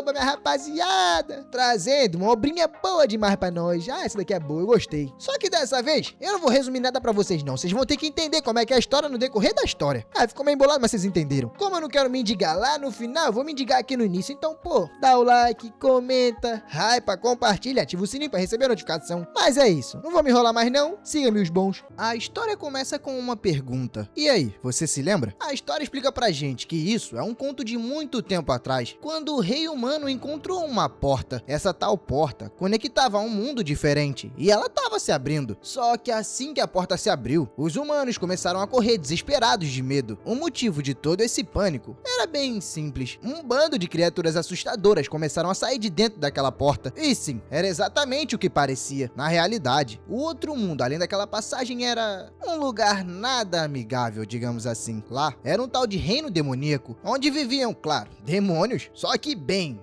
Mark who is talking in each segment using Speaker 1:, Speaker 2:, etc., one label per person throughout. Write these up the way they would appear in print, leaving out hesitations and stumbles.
Speaker 1: Oba, minha rapaziada! Trazendo uma obrinha boa demais pra nós. Essa daqui é boa, eu gostei. Só que dessa vez, eu não vou resumir nada pra vocês não. Vocês vão ter que entender como é que é a história no decorrer da história. Ficou meio embolado, mas vocês entenderam. Como eu não quero mendigar lá no final, eu vou mendigar aqui no início. Então, pô, dá o like, comenta, hypa, compartilha, ativa o sininho pra receber a notificação. Mas é isso, não vou me enrolar mais não. Siga-me os bons. A história começa com uma pergunta. E aí, você se lembra? A história explica pra gente que isso é um conto de muito tempo atrás, quando o rei humano encontrou uma porta. Essa tal porta conectava a um mundo diferente e ela tava se abrindo. Só que assim que a porta se abriu, os humanos começaram a correr desesperados de medo. O motivo de todo esse pânico era bem simples. Um bando de criaturas assustadoras começaram a sair de dentro daquela porta. E sim, era exatamente o que parecia. Na realidade, o outro mundo, além daquela passagem, era um lugar nada amigável, digamos assim. Lá era um tal de reino demoníaco, onde viviam, claro, demônios, só que bem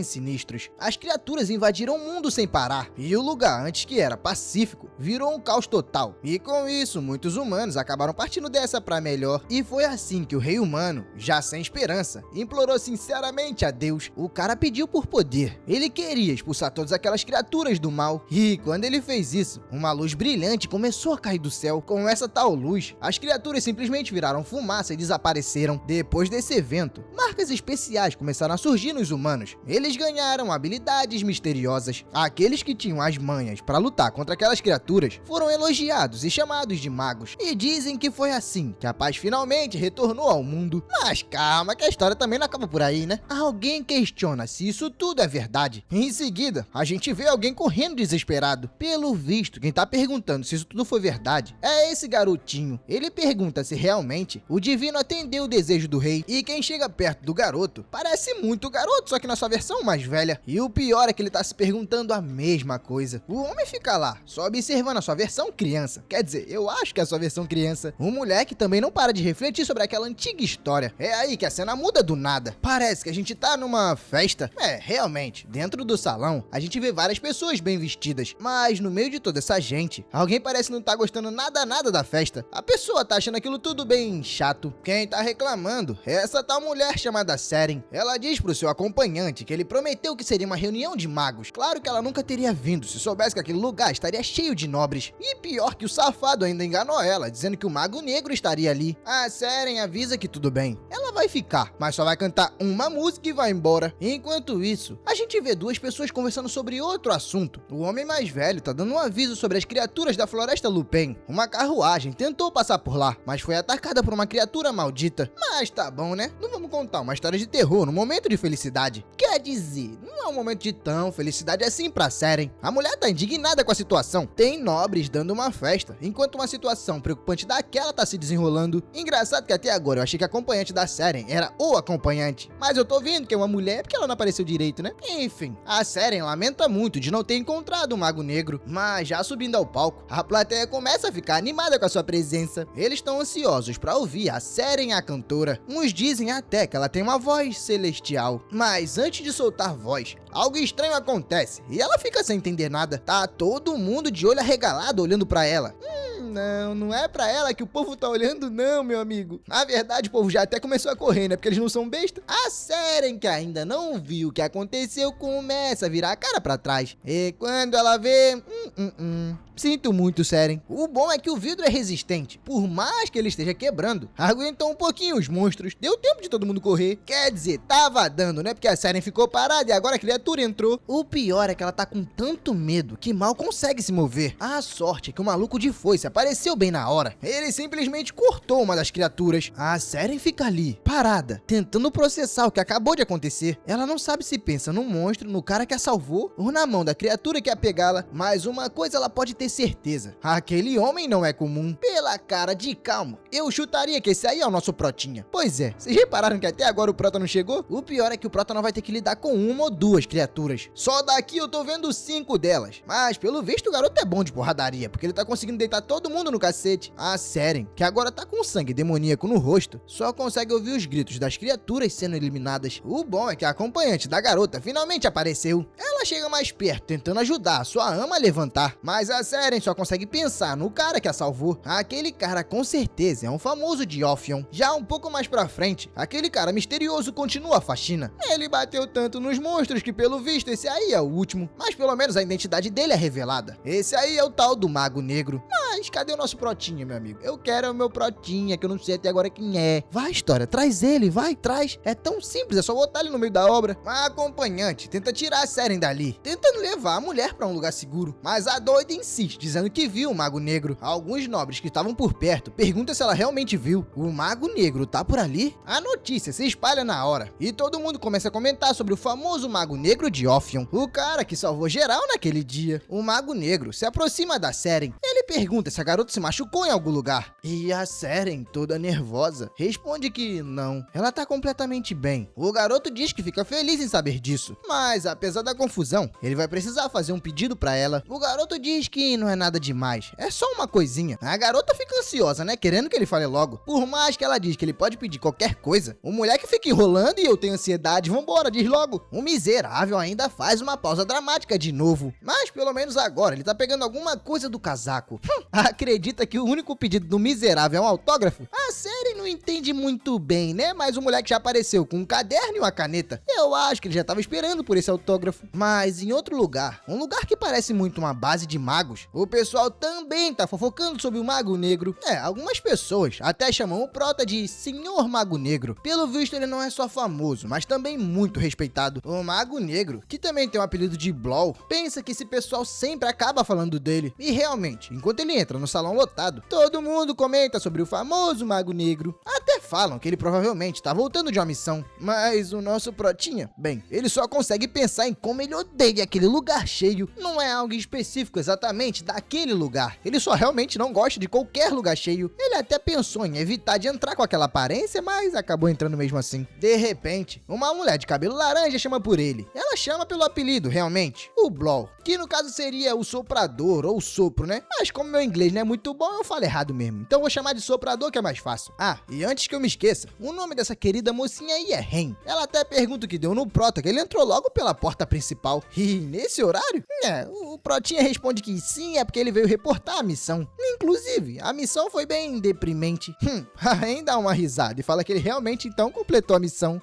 Speaker 1: sinistros. As criaturas invadiram o mundo sem parar, e o lugar, antes que era pacífico, virou um caos total. E com isso, muitos humanos acabaram partindo dessa pra melhor. E foi assim que o rei humano, já sem esperança, implorou sinceramente a Deus. O cara pediu por poder. Ele queria expulsar todas aquelas criaturas do mal. E quando ele fez isso, uma luz brilhante começou a cair do céu. Com essa tal luz, as criaturas simplesmente viraram fumaça e desapareceram. Depois desse evento, marcas especiais começaram a surgir nos humanos. Eles ganharam habilidades misteriosas. Aqueles que tinham as manhas para lutar contra aquelas criaturas foram elogiados e chamados de magos. E dizem que foi assim que a paz finalmente retornou ao mundo. Mas calma que a história também não acaba por aí, né? Alguém questiona se isso tudo é verdade. Em seguida, a gente vê alguém correndo desesperado. Pelo visto, quem tá perguntando se isso tudo foi verdade é esse garotinho. Ele pergunta se realmente o divino atendeu o desejo do rei. E quem chega perto do garoto parece muito o garoto, só que na sua versão mais velha. E o pior é que ele tá se perguntando a mesma coisa. O homem fica lá, só observando a sua versão criança. Quer dizer, eu acho que é a sua versão criança. O moleque também não para de refletir sobre aquela antiga história. É aí que a cena muda do nada. Parece que a gente tá numa festa. Realmente, dentro do salão, a gente vê várias pessoas bem vestidas. Mas no meio de toda essa gente, alguém parece não tá gostando nada da festa. A pessoa tá achando aquilo tudo bem chato. Quem tá reclamando é essa tal mulher chamada Seren. Ela diz pro seu acompanhante que ele prometeu que seria uma reunião de magos. Claro que ela nunca teria vindo se soubesse que aquele lugar estaria cheio de nobres. E pior que o safado ainda enganou ela, dizendo que o mago negro estaria ali. A Seren avisa que tudo bem, ela vai ficar, mas só vai cantar uma música e vai embora. Enquanto isso, a gente vê duas pessoas conversando sobre outro assunto. O homem mais velho tá dando um aviso sobre as criaturas da floresta Lupin. Uma carruagem tentou passar por lá, mas foi atacada por uma criatura maldita. Mas tá bom, né? Não vamos contar uma história de terror no momento de felicidade. Quer dizer, não é um momento de tão felicidade assim pra Seren. A mulher tá indignada com a situação. Tem nobres dando uma festa, enquanto uma situação preocupante daquela tá se desenrolando. Engraçado que até agora eu achei que a acompanhante da Seren era o acompanhante. Mas eu tô vendo que é uma mulher porque ela não apareceu direito, né? Enfim, a Seren lamenta muito de não ter encontrado o Mago Negro. Mas já subindo ao palco, a plateia começa a ficar animada com a sua presença. Eles estão ansiosos pra ouvir a Seren, a cantora. Uns dizem até que ela tem uma voz celestial. Mas antes de soltar voz, algo estranho acontece e ela fica sem entender nada. Tá todo mundo de olho arregalado olhando pra ela. Não é pra ela que o povo tá olhando não, meu amigo. Na verdade, o povo já até começou a correr, né? Porque eles não são besta. A Seren, que ainda não viu o que aconteceu, começa a virar a cara pra trás. E quando ela vê... Sinto muito, Seren. O bom é que o vidro é resistente. Por mais que ele esteja quebrando, aguentou um pouquinho os monstros. Deu tempo de todo mundo correr. Quer dizer, tava dando, né? Porque a Seren ficou parada e agora a criatura entrou. O pior é que ela tá com tanto medo que mal consegue se mover. A sorte é que o maluco de foice apareceu bem na hora. Ele simplesmente cortou uma das criaturas. A Seren fica ali, parada, tentando processar o que acabou de acontecer. Ela não sabe se pensa no monstro, no cara que a salvou, ou na mão da criatura que ia pegá-la. Mas uma coisa ela pode ter certeza: aquele homem não é comum. Pela cara de calmo, eu chutaria que esse aí é o nosso Protinha. Pois é, vocês repararam que até agora o Prota não chegou? O pior é que o Prota não vai ter que lidar com uma ou duas criaturas. Só daqui eu tô vendo 5 delas. Mas pelo visto o garoto é bom de porradaria, porque ele tá conseguindo deitar todo mundo no cacete. A Seren, que agora tá com sangue demoníaco no rosto, só consegue ouvir os gritos das criaturas sendo eliminadas. O bom é que a acompanhante da garota finalmente apareceu. Ela chega mais perto, tentando ajudar a sua ama a levantar, mas a Seren só consegue pensar no cara que a salvou. Aquele cara com certeza é um famoso de Ophion. Já um pouco mais pra frente, aquele cara misterioso continua a faxina. Ele bateu tanto nos monstros que pelo visto esse aí é o último. Mas pelo menos a identidade dele é revelada. Esse aí é o tal do Mago Negro. Mas cadê o nosso Protinha, meu amigo? Eu quero o meu Protinha, que eu não sei até agora quem é. Vai, história, traz ele, vai, traz. É tão simples, é só botar ele no meio da obra. A acompanhante tenta tirar a Seren dali, tentando levar a mulher pra um lugar seguro. Mas a doida insiste, dizendo que viu o Mago Negro. Alguns nobres que estavam por perto perguntam se ela realmente viu. O Mago Negro tá por ali? A notícia se espalha na hora, e todo mundo começa a comentar sobre o famoso Mago Negro de Ophion, o cara que salvou geral naquele dia. O Mago Negro se aproxima da Seren. Ele pergunta se a garota se machucou em algum lugar. E a Seren, toda nervosa, responde que não, ela tá completamente bem. O garoto diz que fica feliz em saber disso, mas apesar da confusão, ele vai precisar fazer um pedido pra ela. O garoto diz que não é nada demais, é só uma coisinha. A garota fica ansiosa, né, querendo que ele fale logo. Por mais que ela diz que ele pode pedir qualquer coisa, o moleque fica enrolando e eu tenho ansiedade, vambora, diz logo. O miserável ainda faz uma pausa dramática de novo, mas pelo menos agora ele tá pegando alguma coisa do casaco. Acredita que o único pedido do miserável é um autógrafo? A Seren não entende muito bem, né, mas o moleque já apareceu com um caderno e uma caneta. Eu acho que ele já tava esperando por esse autógrafo. Mas em outro lugar, um lugar que parece muito uma base de magos, o pessoal também tá fofocando sobre o Mago Negro. Algumas pessoas até chamam o prota de Senhor Mago Negro. Pelo visto ele não é só famoso, mas também muito respeitado. O Mago Negro, que também tem o apelido de Blow, pensa que esse pessoal sempre acaba falando dele. E realmente, enquanto ele entra no salão lotado, todo mundo comenta sobre o famoso Mago Negro. Até falam que ele provavelmente tá voltando de uma missão. Mas o nosso protinha, bem, ele só consegue pensar em como ele odeia aquele lugar cheio. Não é algo específico exatamente daquele lugar. Ele só realmente não gosta de qualquer lugar cheio. Ele até pensou em evitar de entrar com aquela aparência, mas acabou entrando mesmo assim. De repente, uma mulher de cabelo laranja chama por ele. Ela chama pelo apelido, realmente, o Blow, que no caso seria o soprador ou o sopro, né? Mas como meu inglês não é muito bom, eu falo errado mesmo. Então vou chamar de soprador, que é mais fácil. E antes que eu me esqueça, o nome dessa querida mocinha aí é Ren. Ela até pergunta o que deu no prota, que ele entrou logo pela porta principal. E nesse horário? O protinha responde que sim, é porque ele veio reportar a missão. Inclusive, a missão foi bem deprimente. A Ren dá uma risada e fala que ele realmente então completou a missão.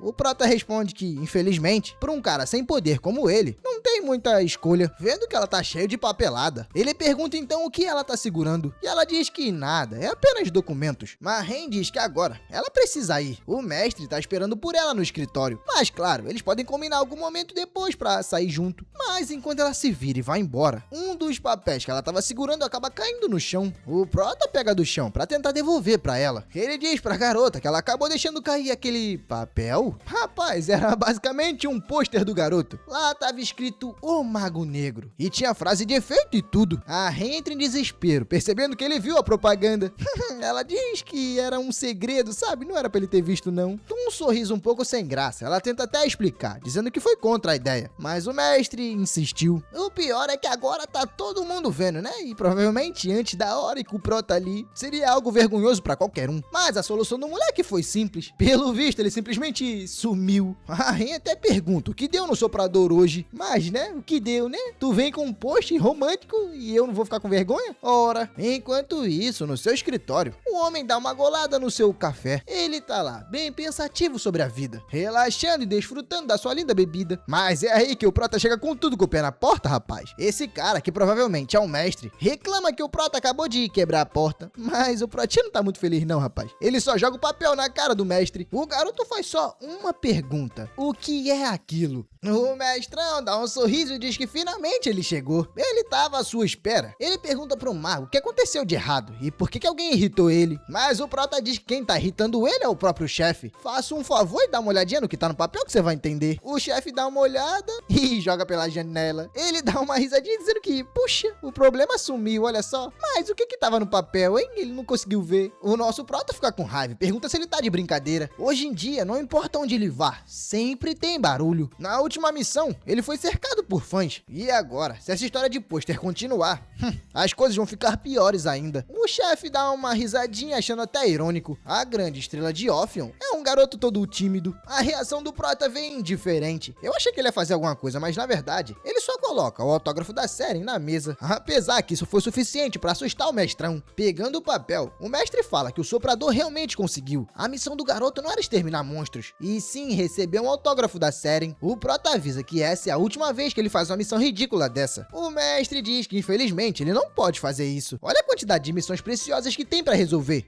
Speaker 1: O prota responde que, infelizmente, por um cara sem poder como ele, não tem muita escolha, vendo que ela tá cheia de papelada. Ele pergunta então o que ela tá segurando, e ela diz que nada, é apenas documentos. Mas Ren diz que agora ela precisa ir. O mestre tá esperando por ela no escritório. Mas claro, eles podem combinar algum momento depois pra sair junto. Mas enquanto ela se vira e vai embora, um dos papéis que ela tava segurando acaba caindo no chão. O prota pega do chão pra tentar devolver pra ela. Ele diz pra garota que ela acabou deixando cair aquele papel. Rapaz, era basicamente um pôster do garoto. Lá tava escrito O Mago Negro e tinha frase de efeito e tudo. A Ren entra em desespero, percebendo que ele viu a propaganda. Ela diz que era um segredo, sabe? Não era pra ele ter visto, não. Com um sorriso um pouco sem graça, ela tenta até explicar, dizendo que foi contra a ideia. Mas o mestre insistiu. O pior é que agora tá todo mundo vendo, né? E provavelmente antes da hora e com o prota ali, seria algo vergonhoso pra qualquer um. Mas a solução do moleque foi simples. Pelo visto, ele simplesmente sumiu. A Ren até pergunta o que deu no soprador hoje. Mas, né? O que deu, né? Tu vem com um post romântico e eu não vou ficar com vergonha? Ora, enquanto isso, no seu escritório, o homem dá uma golada no seu café. Ele tá lá, bem pensativo sobre a vida, relaxando e desfrutando da sua linda bebida. Mas é aí que o prota chega com tudo com o pé na porta, rapaz. Esse cara, que provavelmente é um mestre, reclama que o prota acabou de quebrar a porta. Mas o protinho não tá muito feliz não, rapaz. Ele só joga o papel na cara do mestre. O garoto faz só uma pergunta: o que é aquilo? O mestrão dá um sorriso e diz que finalmente ele chegou. Ele tava à sua espera. Ele pergunta pro mago o que aconteceu de errado e por que alguém irritou ele. Mas o prota diz que quem tá irritando ele é o próprio chefe. Faça um favor e dá uma olhadinha no que tá no papel que você vai entender. O chefe dá uma olhada e joga pela janela. Ele dá uma risadinha dizendo que, puxa, o problema sumiu, olha só. Mas o que tava no papel, hein? Ele não conseguiu ver. O nosso prota fica com raiva e pergunta se ele tá de brincadeira. Hoje em dia, não importa onde ele vá, sempre tem barulho. Na última missão, ele foi cercado por fãs. E agora, se essa história de pôster continuar, as coisas vão ficar piores ainda. O chefe dá uma risadinha achando até irônico. A grande estrela de Ophion é um garoto todo tímido. A reação do prota vem diferente. Eu achei que ele ia fazer alguma coisa, mas na verdade, ele só coloca o autógrafo da Seren na mesa. Apesar que isso foi suficiente para assustar o mestrão. Pegando o papel, o mestre fala que o soprador realmente conseguiu. A missão do garoto não era exterminar monstros, e sim receber um autógrafo da Seren. O prota avisa que essa é a última vez que ele faz uma missão ridícula dessa. O mestre diz que infelizmente ele não pode fazer isso. Olha a quantidade de missões preciosas que tem para resolver.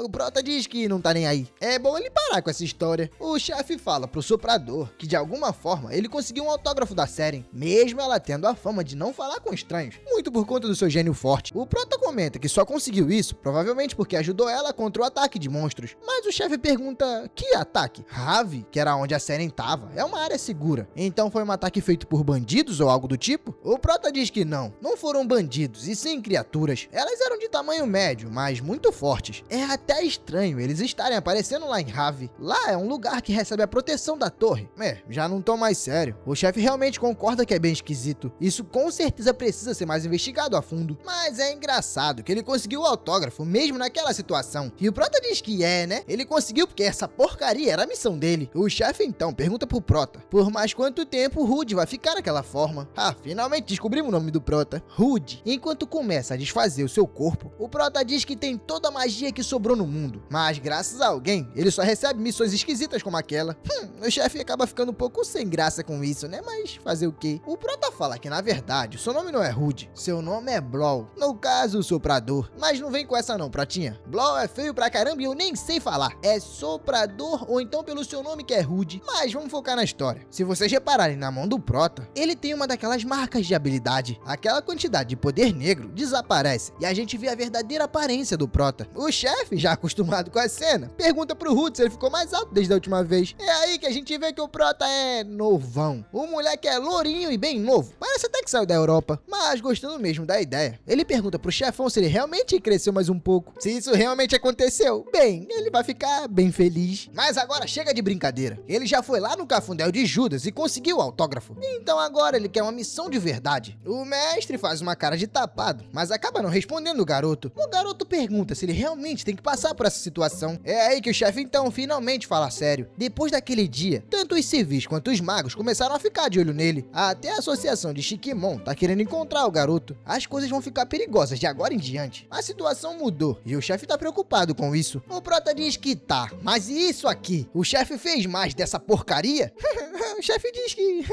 Speaker 1: O prota diz que não tá nem aí. É bom ele parar com essa história. O chefe fala pro soprador que de alguma forma ele conseguiu um autógrafo da Seren, mesmo ela tendo a fama de não falar com estranhos, muito por conta do seu gênio forte. O prota comenta que só conseguiu isso provavelmente porque ajudou ela contra o ataque de monstros. Mas o chefe pergunta: que ataque? Ravi, que era onde a Seren tava, é uma área segura. Então foi um ataque feito por bandidos ou algo do tipo? O prota diz que não foram bandidos, e sim criaturas. Elas eram de tamanho médio, mas muito fortes. É até estranho eles estarem aparecendo lá em Ravi. Lá é um lugar que recebe a proteção da torre. Já não tô mais sério. O chefe realmente concorda que é bem esquisito. Isso com certeza precisa ser mais investigado a fundo. Mas é engraçado que ele conseguiu o autógrafo mesmo naquela situação. E o prota diz que né? Ele conseguiu porque essa porcaria era a missão dele. O chefe então pergunta pro prota: por mais quanto tempo o Rude vai ficar daquela forma? Finalmente descobrimos o nome do prota. Rude. Enquanto começa a desfazer o seu corpo, o prota diz que tem toda a magia que sobrou no mundo. Mas graças a alguém, ele só recebe missões esquisitas como aquela. O chefe acaba ficando um pouco sem graça com isso, né? Mas fazer o quê? O prota fala que na verdade o seu nome não é Rude, seu nome é Blow. No caso, o soprador. Mas não vem com essa não, pratinha. Blow é feio pra caramba e eu nem sei falar. É soprador ou então pelo seu nome que é Rude. Mas vamos focar na história. Se vocês repararem na mão do prota, ele tem uma daquelas marcas de habilidade. Aquela quantidade de poder negro desaparece e a gente vê a verdadeira aparência do prota. O chefe, já acostumado com a cena, pergunta pro Rude se ele ficou mais alto desde a última vez. É aí que a gente vê que o prota é novão. O moleque é lourinho e bem novo. Parece até que saiu da Europa, mas gostando mesmo da ideia. Ele pergunta pro chefão se ele realmente cresceu mais um pouco. Se isso realmente aconteceu, bem, ele vai ficar bem feliz. Mas agora chega de brincadeira. Ele já foi lá no cafundel de Judas e conseguiu o autógrafo. Então agora ele quer uma missão de verdade. O mestre faz uma cara de tapado, mas acaba não respondendo o garoto. O garoto pergunta se ele realmente tem que passar por essa situação. É aí que o chefe então finalmente fala sério. Depois daquele dia, tanto os civis quanto os magos começaram a ficar de olho nele. Até a associação de Shikimon tá querendo encontrar o garoto. As coisas vão ficar perigosas de agora em diante. A situação mudou e o chefe tá preocupado com isso. O prota diz que tá, mas e isso aqui? O chefe fez mais dessa porcaria? O chefe diz que...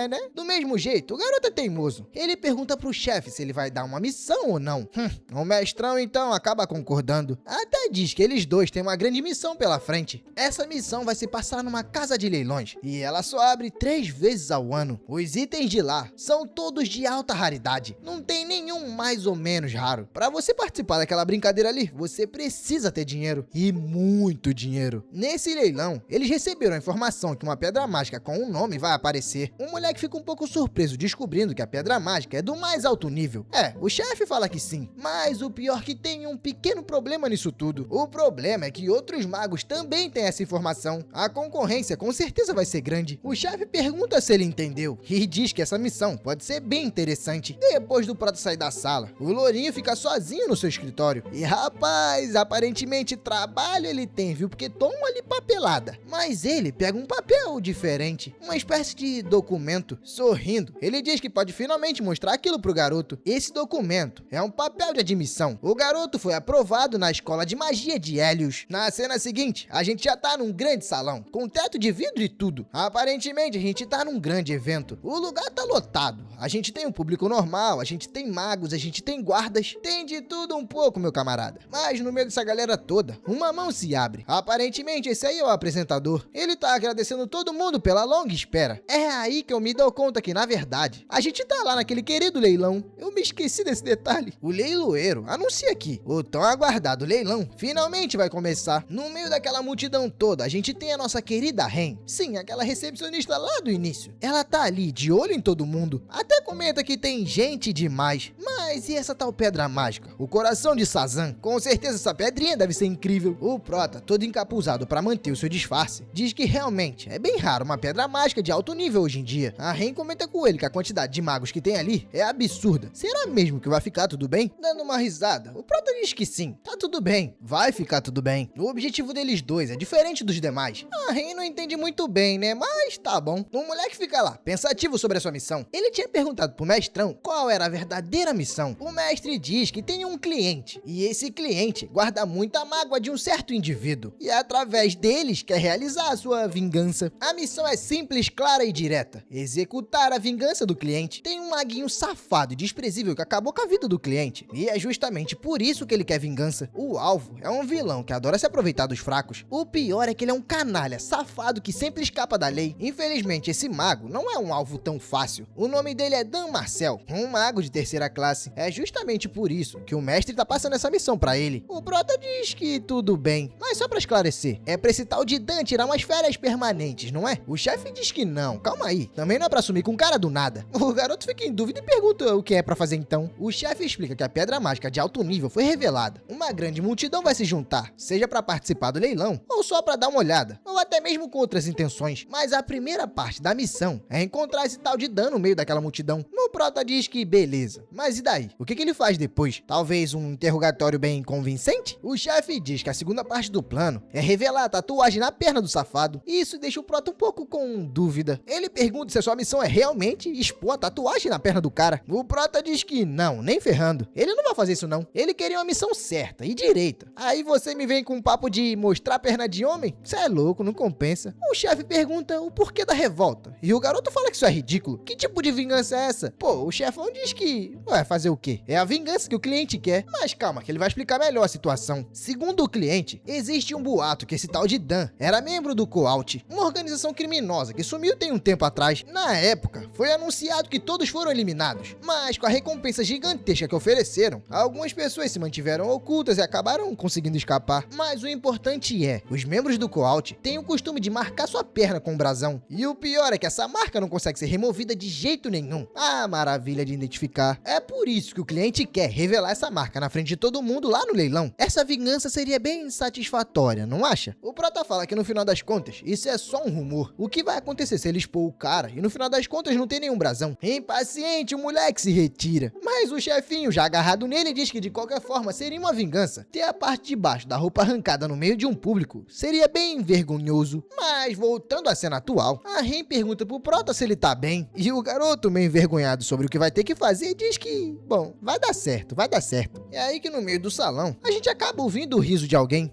Speaker 1: né? Do mesmo jeito, o garoto é teimoso. Ele pergunta pro chefe se ele vai dar uma missão ou não. O mestrão então acaba concordando. Até diz que eles dois têm uma grande missão pela frente. Essa missão vai se passar numa casa de leilões e ela só abre 3 vezes ao ano. Os itens de lá são todos de alta raridade. Não tem nenhum mais ou menos raro. Para você participar daquela brincadeira ali, você precisa ter dinheiro e muito dinheiro. Nesse leilão, eles receberam a informação que uma pedra mágica com um nome vai aparecer. O moleque fica um pouco surpreso descobrindo que a pedra mágica é do mais alto nível. O chefe fala que sim, mas o pior é que tem um pequeno problema nisso tudo. O problema é que outros magos também têm essa informação. A concorrência com certeza vai ser grande. O chefe pergunta se ele entendeu e diz que essa missão pode ser bem interessante. Depois do prota sair da sala, o lourinho fica sozinho no seu escritório. E rapaz, aparentemente trabalho ele tem, viu? Porque toma ali papelada. Mas ele pega um papel diferente, uma espécie de documento. Sorrindo, ele diz que pode finalmente mostrar aquilo pro garoto. Esse documento é um papel de admissão. O garoto foi aprovado na escola de magia de Helios. Na cena seguinte, a gente já tá num grande salão, com teto de vidro e tudo. Aparentemente, a gente tá num grande evento. O lugar tá lotado. A gente tem um público normal, a gente tem magos, a gente tem guardas, tem de tudo um pouco, meu camarada. Mas no meio dessa galera toda, uma mão se abre. Aparentemente, esse aí é o apresentador. Ele tá agradecendo todo mundo pela longa espera. É aí que eu me dou conta que, na verdade, a gente tá lá naquele querido leilão. Eu me esqueci desse detalhe. O leiloeiro anuncia que o tão aguardado leilão finalmente vai começar. No meio daquela multidão toda, a gente tem a nossa querida Ren. Sim, aquela recepcionista lá do início. Ela tá ali de olho em todo mundo. Até comenta que tem gente demais. Mas e essa tal pedra mágica? O coração de Sazan. Com certeza essa pedrinha deve ser incrível. O prota, todo encapuzado pra manter o seu disfarce, diz que realmente é bem raro uma pedra mágica de alto nível hoje em dia. dia. A Ren comenta com ele que a quantidade de magos que tem ali é absurda. Será mesmo que vai ficar tudo bem? Dando uma risada, o Prota diz que sim, tá tudo bem, vai ficar tudo bem. O objetivo deles dois é diferente dos demais. A Ren não entende muito bem, né? Mas tá bom. O moleque fica lá, pensativo sobre a sua missão. Ele tinha perguntado pro mestrão qual era a verdadeira missão. O mestre diz que tem um cliente, e esse cliente guarda muita mágoa de um certo indivíduo, e através deles quer realizar a sua vingança. A missão é simples, clara e direta: executar a vingança do cliente. Tem um maguinho safado e desprezível que acabou com a vida do cliente, e é justamente por isso que ele quer vingança. O alvo é um vilão que adora se aproveitar dos fracos. O pior é que ele é um canalha, safado que sempre escapa da lei. Infelizmente, esse mago não é um alvo tão fácil. O nome dele é Dan Marcel, um mago de terceira classe. É justamente por isso que o mestre tá passando essa missão pra ele. O Prota diz que tudo bem, mas só pra esclarecer, é pra esse tal de Dan tirar umas férias permanentes, não é? O chefe diz que não, calma aí, também não é pra sumir com um cara do nada. O garoto fica em dúvida e pergunta o que é pra fazer então. O chefe explica que a pedra mágica de alto nível foi revelada. Uma grande multidão vai se juntar, seja pra participar do leilão, ou só pra dar uma olhada, ou até mesmo com outras intenções. Mas a primeira parte da missão é encontrar esse tal de Dan no meio daquela multidão. O Prota diz que beleza, mas e daí? O que ele faz depois? Talvez um interrogatório bem convincente? O chefe diz que a segunda parte do plano é revelar a tatuagem na perna do safado, e isso deixa o Prota um pouco com dúvida. Ele pergunta se a sua missão é realmente expor a tatuagem na perna do cara. O Prota diz que não, nem ferrando. Ele não vai fazer isso não. Ele queria uma missão certa e direita. Aí você me vem com um papo de mostrar a perna de homem? Cê é louco, não compensa. O chefe pergunta o porquê da revolta, e o garoto fala que isso é ridículo. Que tipo de vingança é essa? Pô, o chefão diz que vai fazer o quê? É a vingança que o cliente quer. Mas calma, que ele vai explicar melhor a situação. Segundo o cliente, existe um boato que esse tal de Dan era membro do Co-Out, uma organização criminosa que sumiu tem um tempo atrás. Na época, foi anunciado que todos foram eliminados, mas com a recompensa gigantesca que ofereceram, algumas pessoas se mantiveram ocultas e acabaram conseguindo escapar. Mas o importante é, os membros do Co-Out têm o costume de marcar sua perna com um brasão, e o pior é que essa marca não consegue ser removida de jeito nenhum. Ah, maravilha de identificar. É por isso que o cliente quer revelar essa marca na frente de todo mundo lá no leilão. Essa vingança seria bem satisfatória, não acha? O Prota fala que no final das contas, isso é só um rumor. O que vai acontecer se ele expor o cara e no final das contas não tem nenhum brasão? Impaciente, o moleque se retira. Mas o chefinho, já agarrado nele, diz que de qualquer forma seria uma vingança. Ter a parte de baixo da roupa arrancada no meio de um público seria bem vergonhoso. Mas voltando à cena atual, a Ren pergunta pro Prota se ele tá bem, e o garoto, meio envergonhado sobre o que vai ter que fazer, diz que, bom, vai dar certo, vai dar certo. É aí que no meio do salão, a gente acaba ouvindo o riso de alguém.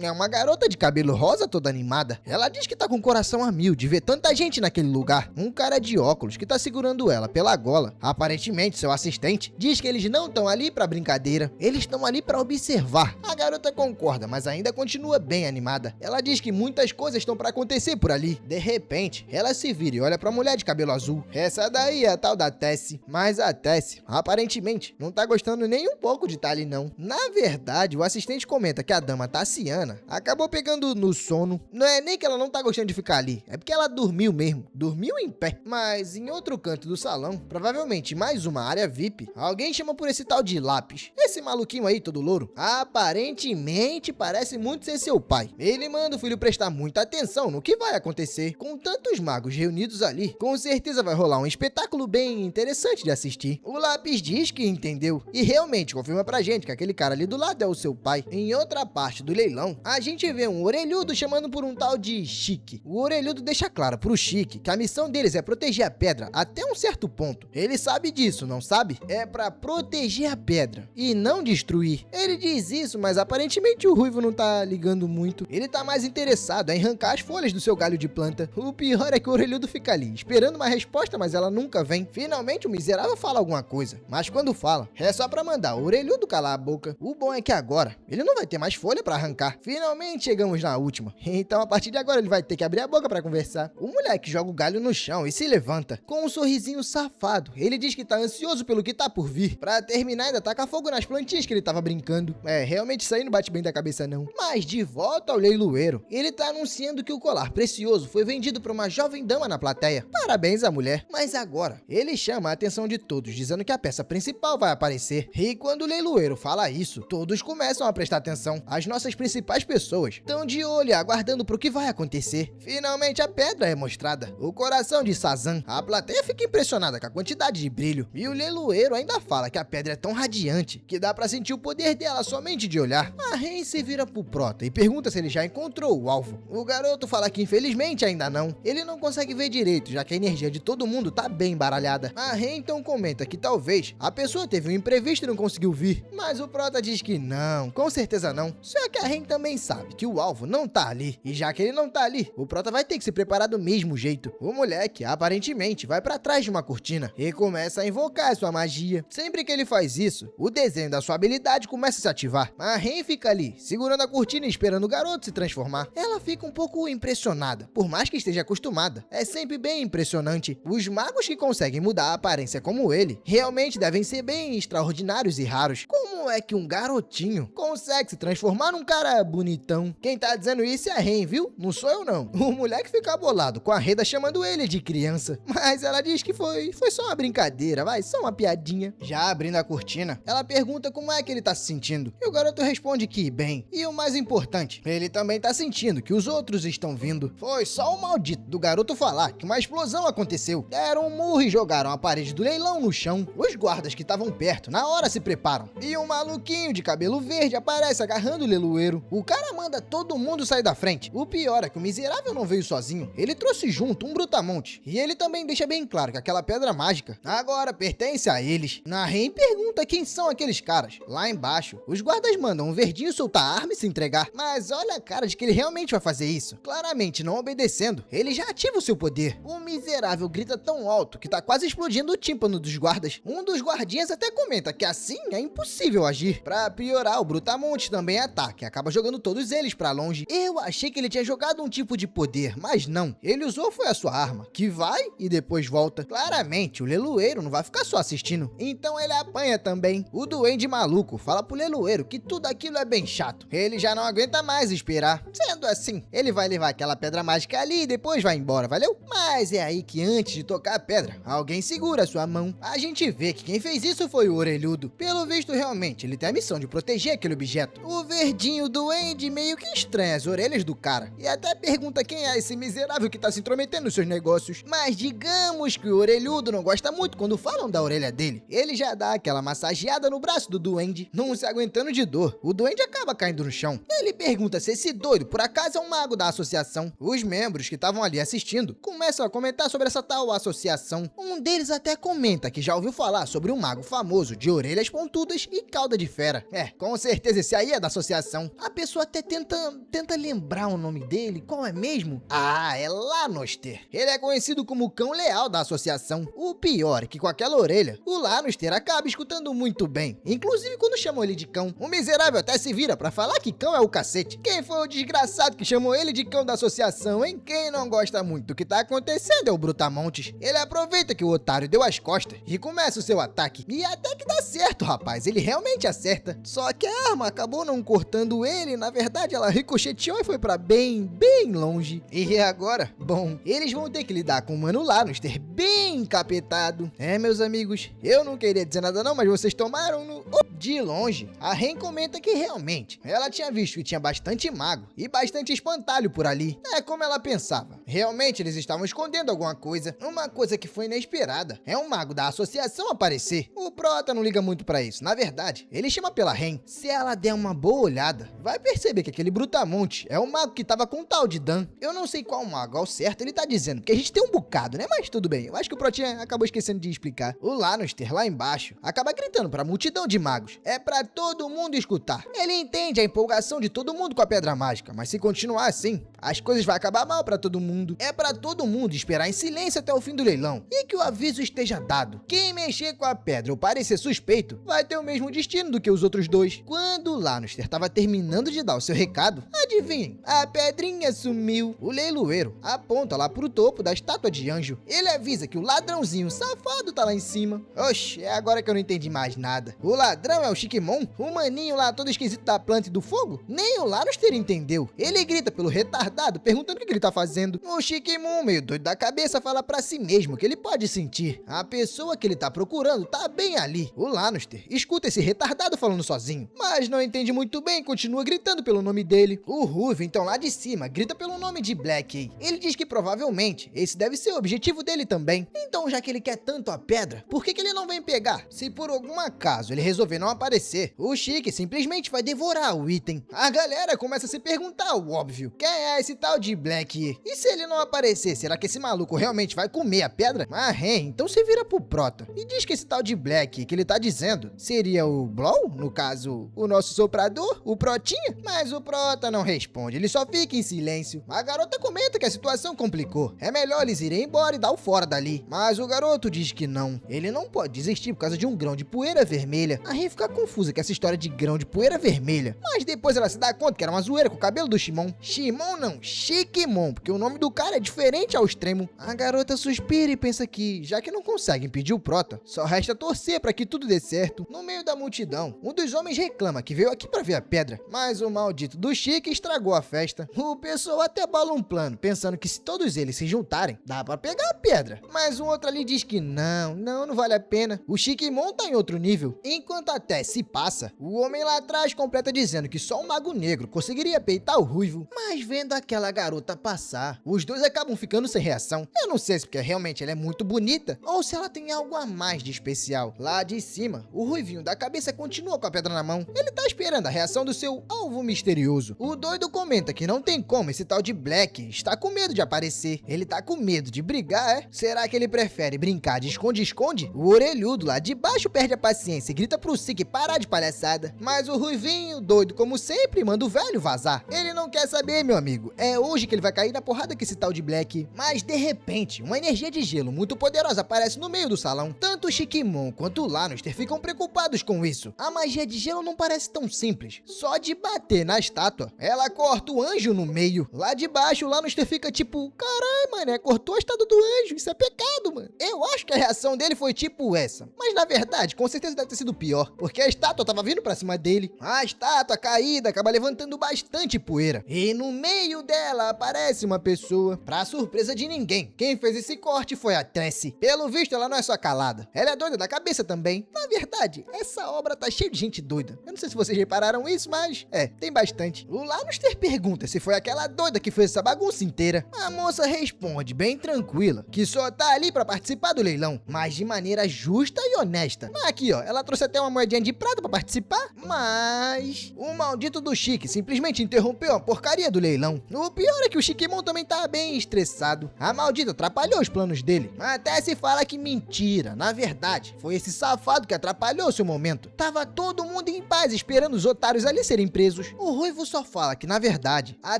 Speaker 1: É uma garota de cabelo rosa toda animada. Ela diz que tá com o coração a mil de ver tanta gente naquele lugar. Um cara de óculos que tá segurando ela pela gola, aparentemente seu assistente, diz que eles não estão ali pra brincadeira, eles estão ali pra observar. A garota concorda, mas ainda continua bem animada. Ela diz que muitas coisas estão pra acontecer por ali. De repente, ela se vira e olha pra mulher de cabelo azul. Essa daí é a tal da Tessie. Mas a Tessie, aparentemente, não tá gostando nem um pouco de estar ali não. Na verdade, o assistente comenta que a dama Tassiana acabou pegando no sono. Não é nem que ela não tá gostando de ficar ali, é porque ela dormiu mesmo. Dormiu em pé. Mas em outro canto do salão, provavelmente mais uma área VIP, alguém chama por esse tal de Lápis. Esse maluquinho aí, todo louro, aparentemente parece muito ser seu pai. Ele manda o filho prestar muita atenção no que vai acontecer. Com tantos magos reunidos ali, com certeza vai rolar um espetáculo bem interessante de assistir. O Lápis diz que entendeu e realmente confirma pra gente que aquele cara ali do lado é o seu pai. Em outra parte do leilão, a gente vê um orelhudo chamando por um tal de Chique. O orelhudo deixa claro pro Chique que a missão deles é proteger a pedra até um certo ponto. Ele sabe disso, não sabe? É pra proteger a pedra e não destruir. Ele diz isso, mas aparentemente o Ruivo não tá ligando muito. Ele tá mais interessado em arrancar as folhas do seu galho de planta. O pior é que o orelhudo fica ali, esperando uma resposta, mas ela nunca vem. Finalmente o miserável fala alguma coisa, mas quando fala, é só pra mandar o orelhudo calar a boca. O bom é que agora, ele não vai ter mais folha pra arrancar. Finalmente chegamos na última. Então a partir de agora ele vai ter que abrir a boca pra conversar. O moleque joga o galho no chão e se levanta, com um sorrisinho safado. Ele diz que tá ansioso pelo que tá por vir. Pra terminar, ainda taca fogo nas plantinhas que ele tava brincando. Realmente isso aí não bate bem da cabeça não. Mas de volta ao leiloeiro, ele tá anunciando que o colar precioso foi vendido pra uma jovem dama na plateia. Parabéns à mulher. Mas agora, ele chama a atenção de todos, dizendo que a peça principal vai aparecer. E quando o leiloeiro fala isso, todos começam a prestar atenção. As nossas principais pessoas estão de olho, aguardando pro que vai acontecer. Finalmente a pedra é mostrada. O coração invocação de Sazan. A plateia fica impressionada com a quantidade de brilho, e o leiloeiro ainda fala que a pedra é tão radiante que dá pra sentir o poder dela somente de olhar. A Ren se vira pro Prota e pergunta se ele já encontrou o alvo. O garoto fala que infelizmente ainda não. Ele não consegue ver direito, já que a energia de todo mundo tá bem embaralhada. A Ren então comenta que talvez a pessoa teve um imprevisto e não conseguiu vir, mas o Prota diz que não, com certeza não. Só que a Ren também sabe que o alvo não tá ali, e já que ele não tá ali, o Prota vai ter que se preparar do mesmo jeito. O moleque aparentemente vai pra trás de uma cortina e começa a invocar sua magia. Sempre que ele faz isso, o desenho da sua habilidade começa a se ativar. A Ren fica ali, segurando a cortina e esperando o garoto se transformar. Ela fica um pouco impressionada, por mais que esteja acostumada. É sempre bem impressionante. Os magos que conseguem mudar a aparência como ele, realmente devem ser bem extraordinários e raros. Como é que um garotinho consegue se transformar num cara bonitão? Quem tá dizendo isso é a Ren, viu? Não sou eu não. O moleque fica bolado com a Reda chamando ele de criança, mas ela diz que foi só uma brincadeira, só uma piadinha. Já abrindo a cortina, ela pergunta como é que ele tá se sentindo, e o garoto responde que bem. E o mais importante, ele também tá sentindo que os outros estão vindo. Foi só o maldito do garoto falar que uma explosão aconteceu. Deram um murro e jogaram a parede do leilão no chão. Os guardas que estavam perto na hora se preparam, e um maluquinho de cabelo verde aparece agarrando o leiloeiro. O cara manda todo mundo sair da frente. O pior é que o miserável não veio sozinho. Ele trouxe junto um brutamonte, e ele também deixa bem claro que aquela pedra mágica agora pertence a eles. A Ren pergunta quem são aqueles caras. Lá embaixo, os guardas mandam um verdinho soltar a arma e se entregar. Mas olha a cara de que ele realmente vai fazer isso. Claramente não obedecendo, ele já ativa o seu poder. O miserável grita tão alto que tá quase explodindo o tímpano dos guardas. Um dos guardinhas até comenta que assim é impossível agir. Pra piorar, o brutamonte também ataca e acaba jogando todos eles pra longe. Eu achei que ele tinha jogado um tipo de poder, mas não. Ele usou foi a sua arma, que vai e depois volta. Claramente, o leiloeiro não vai ficar só assistindo, então ele apanha também. O duende maluco fala pro leiloeiro que tudo aquilo é bem chato. Ele já não aguenta mais esperar. Sendo assim, ele vai levar aquela pedra mágica ali e depois vai embora, valeu? Mas é aí que antes de tocar a pedra, alguém segura a sua mão. A gente vê que quem fez isso foi o orelhudo. Pelo visto, realmente, ele tem a missão de proteger aquele objeto. O verdinho duende meio que estranha as orelhas do cara e até pergunta quem é esse miserável que tá se intrometendo nos seus negócios. Mas digamos que o orelhudo não gosta muito quando falam da orelha dele. Ele já dá aquela massageada no braço do duende, não se aguentando de dor. O duende acaba caindo no chão. Ele pergunta se esse doido por acaso é um mago da associação. Os membros que estavam ali assistindo começam a comentar sobre essa tal associação. Um deles até comenta que já ouviu falar sobre um mago famoso de orelhas pontudas e cauda de fera. Com certeza esse aí é da associação. A pessoa até tenta lembrar o nome dele. Qual é mesmo? Ah, é Lanoster. Ele é conhecido como o cão leal da associação. O pior é que com aquela orelha, o Lanoster acaba escutando muito bem. Inclusive quando chamou ele de cão. O miserável até se vira pra falar que cão é o cacete. Quem foi o desgraçado que chamou ele de cão da associação, hein? Quem não gosta muito do que tá acontecendo é o Brutamontes. Ele aproveita que o otário deu as costas e começa o seu ataque. E até que dá certo, rapaz. Ele realmente acerta. Só que a arma acabou não cortando ele. Na verdade, ela ricocheteou e foi pra bem longe. E agora? Bom, eles vão ter que lidar com o mano Lanoster bem encapetado. Meus amigos, eu não queria dizer nada não, mas vocês tomaram no... De longe, a Ren comenta que realmente ela tinha visto que tinha bastante mago e bastante espantalho por ali. É como ela pensava. Realmente eles estavam escondendo alguma coisa. Uma coisa que foi inesperada é um mago da associação aparecer. O Prota não liga muito pra isso. Na verdade, ele chama pela Ren. Se ela der uma boa olhada, vai perceber que aquele Brutamonte é um mago que tava com um tal de Dan. Eu não sei qual mago ao certo ele tá dizendo, porque a gente tem um bocado, né? Mas tudo bem. Eu acho que o Protinha acabou esquecendo de explicar. O Lanoster lá embaixo acaba gritando pra multidão de magos. É pra todo mundo escutar. Ele entende a empolgação de todo mundo com a pedra mágica, mas se continuar assim, as coisas vão acabar mal pra todo mundo. É pra todo mundo esperar em silêncio até o fim do leilão e que o aviso esteja dado. Quem mexer com a pedra ou parecer suspeito vai ter o mesmo destino do que os outros dois. Quando o Lanoster tava terminando de dar o seu recado, adivinhem, a pedrinha sumiu. O leiloeiro aponta lá pro topo da estátua de anjo. Ele avisa que o ladrãozinho safado tá lá em cima. Oxe, é agora que eu não entendi mais nada. O ladrão é o Chiquimon? O maninho lá todo esquisito da planta e do fogo? Nem o Lanoster entendeu. Ele grita pelo retardado retardado, perguntando o que ele tá fazendo. O Shikimon, meio doido da cabeça, fala pra si mesmo que ele pode sentir. A pessoa que ele tá procurando tá bem ali. O Lannister escuta esse retardado falando sozinho, mas não entende muito bem e continua gritando pelo nome dele. O Ruivo, então lá de cima, grita pelo nome de Black. Ele diz que provavelmente esse deve ser o objetivo dele também. Então, já que ele quer tanto a pedra, por que ele não vem pegar? Se por algum acaso ele resolver não aparecer, o Chique simplesmente vai devorar o item. A galera começa a se perguntar o óbvio: quem é esse tal de Black? E se ele não aparecer, será que esse maluco realmente vai comer a pedra? Ah, então se vira pro Prota e diz que esse tal de Black que ele tá dizendo seria o Blow, no caso, o nosso soprador, o Protinha? Mas o Prota não responde, ele só fica em silêncio. A garota comenta que a situação complicou, é melhor eles irem embora e dar o fora dali. Mas o garoto diz que não, ele não pode desistir por causa de um grão de poeira vermelha. A Rin fica confusa com essa história de grão de poeira vermelha, mas depois ela se dá conta que era uma zoeira com o cabelo do Shimon. Shimon não, Shikimon, porque o nome do cara é diferente ao extremo. A garota suspira e pensa que, já que não consegue impedir o Prota, só resta torcer para que tudo dê certo. No meio da multidão, um dos homens reclama que veio aqui para ver a pedra, mas o maldito do Chique estragou a festa. O pessoal até bola um plano, pensando que se todos eles se juntarem, dá para pegar a pedra. Mas um outro ali diz que não vale a pena. O Shikimon tá em outro nível. Enquanto a Tess se passa, o homem lá atrás completa dizendo que só um mago negro conseguiria peitar o Ruivo. Mas vendo aquela garota passar, os dois acabam ficando sem reação. Eu não sei se porque realmente ela é muito bonita ou se ela tem algo a mais de especial. Lá de cima, o Ruivinho da cabeça continua com a pedra na mão. Ele tá esperando a reação do seu alvo misterioso. O doido comenta que não tem como esse tal de Black está com medo de aparecer. Ele tá com medo de brigar, é? Será que ele prefere brincar de esconde-esconde? O orelhudo lá de baixo perde a paciência e grita pro Sik parar de palhaçada. Mas o Ruivinho, doido como sempre, manda o velho vazar. Ele não quer saber, meu amigo. É hoje que ele vai cair na porrada com esse tal de Black. Mas de repente, uma energia de gelo muito poderosa aparece no meio do salão. Tanto o Shikimon quanto o Lannister ficam preocupados com isso. A magia de gelo não parece tão simples. Só de bater na estátua, ela corta o anjo no meio. Lá de baixo, o Lannister fica tipo: carai, mané, cortou a estátua do anjo. Isso é pecado, mano. Eu acho que a reação dele foi tipo essa. Mas na verdade, com certeza deve ter sido pior, porque a estátua tava vindo pra cima dele. A estátua caída acaba levantando bastante poeira. E no meio dela aparece uma pessoa. Pra surpresa de ninguém, quem fez esse corte foi a Tess. Pelo visto, ela não é só calada. Ela é doida da cabeça também. Na verdade, essa obra tá cheia de gente doida. Eu não sei se vocês repararam isso, mas tem bastante. O Lannister pergunta se foi aquela doida que fez essa bagunça inteira. A moça responde bem tranquila que só tá ali pra participar do leilão, mas de maneira justa e honesta. Aqui, ó, ela trouxe até uma moedinha de prata pra participar, mas o maldito do Chique simplesmente interrompeu a porcaria do leilão. O pior é que o Shikimon também tá bem estressado. A maldita atrapalhou os planos dele. Até se fala que mentira. Na verdade, foi esse safado que atrapalhou seu momento. Tava todo mundo em paz esperando os otários ali serem presos. O Ruivo só fala que, na verdade, a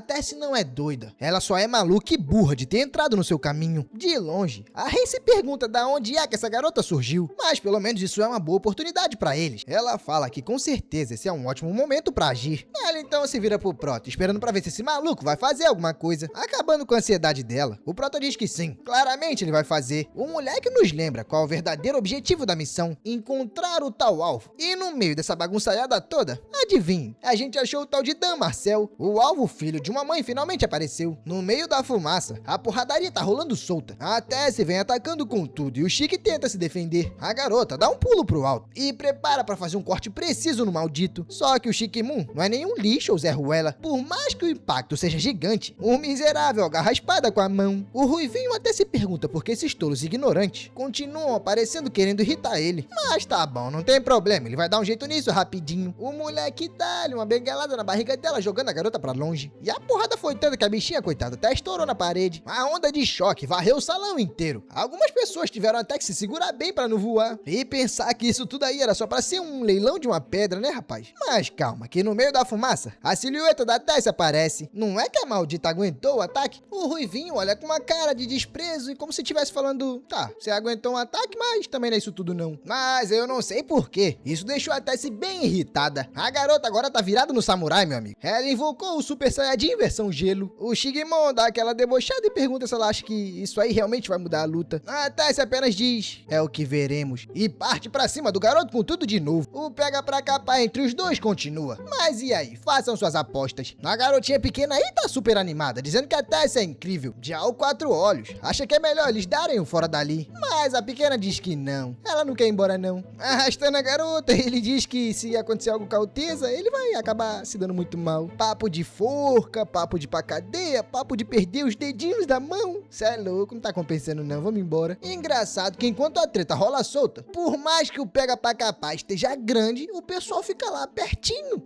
Speaker 1: Tess não é doida. Ela só é maluca e burra de ter entrado no seu caminho. De longe, a Rin se pergunta da onde é que essa garota surgiu, mas pelo menos isso é uma boa oportunidade pra eles. Ela fala que com certeza esse é um ótimo momento pra agir. Ela então se vira pro Prota, esperando pra ver se esse maluco vai fazer alguma coisa. Acabando com a ansiedade dela, o Prota diz que sim, claramente ele vai fazer. O moleque nos lembra qual é o verdadeiro objetivo da missão: encontrar o tal alvo. E no meio dessa bagunçaiada toda, adivinhe, a gente achou o tal de Dan Marcel. O alvo, filho de uma mãe, finalmente apareceu. No meio da fumaça, a porradaria tá rolando solta. A Tess vem atacando com tudo e o Chique tenta se defender. A garota dá um pulo pro alto e prepara pra fazer um corte preciso no maldito. Só que o Shikimon não é nenhum lixo ou Zé Ruela. Por mais que o impacto seja gigante, o miserável agarra a espada com a mão. O Ruivinho até se pergunta por que esses tolos ignorantes continuam aparecendo querendo irritar ele. Mas tá bom, não tem problema, ele vai dar um jeito nisso rapidinho. O moleque dá-lhe uma bengalada na barriga dela, jogando a garota pra longe. E a porrada foi tanta que a bichinha, coitada, até estourou na parede. A onda de choque varreu o salão inteiro. Algumas pessoas tiveram até que se segurar bem pra não voar. E pensar que isso tudo aí era só pra ser um leilão de uma pedra, né, rapaz? Mas calma, que no meio da fumaça, a silhueta da Tess aparece. Não é que a maldita aguentou o ataque? O Ruivinho olha com uma cara de desprezo e como se estivesse falando: tá, você aguentou um ataque, mas também não é isso tudo não. Mas eu não sei porquê. Isso deixou a Tess bem irritada. A garota agora tá virada no samurai, meu amigo. Ela invocou o Super Saiyajin versão gelo. O Shigimon dá aquela debochada e pergunta se ela acha que isso aí realmente vai mudar a luta. A Tess, apesar apenas diz, é o que veremos, e parte pra cima do garoto com tudo de novo. O pega pra capar entre os dois continua. Mas e aí, façam suas apostas. A garotinha pequena aí tá super animada, dizendo que a Tessa é incrível. Já o Quatro Olhos acha que é melhor eles darem o fora dali. Mas a pequena diz que não, ela não quer ir embora não. Arrastando a garota, ele diz que se acontecer algo com a Alteza, ele vai acabar se dando muito mal. Papo de forca, papo de ir pra cadeia, papo de perder os dedinhos da mão. Cê é louco, não tá compensando não, vamos embora. Engraçado que enquanto a treta rola solta, por mais que o pega pra capar esteja grande, o pessoal fica lá pertinho.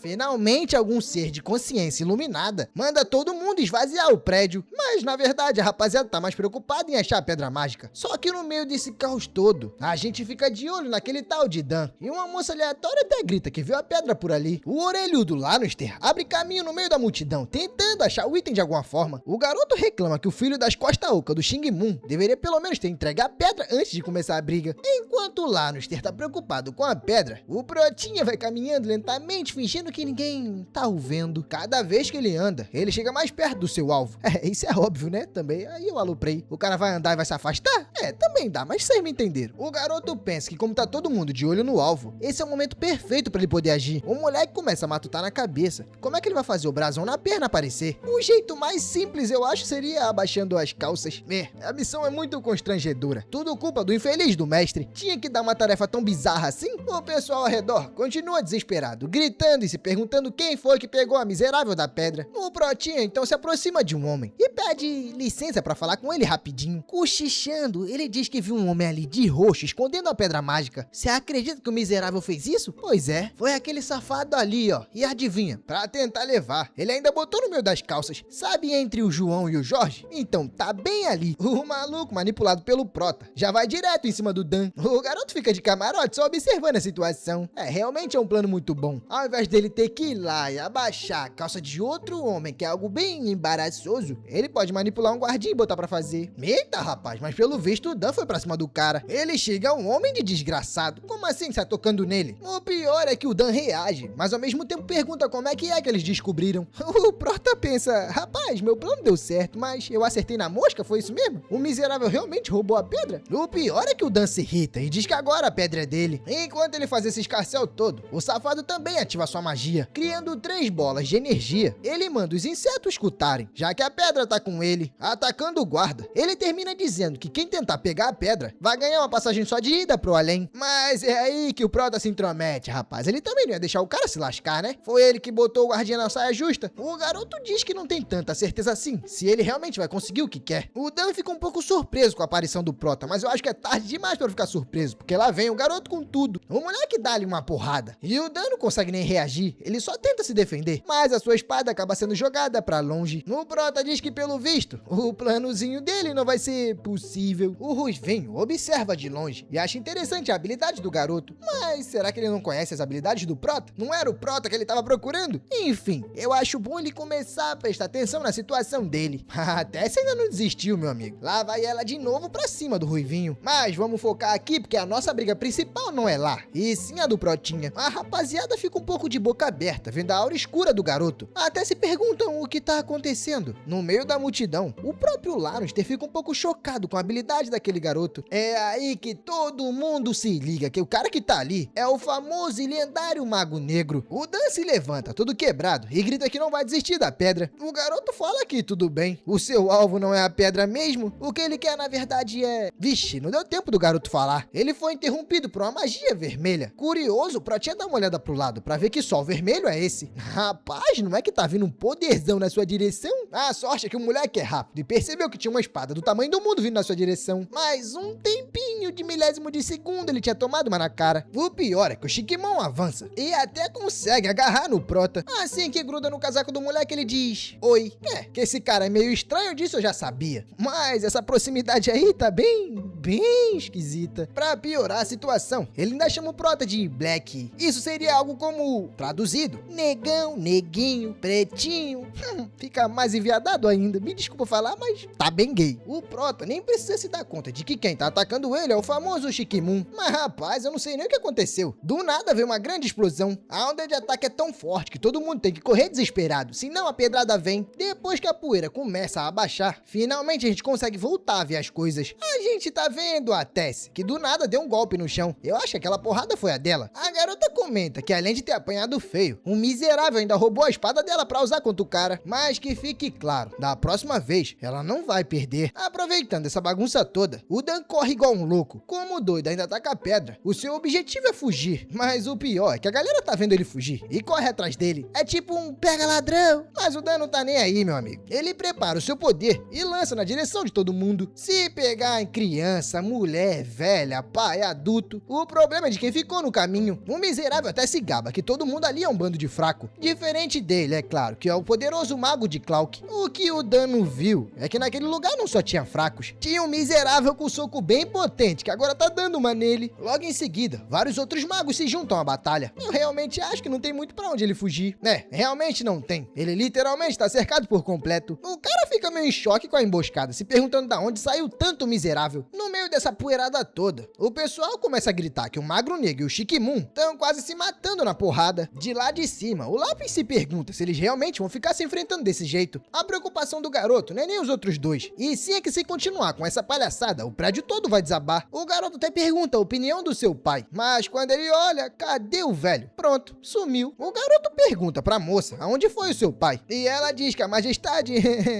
Speaker 1: Finalmente algum ser de consciência iluminada manda todo mundo esvaziar o prédio. Mas na verdade a rapaziada tá mais preocupada em achar a pedra mágica. Só que no meio desse caos todo, a gente fica de olho naquele tal de Dan. E uma moça aleatória até grita que viu a pedra por ali. O orelhudo Lannister abre caminho no meio da multidão, tentando achar o item de alguma forma. O garoto reclama que o filho das Costa Oca do Xing Moon deveria pelo menos ter entregue a pedra antes de começar a briga. Enquanto o Lannister tá preocupado com a pedra, o Protinha vai caminhando lentamente, fingindo que ninguém tá o vendo. Cada vez que ele anda, ele chega mais perto do seu alvo. Isso é óbvio, né? Também aí eu aloprei. O cara vai andar e vai se afastar? Também dá, mas vocês me entenderam. O garoto pensa que como tá todo mundo de olho no alvo, esse é o momento perfeito pra ele poder agir. O moleque começa a matutar na cabeça. Como é que ele vai fazer o brasão na perna aparecer? O jeito mais simples, eu acho, seria abaixando as calças. A missão é muito constrangedora. Tudo culpa do infeliz do mestre. Tinha que dar uma tarefa tão bizarra assim? O pessoal ao redor continua desesperado, gritando e se perguntando quem foi que pegou a miserável da pedra. O Protinha então se aproxima de um homem e pede licença pra falar com ele rapidinho. Cochichando, ele diz que viu um homem ali de roxo escondendo a pedra mágica. Você acredita que o miserável fez isso? Pois é, foi aquele safado ali, ó. E adivinha, pra tentar levar, ele ainda botou no meio das calças. Sabe entre o João e o Jorge? Então tá bem ali. O maluco manipulado pelo Prota já vai direto em cima do Dan. O garoto fica de camarote só observando a situação. Realmente é um plano muito bom. Ao invés dele ter que ir lá e abaixar a calça de outro homem, que é algo bem embaraçoso, ele pode manipular um guardinha e botar pra fazer. Eita, rapaz, mas pelo visto o Dan foi pra cima do cara. Ele chega a um homem de desgraçado. Como assim tá tocando nele? O pior é que o Dan reage, mas ao mesmo tempo pergunta como é que eles descobriram. O Prota pensa, rapaz, meu plano deu certo, mas eu acertei na mosca, foi isso mesmo? O miserável realmente roubou a pedra? O pior é que o Dan se irrita e diz que agora a pedra é dele. Enquanto ele faz esse escarcéu todo, o safado também ativa sua magia, criando 3 bolas de energia. Ele manda os insetos escutarem, já que a pedra tá com ele, atacando o guarda. Ele termina dizendo que quem tentar pegar a pedra vai ganhar uma passagem só de ida pro além. Mas é aí que o Prota se intromete, rapaz. Ele também não ia deixar o cara se lascar, né? Foi ele que botou o guardinha na saia justa. O garoto diz que não tem tanta certeza assim, se ele realmente vai conseguir o que quer. O Dan fica um pouco surpreso com a aparição do Prota, mas eu acho que é tarde demais pra ficar surpreso, porque lá vem o garoto com tudo. O moleque dá-lhe uma porrada, e o Dan não consegue nem reagir, ele só tenta se defender, mas a sua espada acaba sendo jogada pra longe. O Prota diz que pelo visto, o planozinho dele não vai ser possível. O Ruivinho observa de longe e acha interessante a habilidade do garoto, mas será que ele não conhece as habilidades do Prota? Não era o Prota que ele tava procurando? Enfim, eu acho bom ele começar a prestar atenção na situação dele. Até se ainda não desistiu, meu amigo. Lá vai ela de novo pra cima do Ruivinho. Mas vamos focar aqui porque a nossa briga principal não é lá, e sim a do Protinha. A rapaziada fica um pouco de boca aberta, vendo a aura escura do garoto. Até se perguntam o que tá acontecendo. No meio da multidão, o próprio Lannister fica um pouco chocado com a habilidade daquele garoto. É aí que todo mundo se liga que o cara que tá ali é o famoso e lendário Mago Negro. O Dan se levanta, todo quebrado, e grita que não vai desistir da pedra. O garoto fala que tudo bem, o seu alvo não é a pedra mesmo, o que ele quer na verdade é... Vixe, não deu tempo do garoto falar. Ele foi interrompido por uma magia vermelha. Curioso, o Protinha dá uma olhada pro lado pra ver que só o vermelho é esse. Rapaz, não é que tá vindo um poderzão na sua direção? A sorte é que o moleque é rápido e percebeu que tinha uma espada do tamanho do mundo vindo na sua direção. Mas um tempinho de milésimo de segundo ele tinha tomado uma na cara. O pior é que o Shikimon avança e até consegue agarrar no Prota. Assim que gruda no casaco do moleque, ele diz: Oi. Que esse cara é meio estranho, disso eu já sabia. Mas essa proximidade aí tá bem esquisita. Pra piorar a situação, ele ainda chama o Prota de Black. Isso seria algo como, traduzido, negão, neguinho, pretinho. Fica mais enviadado ainda. Me desculpa falar, mas tá bem gay. O Prota nem precisa se dar conta de que quem tá atacando ele é o famoso Shikimon. Mas rapaz, eu não sei nem o que aconteceu. Do nada veio uma grande explosão. A onda de ataque é tão forte que todo mundo tem que correr desesperado, senão a pedrada vem. Depois que a poeira começa a abaixar, finalmente a gente consegue voltar a ver as coisas. A gente tá vendo a Tess, que do nada deu um golpe no chão. Eu acho que aquela porrada foi a dela. A garota comenta que além de ter apanhado feio, um miserável ainda roubou a espada dela pra usar contra o cara. Mas que fique claro, da próxima vez, ela não vai perder. Aproveitando essa bagunça toda, o Dan corre igual um louco. Como o doido ainda tá com a pedra, o seu objetivo é fugir. Mas o pior é que a galera tá vendo ele fugir e corre atrás dele. É tipo um pega ladrão. Mas o Dan não tá nem aí, meu amigo. Ele prepara o seu poder e lança na direção de todo mundo. Se pegar em criança, mulher, velha, pai, adulto, o problema é de quem ficou no caminho. O miserável até se gaba que todo mundo ali é um bando de fraco. Diferente dele, é claro, que é o poderoso mago de Cloak. O que o Dan não viu é que naquele lugar não só tinha fracos. Tinha um miserável com um soco bem potente, que agora tá dando uma nele. Logo em seguida, vários outros magos se juntam à batalha. Eu realmente acho que não tem muito pra onde ele fugir. Realmente não tem. Ele literalmente tá cercado por completo. O cara fica meio em choque com a emboscada, se perguntando da onde saiu tanto miserável. No meio dessa poeirada toda, o pessoal começa a gritar que o Magro Negro e o Chique Moon estão quase se matando na porrada. De lá de cima, o Lápis se pergunta se eles realmente vão ficar se enfrentando desse jeito. A preocupação do garoto não é nem os outros dois, e sim é que se continuar com essa palhaçada, o prédio todo vai desabar. O garoto até pergunta a opinião do seu pai, mas quando ele olha, cadê o velho? Pronto, sumiu. O garoto pergunta pra moça aonde foi o seu pai, e ela diz que a majestade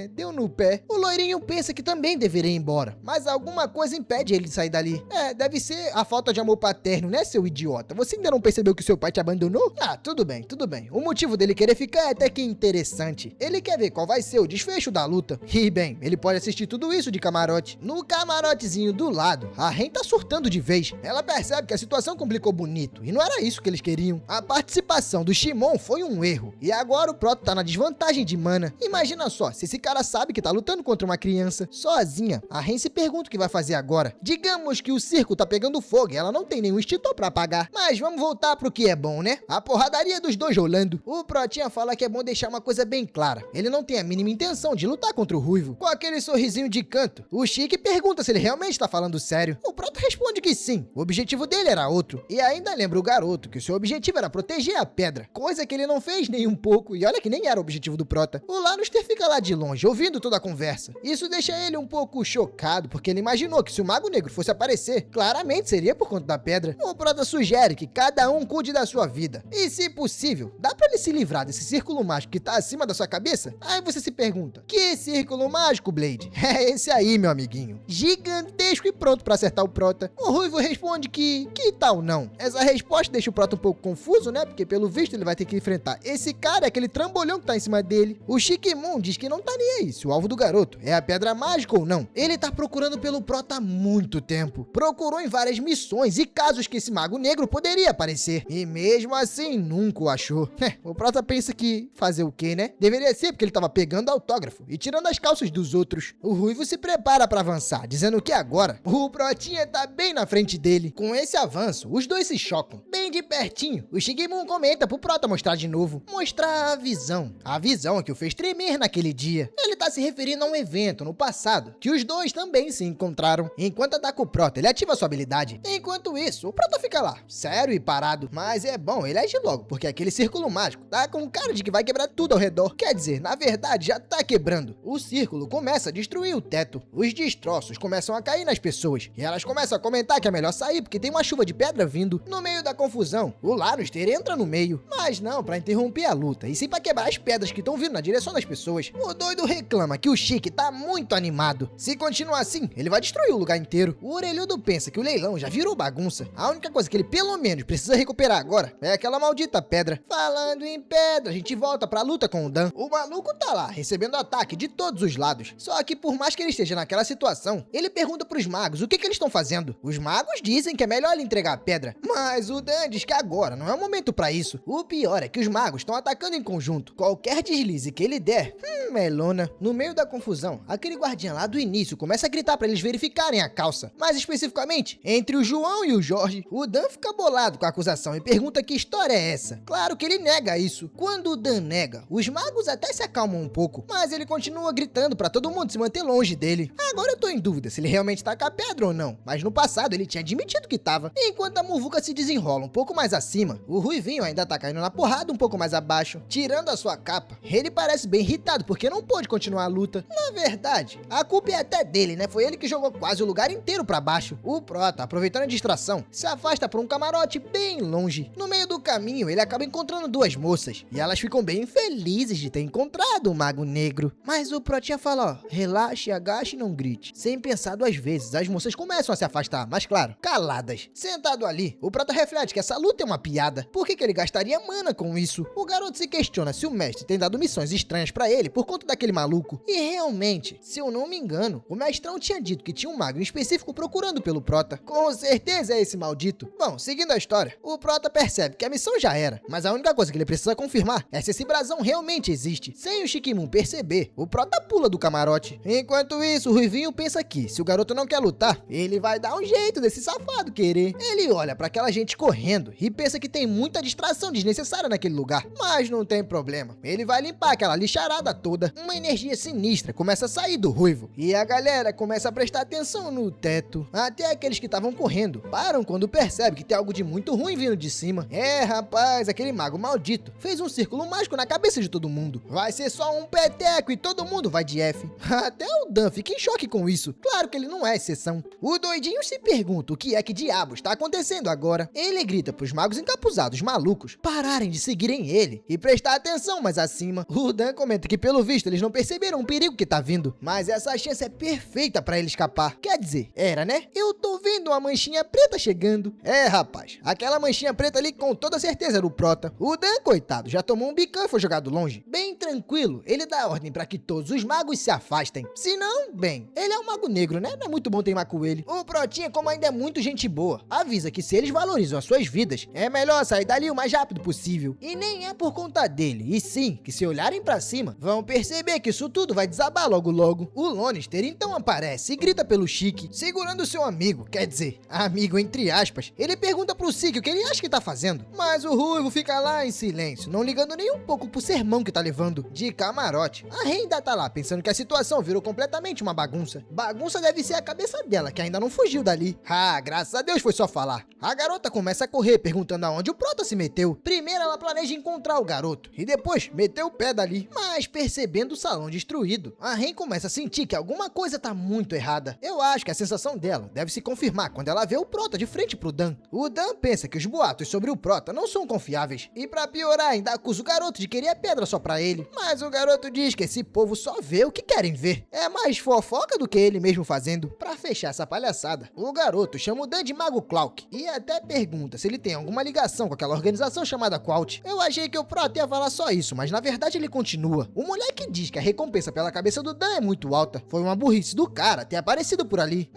Speaker 1: deu no pé. O loirinho pensa que também deveria ir embora, mas alguma coisa impede ele de sair dali. Deve ser a falta de amor paterno, né, seu idiota? Você ainda não percebeu que seu pai te abandonou? Ah, tudo bem, tudo bem. O motivo dele querer ficar é até que interessante. Ele quer ver qual vai ser o desfecho da luta. E bem, ele pode assistir tudo isso de camarote. No camarotezinho do lado, a Ren tá surtando de vez. Ela percebe que a situação complicou bonito, e não era isso que eles queriam. A participação do Shimon foi um erro, e agora o Proto tá na desvantagem de mana. Imagina só, se esse cara sabe que tá lutando contra uma criança, sozinha, a Ren se pergunta o que vai fazer agora. Digamos que o circo tá pegando fogo e ela não tem nenhum extintor pra apagar. Mas vamos voltar pro que é bom, né? A porradaria dos dois rolando. O Protinha fala que é bom deixar uma coisa bem clara. Ele não tem a mínima intenção de lutar contra o Ruivo. Com aquele sorrisinho de canto, o Chique pergunta se ele realmente tá falando sério. O Proto responde que sim. O objetivo dele era outro. E ainda lembra o garoto que o seu objetivo era proteger a pedra. Coisa que ele não fez nem um pouco. E olha que nem era o objetivo do Prota. O Lannister fica lá de longe, ouvindo toda a conversa. Isso deixa ele um pouco chocado, porque ele imaginou que se o Mago Negro fosse aparecer, claramente seria por conta da pedra. O Prota sugere que cada um cuide da sua vida. E se possível, dá pra ele se livrar desse círculo mágico que tá acima da sua cabeça? Aí você se pergunta, que círculo mágico, Blade? É esse aí, meu amiguinho. Gigantesco e pronto pra acertar o Prota. O Ruivo responde que tal não? Essa resposta deixa o Prota um pouco confuso, né? Porque pelo visto ele vai ter que enfrentar esse cara, aquele trambolhão que tá em cima dele. O Chique Moon diz que não tá nem aí se o alvo do garoto é a pedra mágica ou não. Ele tá procurando pelo Prota há muito tempo. Procurou em várias missões e casos que esse Mago Negro poderia aparecer. E mesmo assim, nunca o achou. O Prota pensa que fazer o quê, né? Deveria ser porque ele tava pegando autógrafo e tirando as calças dos outros. O Ruivo se prepara pra avançar, dizendo que agora o Protinha tá bem na frente dele. Com esse avanço, os dois se chocam. Bem de pertinho, o Shigemon comenta pro Prota mostrar de novo. Mostrar a visão. A visão que o fez tremer naquele dia. Ele tá se referindo a um evento no passado, que os dois também se encontraram. Enquanto ataca o Prota, ele ativa sua habilidade. Enquanto isso, o Prota fica lá, sério e parado. Mas é bom, ele age logo, porque aquele círculo mágico tá com cara de que vai quebrar tudo ao redor. Quer dizer, na verdade, já tá quebrando. O círculo começa a destruir o teto. Os destroços começam a cair nas pessoas. E elas começam a comentar que é melhor sair, porque tem uma chuva de pedra vindo. No meio da confusão, o Lannister entra no meio. Mas não pra interromper a luta, e sim pra quebrar as pedras que estão vindo na direção das pessoas. O doido reclama que o Chique tá muito animado. Se continuar assim, ele vai destruir o lugar inteiro. O orelhudo pensa que o leilão já virou bagunça. A única coisa que ele pelo menos precisa recuperar agora é aquela maldita pedra. Falando em pedra, a gente volta pra luta com o Dan. O maluco tá lá, recebendo ataque de todos os lados. Só que por mais que ele esteja naquela situação, ele pergunta pros magos o que eles estão fazendo. Os magos dizem que é melhor ele entregar a pedra, mas o Dan diz que agora não é o momento pra isso. O pior é que os magos estão atacando em conjunto. Qualquer deslize que ele der, melona. No meio da confusão, aquele guardinha lá do início começa a gritar pra eles verificarem a calça. Mais especificamente, entre o João e o Jorge, o Dan fica bolado com a acusação e pergunta que história é essa. Claro que ele nega isso. Quando o Dan nega, os magos até se acalmam um pouco, mas ele continua gritando pra todo mundo se manter longe dele. Agora eu tô em dúvida se ele realmente tá com a pedra ou não, mas no passado ele tinha admitido que tava. Enquanto a muvuca se desenrola um pouco mais acima, o Ruivinho ainda tá caindo na porrada um pouco mais abaixo. Tirando a sua capa, ele parece bem irritado porque não pôde continuar a luta. Na verdade, a culpa é até dele, né? Foi ele que jogou quase o lugar inteiro pra baixo. O Prota, aproveitando a distração, se afasta por um camarote bem longe. No meio do caminho, ele acaba encontrando duas moças, e elas ficam bem felizes de ter encontrado o Mago Negro. Mas o Protinha fala, ó, relaxe, agache e não grite. Sem pensar duas vezes, as moças começam a se afastar, mas claro, caladas. Sentado ali, o Prota reflete que essa luta é uma piada. Por que ele gastaria mana com isso? O garoto se questiona se o mestre tem dado missões estranhas pra ele por conta daquele maluco. E realmente, se eu não me engano, o mestrão tinha dito que tinha um mago em específico procurando pelo Prota. Com certeza é esse maldito. Bom, seguindo a história, o Prota percebe que a missão já era, mas a única coisa que ele precisa confirmar é se esse brasão realmente existe. Sem o Shikimon perceber, o Prota pula do camarote. Enquanto isso, o Ruivinho pensa que, se o garoto não quer lutar, ele vai dar um jeito desse safado querer. Ele olha pra aquela gente correndo e pensa que tem muita distração desnecessária naquele lugar. Mas não tem problema, ele vai limpar aquela lixarada toda. Uma energia sinistra começa a sair do Ruivo, e a galera começa a prestar atenção no teto. Até aqueles que estavam correndo param quando percebe que tem algo de muito ruim vindo de cima. É, rapaz, aquele mago maldito fez um círculo mágico na cabeça de todo mundo. Vai ser só um peteco e todo mundo vai de F. Até o Dan fica em choque com isso. Claro que ele não é exceção. O doidinho se pergunta o que é que diabos está acontecendo agora. Ele grita pros magos encapuzados malucos pararem de seguirem ele e prestar atenção mais acima. O Dan comenta que pelo visto eles não perceberam o perigo que tá vindo, mas essa chance é perfeita pra ele escapar. Quer dizer, era, né? Eu tô vendo uma manchinha preta chegando. É, rapaz, aquela manchinha preta ali com toda certeza era o Prota. O Dan, coitado, já tomou um bicão e foi jogado longe. Bem tranquilo, ele dá ordem pra que todos os magos se afastem. Se não, bem, ele é um mago negro, né? Não é muito bom teimar com ele. O Protinha, como ainda é muito gente boa, avisa que se eles valorizam as suas vidas, é melhor sair dali o mais rápido possível. E nem é por conta dele, e sim, que se olharem pra cima, vão perceber que isso tudo vai desabar logo logo. O Lannister então aparece e grita pelo Chique, segurando seu amigo, quer dizer, amigo entre aspas. Ele pergunta pro Sik o que ele acha que tá fazendo, mas o Ruivo fica lá em silêncio, não ligando nem um pouco pro sermão que tá levando de camarote. A Rei ainda tá lá pensando que a situação virou completamente uma bagunça. Bagunça deve ser a cabeça dela, que ainda não fugiu dali. Ah, graças a Deus foi só falar. A garota começa a correr, perguntando aonde o Prota se meteu. Primeiro ela planeja encontrar o garoto, e depois meteu o pé dali. Mas percebendo o salão destruído, a Ren começa a sentir que alguma coisa tá muito errada. Eu acho que a sensação dela deve se confirmar quando ela vê o Prota de frente pro Dan. O Dan pensa que os boatos sobre o Prota não são confiáveis, e pra piorar ainda acusa o garoto de querer a pedra só pra ele. Mas o garoto diz que esse povo só vê o que querem ver. É mais fofoca do que ele mesmo fazendo. Pra fechar essa palhaçada, o garoto chama o Dan de Mago Cloak, e até pergunta se ele tem alguma ligação com aquela organização chamada Qualt. Eu achei que o Prota ia falar só isso, mas na verdade ele continua. O moleque diz que a recompensa pela cabeça do Dan é muito alta. Foi uma burrice do cara ter aparecido por ali.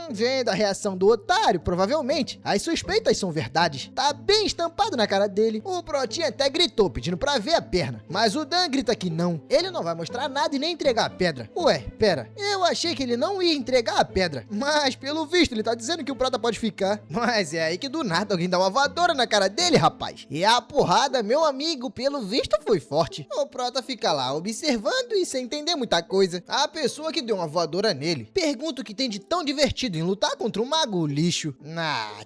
Speaker 1: Vendo a reação do otário, provavelmente as suspeitas são verdades. Tá bem estampado na cara dele. O Protinha até gritou pedindo pra ver a perna, mas o Dan grita que não. Ele não vai mostrar nada e nem entregar a pedra. Ué, pera, eu achei que ele não ia entregar a pedra, mas pelo visto ele tá dizendo que o Prota pode ficar. Mas é aí que do nada alguém dá uma voadora na cara dele, rapaz. E a porrada, meu amigo, pelo visto foi forte. O Prota fica lá observando e sem entender muita coisa. A pessoa que deu uma voadora nele pergunta o que tem de tão divertido em lutar contra um mago lixo.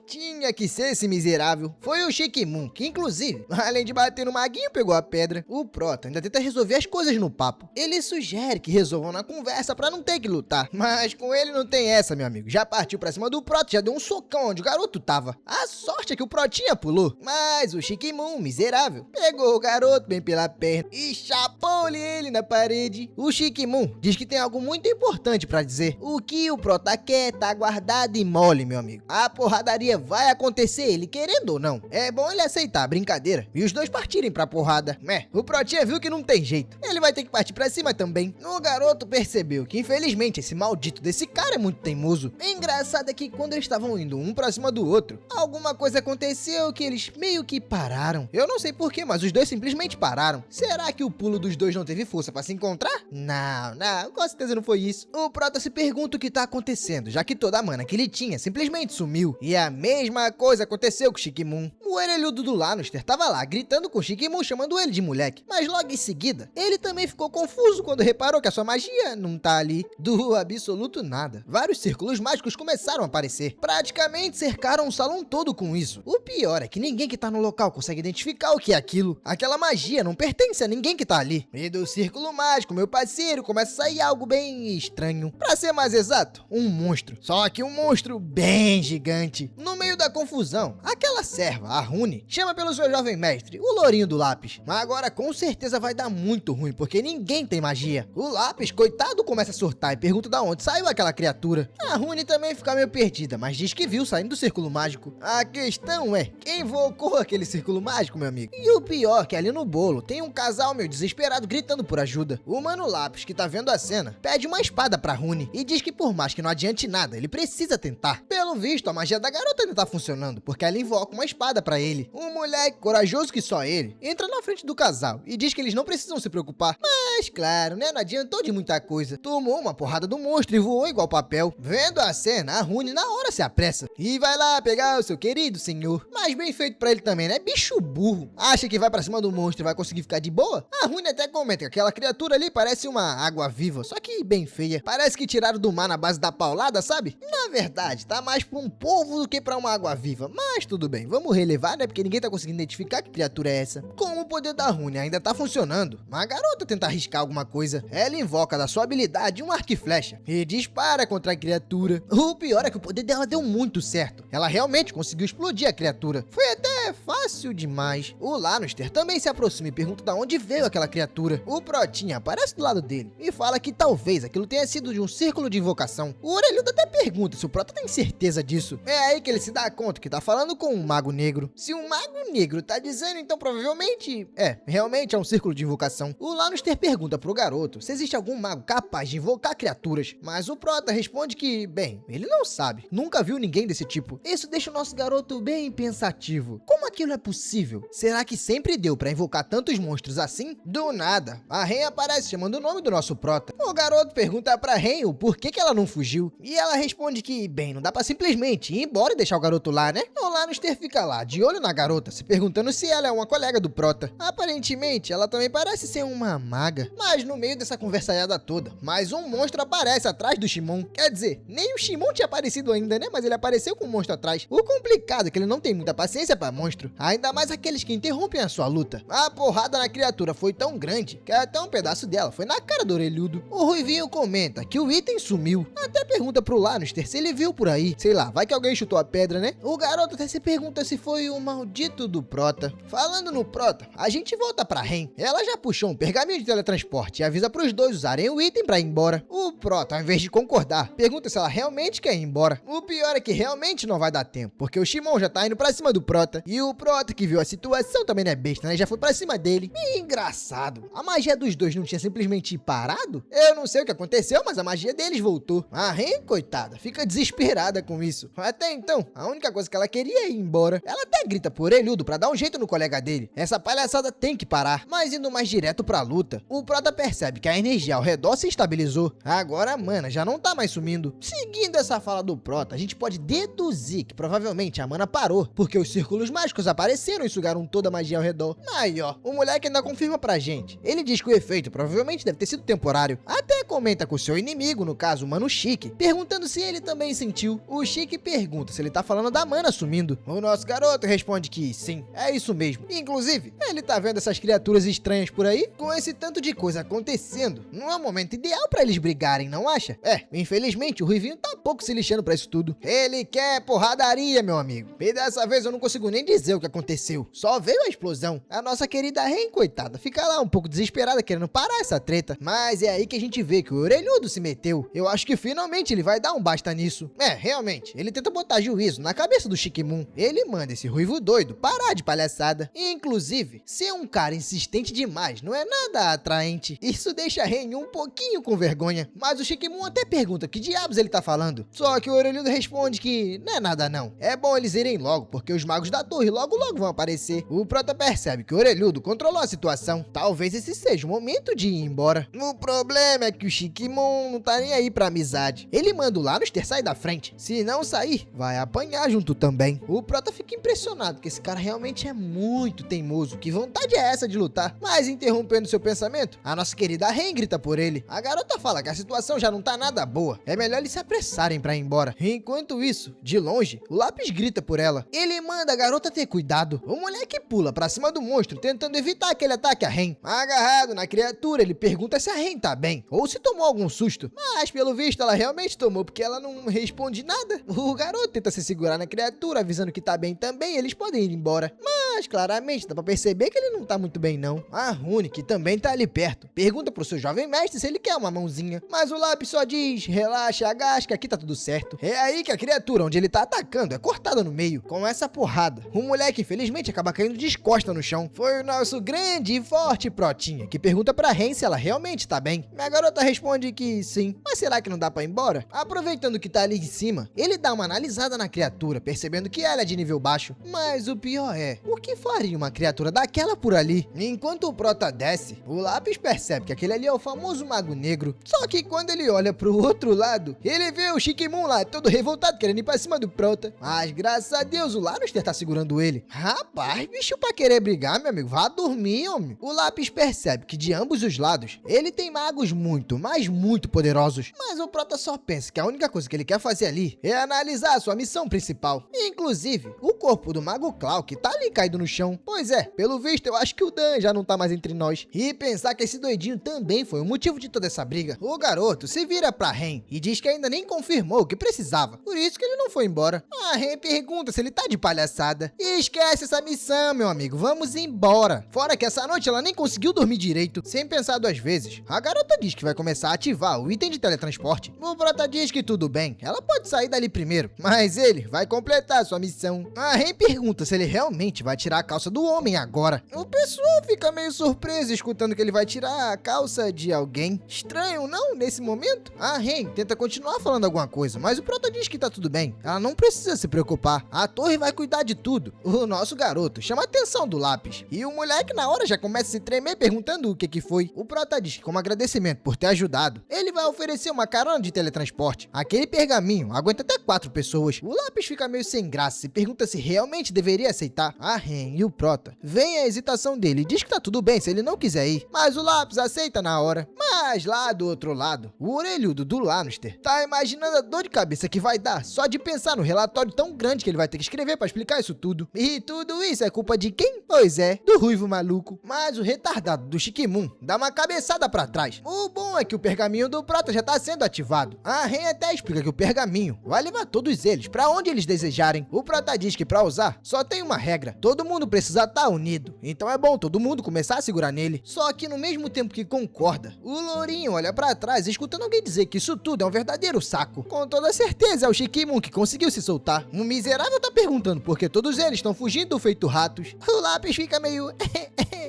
Speaker 1: Tinha que ser esse miserável. Foi o Shikimon, que inclusive, além de bater no maguinho, pegou a pedra. O Prota ainda tenta resolver as coisas no papo. Ele sugere que resolvam na conversa pra não ter que lutar. Mas com ele não tem essa, meu amigo. Já partiu pra cima do Prota, já deu um socão onde o garoto tava. A sorte é que o Protinha pulou. Mas o Shikimon, miserável, pegou o garoto bem pela perna e chapou-lhe ele na parede. O Shikimon diz que tem algo muito importante pra dizer. O que o Prota quer tá guardado e mole, meu amigo. A porradaria vai acontecer, ele querendo ou não. É bom ele aceitar a brincadeira e os dois partirem pra porrada. O Protinha viu que não tem jeito. Ele vai ter que partir pra cima também. O garoto percebeu que infelizmente esse maldito desse cara é muito teimoso. O engraçado é que quando eles estavam indo um pra cima do outro, alguma coisa aconteceu que eles meio que pararam. Eu não sei porquê, mas os dois simplesmente pararam. Será que o pulo dos dois não teve força pra se encontrar? Não, com certeza não foi isso. O Prota se pergunta o que tá acontecendo, já que toda a mana que ele tinha simplesmente sumiu. E a mesma coisa aconteceu com o Shikimon. O orelhudo do Lannister tava lá, gritando com o Shikimon, chamando ele de moleque. Mas logo em seguida, ele também ficou confuso quando reparou que a sua magia não tá ali. Do absoluto nada. Vários círculos mágicos começaram a aparecer. Praticamente cercaram o salão todo com isso. O pior é que ninguém que tá no local consegue identificar o que é aquilo. Aquela magia não pertence a ninguém que tá ali. E do círculo mágico, meu parceiro, começa a sair algo bem estranho. Pra ser mais exato, um monstro. Só Só que um monstro bem gigante. No meio da confusão, aquela serva, a Rune, chama pelo seu jovem mestre, o lourinho do lápis. Mas agora com certeza vai dar muito ruim, porque ninguém tem magia. O lápis, coitado, começa a surtar e pergunta de onde saiu aquela criatura. A Rune também fica meio perdida, mas diz que viu saindo do círculo mágico. A questão é, quem invocou aquele círculo mágico, meu amigo? E o pior é que ali no bolo tem um casal meio desesperado gritando por ajuda. O Mano Lápis, que tá vendo a cena, pede uma espada pra Rune e diz que por mais que não adiante nada, ele precisa tentar. Pelo visto, a magia da garota ainda tá funcionando, porque ela invoca uma espada pra ele. Um moleque corajoso que só ele entra na frente do casal e diz que eles não precisam se preocupar. Mas claro, né, não adiantou de muita coisa. Tomou uma porrada do monstro e voou igual papel. Vendo a cena, a Rune na hora se apressa e vai lá pegar o seu querido senhor. Mas bem feito pra ele também, né? Bicho burro. Acha que vai pra cima do monstro e vai conseguir ficar de boa? A Rune até comenta que aquela criatura ali parece uma água viva, só que bem feia. Parece que tiraram do mar na base da paulada, sabe? Na verdade, tá mais pra um polvo do que pra uma água viva. Mas tudo bem, vamos relevar, né? Porque ninguém tá conseguindo identificar que criatura é essa. Como o poder da Rune ainda tá funcionando, mas a garota tenta arriscar alguma coisa. Ela invoca da sua habilidade um arco e flecha e dispara contra a criatura. O pior é que o poder dela deu muito certo. Ela realmente conseguiu explodir a criatura. Foi até fácil demais. O Lannister também se aproxima e pergunta de onde veio aquela criatura. O Protinha aparece do lado dele e fala que talvez aquilo tenha sido de um círculo de invocação. O Orelhudo até pergunta se o Prota tem certeza disso. É aí que ele se dá conta que tá falando com um mago negro. Se um mago negro tá dizendo, então provavelmente realmente é um círculo de invocação. O Lannister pergunta pro garoto se existe algum mago capaz de invocar criaturas, mas o Prota responde que, bem, ele não sabe. Nunca viu ninguém desse tipo. Isso deixa o nosso garoto bem pensativo. Como aquilo é possível? Será que sempre deu pra invocar tantos monstros assim? Do nada, a Ren aparece chamando o nome do nosso Prota. O garoto pergunta pra Ren o porquê que ela não fugiu. E ela responde que, bem, não dá pra simplesmente ir embora e deixar o garoto lá, né? O Lannister fica lá, de olho na garota, se perguntando se ela é uma colega do Prota. Aparentemente, ela também parece ser uma maga. Mas no meio dessa conversaiada toda, mais um monstro aparece atrás do Shimon. Quer dizer, nem o Shimon tinha aparecido ainda, né? Mas ele apareceu com o monstro atrás. O complicado é que ele não tem muita paciência pra monstro. Ainda mais aqueles que interrompem a sua luta. A porrada na criatura foi tão grande que até um pedaço dela foi na cara do Orelhudo. O Ruivinho comenta que o item sumiu. Até pergunta pro Lannister se ele viu por aí. Sei lá, vai que alguém chutou a pedra, né? O garoto até se pergunta se foi o maldito do Prota. Falando no Prota, a gente volta pra Ren. Ela já puxou um pergaminho de teletransporte e avisa pros dois usarem o item pra ir embora. O Prota, ao invés de concordar, pergunta se ela realmente quer ir embora. O pior é que realmente não vai dar tempo, porque o Shimon já tá indo pra cima do Prota. E o Prota, que viu a situação, também não é besta, né? Já foi pra cima dele. E engraçado, a magia dos dois não tinha simplesmente parado? Eu não sei o que aconteceu, mas a magia deles voltou. A Ren, coitada, fica desesperada com isso. Até então, a única coisa que ela queria é ir embora. Ela até grita por Orelhudo pra dar um jeito no colega dele. Essa palhaçada tem que parar. Mas indo mais direto pra luta, o Prota percebe que a energia ao redor se estabilizou. Agora a mana já não tá mais sumindo. Seguindo essa fala do Prota, a gente pode deduzir que provavelmente a mana parou, porque os círculos mágicos apareceram e sugaram toda a magia ao redor. Aí ó, o moleque ainda confirma pra gente. Ele diz que o efeito provavelmente deve ter sido temporário. Até comenta com o seu inimigo, no caso o Mano Chique, perguntando se ele também sentiu. O Chique pergunta se ele tá falando da mana sumindo. O nosso garoto responde que sim, é isso mesmo. Inclusive, ele tá vendo essas criaturas estranhas por aí? Com esse tanto de coisa acontecendo, não é o momento ideal pra eles brigarem, não acha? Infelizmente o Ruivinho tá pouco se lixando pra isso tudo. Ele quer porradaria, meu amigo. E dessa vez eu não consigo nem dizer o que aconteceu. Só veio a explosão. A nossa querida Ren, coitada, fica lá um pouco desesperada querendo parar essa treta. Mas é aí que a gente vê que o Orelhudo se meteu. Eu acho que finalmente ele vai dar um basta nisso. Realmente, ele tenta botar juízo na cabeça do Shikimon. Ele manda esse ruivo doido parar de palhaçada. Inclusive, ser um cara insistente demais não é nada atraente. Isso deixa a Ren um pouquinho com vergonha. Mas o Shikimon até pergunta que diabos ele tá falando. Só que o Orelhudo responde que não é nada não. É bom eles irem logo, porque os magos da torre logo vão aparecer. O Prota percebe que o Orelhudo controlou a situação. Talvez esse seja o momento de ir embora. O problema é que o Shikimon não tá nem aí pra amizade. Ele manda o Lannister sair da frente. Se não sair, vai apanhar junto também. O Prota fica impressionado que esse cara realmente é muito teimoso. Que vontade é essa de lutar? Mas interrompendo seu pensamento, a nossa querida Ren grita por ele. A garota fala que a situação já não tá nada boa. É melhor eles se apressarem pra ir embora. Enquanto isso, de longe, o Lápis grita por ela. Ele manda a garota ter cuidado cuidado. O moleque pula pra cima do monstro, tentando evitar que ele ataque a Ren. Agarrado na criatura, ele pergunta se a Ren tá bem, ou se tomou algum susto. Mas, pelo visto, ela realmente tomou, porque ela não responde nada. O garoto tenta se segurar na criatura, avisando que tá bem também, e eles podem ir embora. Mas, claramente, dá pra perceber que ele não tá muito bem, não. A Rune, que também tá ali perto, pergunta pro seu jovem mestre se ele quer uma mãozinha. Mas o lápis só diz, relaxa, agacha, que aqui tá tudo certo. É aí que a criatura onde ele tá atacando é cortada no meio. Com essa porrada, o moleque, infelizmente, acaba caindo descosta no chão. Foi o nosso grande e forte Protinha, que pergunta pra Ren se ela realmente tá bem. A garota responde que sim, mas será que não dá pra ir embora? Aproveitando que tá ali em cima, ele dá uma analisada na criatura, percebendo que ela é de nível baixo. Mas o pior é, o que faria uma criatura daquela por ali? Enquanto o Prota desce, o lápis percebe que aquele ali é o famoso Mago Negro. Só que quando ele olha pro outro lado, ele vê o Shikimon lá, todo revoltado, querendo ir pra cima do Prota. Mas graças a Deus, o Lannister tá segurando ele. Rapaz, bicho, pra querer brigar, meu amigo, vá dormir, homem. O lápis percebe que de ambos os lados, ele tem magos muito, mas muito poderosos. Mas o Prota só pensa que a única coisa que ele quer fazer ali é analisar a sua missão principal. Inclusive, o corpo do Mago Clau, que tá ali caído no chão. Pois é, pelo visto, eu acho que o Dan já não tá mais entre nós. E pensar que esse doidinho também foi o motivo de toda essa briga. O garoto se vira pra Ren e diz que ainda nem confirmou o que precisava. Por isso que ele não foi embora. A Ren pergunta se ele tá de palhaçada. E esquece essa missão, meu amigo. Vamos embora. Fora que essa noite ela nem conseguiu dormir direito, sem pensar duas vezes. A garota diz que vai começar a ativar o item de teletransporte. O Prota diz que tudo bem, ela pode sair dali primeiro, mas ele vai completar sua missão. A Ren pergunta se ele realmente vai tirar a calça do homem agora. O pessoal fica meio surpreso escutando que ele vai tirar a calça de alguém. Estranho, não? Nesse momento? A Ren tenta continuar falando alguma coisa, mas o Prota diz que tá tudo bem. Ela não precisa se preocupar. A torre vai cuidar de tudo. O nosso garoto chama a atenção do lápis. E o moleque na hora já começa a se tremer perguntando o que foi. O Prota diz que como agradecimento por ter ajudado, ele vai oferecer uma carona de teletransporte. Aquele pergaminho aguenta até 4 pessoas. O lápis fica meio sem graça e pergunta se realmente deveria aceitar. A Ren e o Prota veem a hesitação dele e diz que tá tudo bem se ele não quiser ir. Mas o lápis aceita na hora. Mas lá do outro lado, o orelhudo do Lannister tá imaginando a dor de cabeça que vai dar só de pensar no relatório tão grande que ele vai ter que escrever pra explicar isso tudo. E tudo isso é culpa de quem? Pois é, do ruivo maluco. Mas o retardado do Shikimon dá uma cabeçada pra trás. O bom é que o pergaminho do Prota já tá sendo ativado. A Ren até explica que o pergaminho vai levar todos eles pra onde eles desejarem. O Prota diz que pra usar só tem uma regra: todo mundo precisa estar unido. Então é bom todo mundo começar a segurar nele. Só que no mesmo tempo que concorda, o Lourinho olha pra trás escutando alguém dizer que isso tudo é um verdadeiro saco. Com toda certeza é o Shikimon que conseguiu se soltar. Um miserável tá perguntando por que todos eles estão fugindo feito ratos. O lápis fica meio...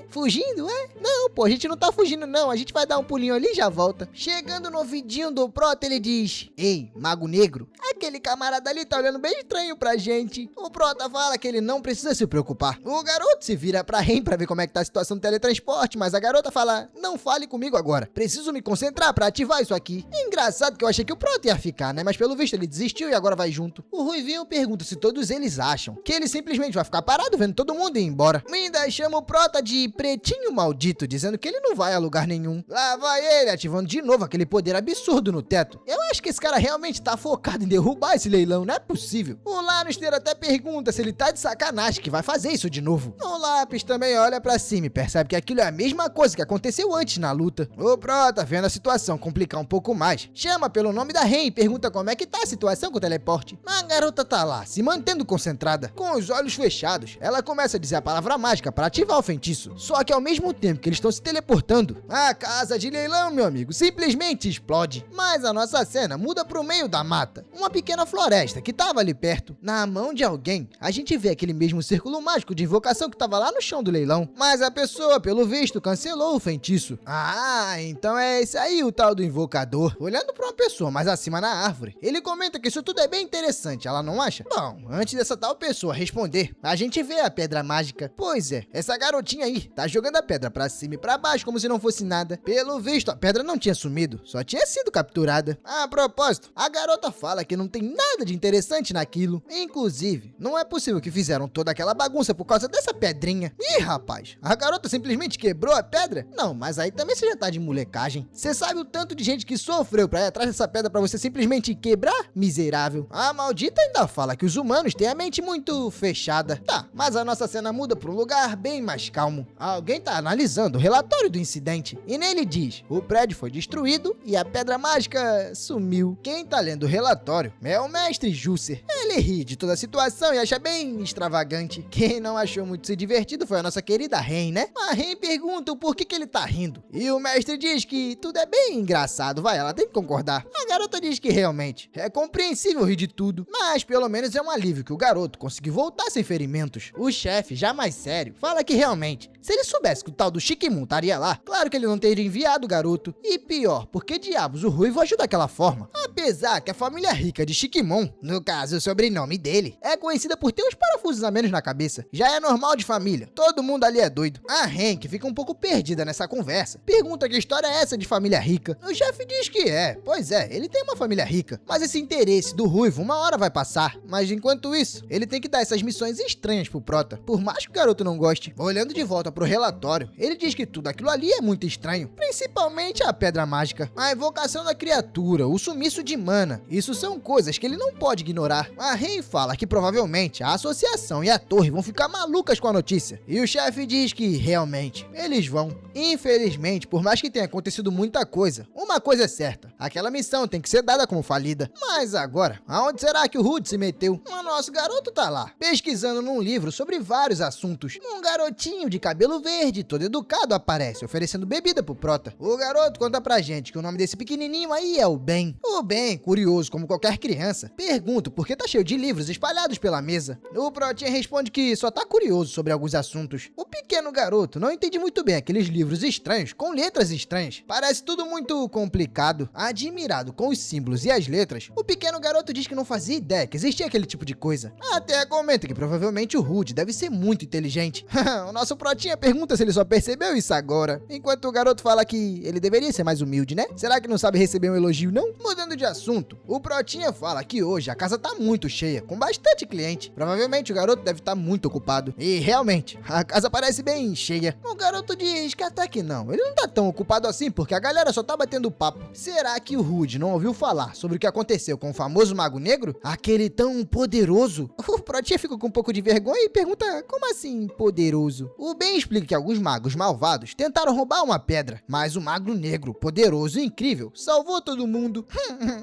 Speaker 1: Fugindo, é? Não, pô, a gente não tá fugindo não, a gente vai dar um pulinho ali e já volta. Chegando no ouvidinho do Prota, ele diz: ei, Mago Negro, aquele camarada ali tá olhando bem estranho pra gente. O Prota fala que ele não precisa se preocupar. O garoto se vira pra Ren pra ver como é que tá a situação do teletransporte, mas a garota fala: não fale comigo agora, preciso me concentrar pra ativar isso aqui. Engraçado que eu achei que o Prota ia ficar, né, mas pelo visto ele desistiu e agora vai junto. O Ruivinho pergunta se todos eles acham que ele simplesmente vai ficar parado vendo todo mundo ir embora. Ainda chama o Prota de pretinho maldito, dizendo que ele não vai a lugar nenhum. Lá vai ele, ativando de novo aquele poder absurdo no teto. Eu acho que esse cara realmente tá focado em derrubar esse leilão, não é possível. O Lannister até pergunta se ele tá de sacanagem que vai fazer isso de novo. O lápis também olha pra cima e percebe que aquilo é a mesma coisa que aconteceu antes na luta. O Prota, vendo a situação complicar um pouco mais, chama pelo nome da Ren e pergunta como é que tá a situação com o teleporte. A garota tá lá, se mantendo concentrada, com os olhos fechados. Ela começa a dizer a palavra mágica para ativar o feitiço. Só que ao mesmo tempo que eles estão se teleportando, a casa de leilão, meu amigo, simplesmente explode. Mas a nossa cena muda pro meio da mata, uma pequena floresta que tava ali perto. Na mão de alguém, a gente vê aquele mesmo círculo mágico de invocação que tava lá no chão do leilão. Mas a pessoa, pelo visto, cancelou o feitiço. Ah, então é esse aí o tal do invocador. Olhando pra uma pessoa mais acima na árvore, ele comenta que isso tudo é bem interessante, ela não acha? Bom, antes dessa tal pessoa responder, a gente vê a pedra mágica. Pois é, essa garotinha aí Ih, tá jogando a pedra pra cima e pra baixo como se não fosse nada. Pelo visto, a pedra não tinha sumido, só tinha sido capturada. A propósito, a garota fala que não tem nada de interessante naquilo. Inclusive, não é possível que fizeram toda aquela bagunça por causa dessa pedrinha. Ih, rapaz, a garota simplesmente quebrou a pedra? Não, mas aí também você já tá de molecagem. Você sabe o tanto de gente que sofreu pra ir atrás dessa pedra pra você simplesmente quebrar? Miserável. A maldita ainda fala que os humanos têm a mente muito fechada. Tá, mas a nossa cena muda pra um lugar bem mais calmo. Alguém tá analisando o relatório do incidente e nele diz: o prédio foi destruído e a pedra mágica sumiu. Quem tá lendo o relatório é o mestre Jusser. Ele ri de toda a situação e acha bem extravagante. Quem não achou muito se divertido foi a nossa querida Ren, né? A Ren pergunta o porquê que ele tá rindo. E o mestre diz que tudo é bem engraçado. Vai, ela tem que concordar. A garota diz que realmente é compreensível rir de tudo, mas pelo menos é um alívio que o garoto conseguiu voltar sem ferimentos. O chefe, já mais sério, fala que realmente, se ele soubesse que o tal do Shikimon estaria lá, claro que ele não teria enviado o garoto. E pior, por que diabos o Ruivo agiu daquela forma? Apesar que a família rica de Shikimon, no caso o sobrenome dele, é conhecida por ter uns parafusos a menos na cabeça. Já é normal de família, todo mundo ali é doido. A Hank fica um pouco perdida nessa conversa. Pergunta que história é essa de família rica. O chefe diz que é, pois é, ele tem uma família rica. Mas esse interesse do Ruivo uma hora vai passar. Mas enquanto isso, ele tem que dar essas missões estranhas pro Prota. Por mais que o garoto não goste, olhando de volta pro relatório, ele diz que tudo aquilo ali é muito estranho. Principalmente a pedra mágica, a invocação da criatura, o sumiço de mana. Isso são coisas que ele não pode ignorar. A Ren fala que provavelmente a associação e a torre vão ficar malucas com a notícia. E o chefe diz que realmente eles vão. Infelizmente, por mais que tenha acontecido muita coisa, uma coisa é certa: aquela missão tem que ser dada como falida. Mas agora, aonde será que o Rude se meteu? O nosso garoto tá lá, pesquisando num livro sobre vários assuntos. Um garotinho de cabelo verde, todo educado, aparece, oferecendo bebida pro Prota. O garoto conta pra gente que o nome desse pequenininho aí é o Ben. O Ben, curioso como qualquer criança, pergunta por que tá cheio de livros espalhados pela mesa. O Protinha responde que só tá curioso sobre alguns assuntos. O pequeno garoto não entende muito bem aqueles livros estranhos com letras estranhas. Parece tudo muito complicado. Admirado com os símbolos e as letras, o pequeno garoto diz que não fazia ideia que existia aquele tipo de coisa. Até comenta que provavelmente o Rude deve ser muito inteligente. O nosso Protinha pergunta se ele só percebeu isso agora, enquanto o garoto fala que ele deveria ser mais humilde, né? Será que não sabe receber um elogio, não? Mudando de assunto, o Protinha fala que hoje a casa tá muito cheia, com bastante cliente. Provavelmente o garoto deve estar muito ocupado. E realmente, a casa parece bem cheia. O garoto diz que até que não, ele não tá tão ocupado assim porque a galera só tá batendo papo. Será que o Rude não ouviu falar sobre o que aconteceu com o famoso Mago Negro? Aquele tão poderoso? O Protinha fica com um pouco de vergonha e pergunta como assim poderoso? O Ben explica que alguns magos malvados tentaram roubar uma pedra, mas o Mago Negro, poderoso e incrível, salvou todo mundo.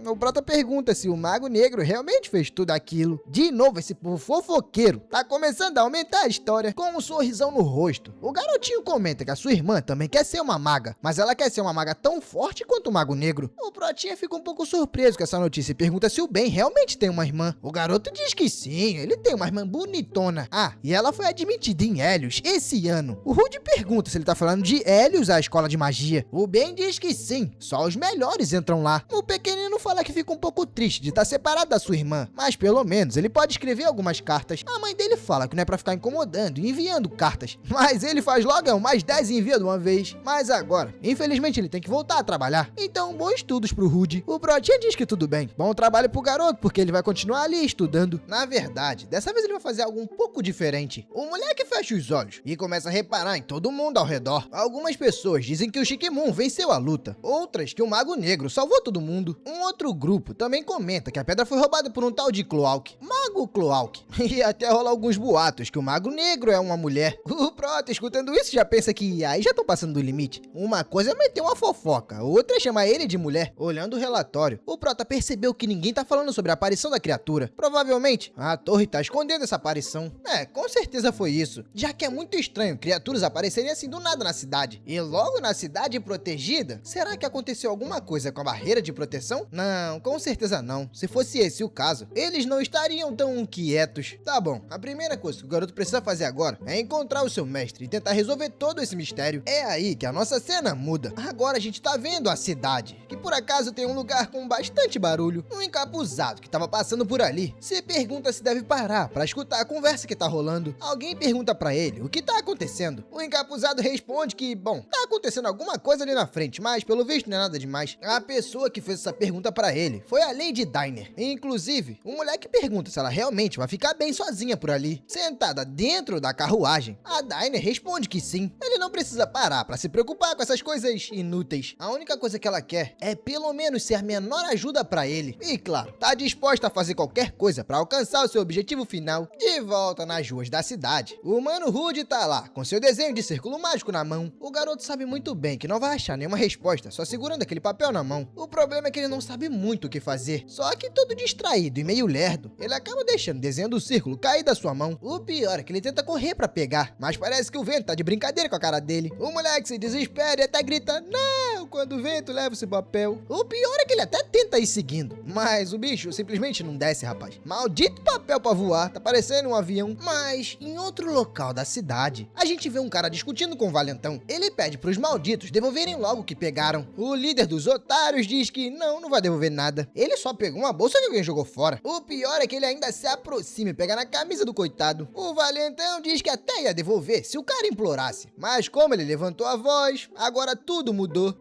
Speaker 1: O Prota pergunta se o Mago Negro realmente fez tudo aquilo. De novo, esse povo fofoqueiro tá começando a aumentar a história com um sorrisão no rosto. O garotinho comenta que a sua irmã também quer ser uma maga, mas ela quer ser uma maga tão forte quanto o Mago Negro. O Protinha fica um pouco surpreso com essa notícia e pergunta se o Ben realmente tem uma irmã. O garoto diz que sim, ele tem uma irmã bonitona. Ah, e ela foi admitida em Helios esse ano. O Rude pergunta se ele tá falando de Helios, a escola de magia. O Ben diz que sim, só os melhores entram lá. O pequenino fala que fica um pouco triste de estar separado da sua irmã, mas pelo menos ele pode escrever algumas cartas. A mãe dele fala que não é pra ficar incomodando e enviando cartas, mas ele faz logo mais 10 e envia de uma vez. Mas agora, infelizmente ele tem que voltar a trabalhar. Então, bons estudos pro Rude. O Protinha diz que tudo bem. Bom trabalho pro garoto, porque ele vai continuar ali estudando. Na verdade, dessa vez ele vai fazer algo um pouco diferente. O moleque fecha os olhos e começa a reparar em todo mundo ao redor. Algumas pessoas dizem que o Shikimon venceu a luta, outras que o Mago Negro salvou todo mundo. Um outro grupo também comenta que a pedra foi roubada por um tal de Cloak, Mago Cloak. E até rola alguns boatos que o Mago Negro é uma mulher. O Prota, escutando isso, já pensa que aí já estão passando do limite. Uma coisa é meter uma fofoca, outra é chamar ele de mulher. Olhando o relatório, o Prota percebeu que ninguém tá falando sobre a aparição da criatura. Provavelmente, a torre tá escondendo essa aparição. Com certeza foi isso, já que é muito estranho criaturas aparecerem assim do nada na cidade. E logo na cidade protegida? Será que aconteceu alguma coisa com a barreira de proteção? Não, com certeza não. Se fosse esse o caso, eles não estariam tão quietos. Tá bom, a primeira coisa que o garoto precisa fazer agora é encontrar o seu mestre e tentar resolver todo esse mistério. É aí que a nossa cena muda. Agora a gente tá vendo a cidade, que por acaso tem um lugar com bastante barulho. Um encapuzado que tava passando por ali se pergunta se deve parar pra escutar a conversa que tá rolando. Alguém pergunta pra ele o que tá acontecendo acontecendo? O encapuzado responde que, bom, tá acontecendo alguma coisa ali na frente, mas pelo visto não é nada demais. A pessoa que fez essa pergunta pra ele foi a Lady Diner. Inclusive, o moleque pergunta se ela realmente vai ficar bem sozinha por ali, sentada dentro da carruagem. A Diner responde que sim. Ele não precisa parar pra se preocupar com essas coisas inúteis. A única coisa que ela quer é pelo menos ser a menor ajuda pra ele. E claro, tá disposta a fazer qualquer coisa pra alcançar o seu objetivo final. De volta nas ruas da cidade, o Mano Rude tá lá, com seu desenho de círculo mágico na mão. O garoto sabe muito bem que não vai achar nenhuma resposta só segurando aquele papel na mão. O problema é que ele não sabe muito o que fazer. Só que todo distraído e meio lerdo, ele acaba deixando o desenho do círculo cair da sua mão. O pior é que ele tenta correr pra pegar, mas parece que o vento tá de brincadeira com a cara dele. O moleque se desespera e até grita, não, quando o vento leva esse papel. O pior é que ele até tenta ir seguindo, mas o bicho simplesmente não desce, rapaz. Maldito papel pra voar, tá parecendo um avião. Mas em outro local da cidade, a gente vê um cara discutindo com o valentão. Ele pede pros malditos devolverem logo o que pegaram. O líder dos otários diz que não vai devolver nada. Ele só pegou uma bolsa que alguém jogou fora. O pior é que ele ainda se aproxima e pega na camisa do coitado. O valentão diz que até ia devolver se o cara implorasse. Mas como ele levantou a voz, agora tudo mudou.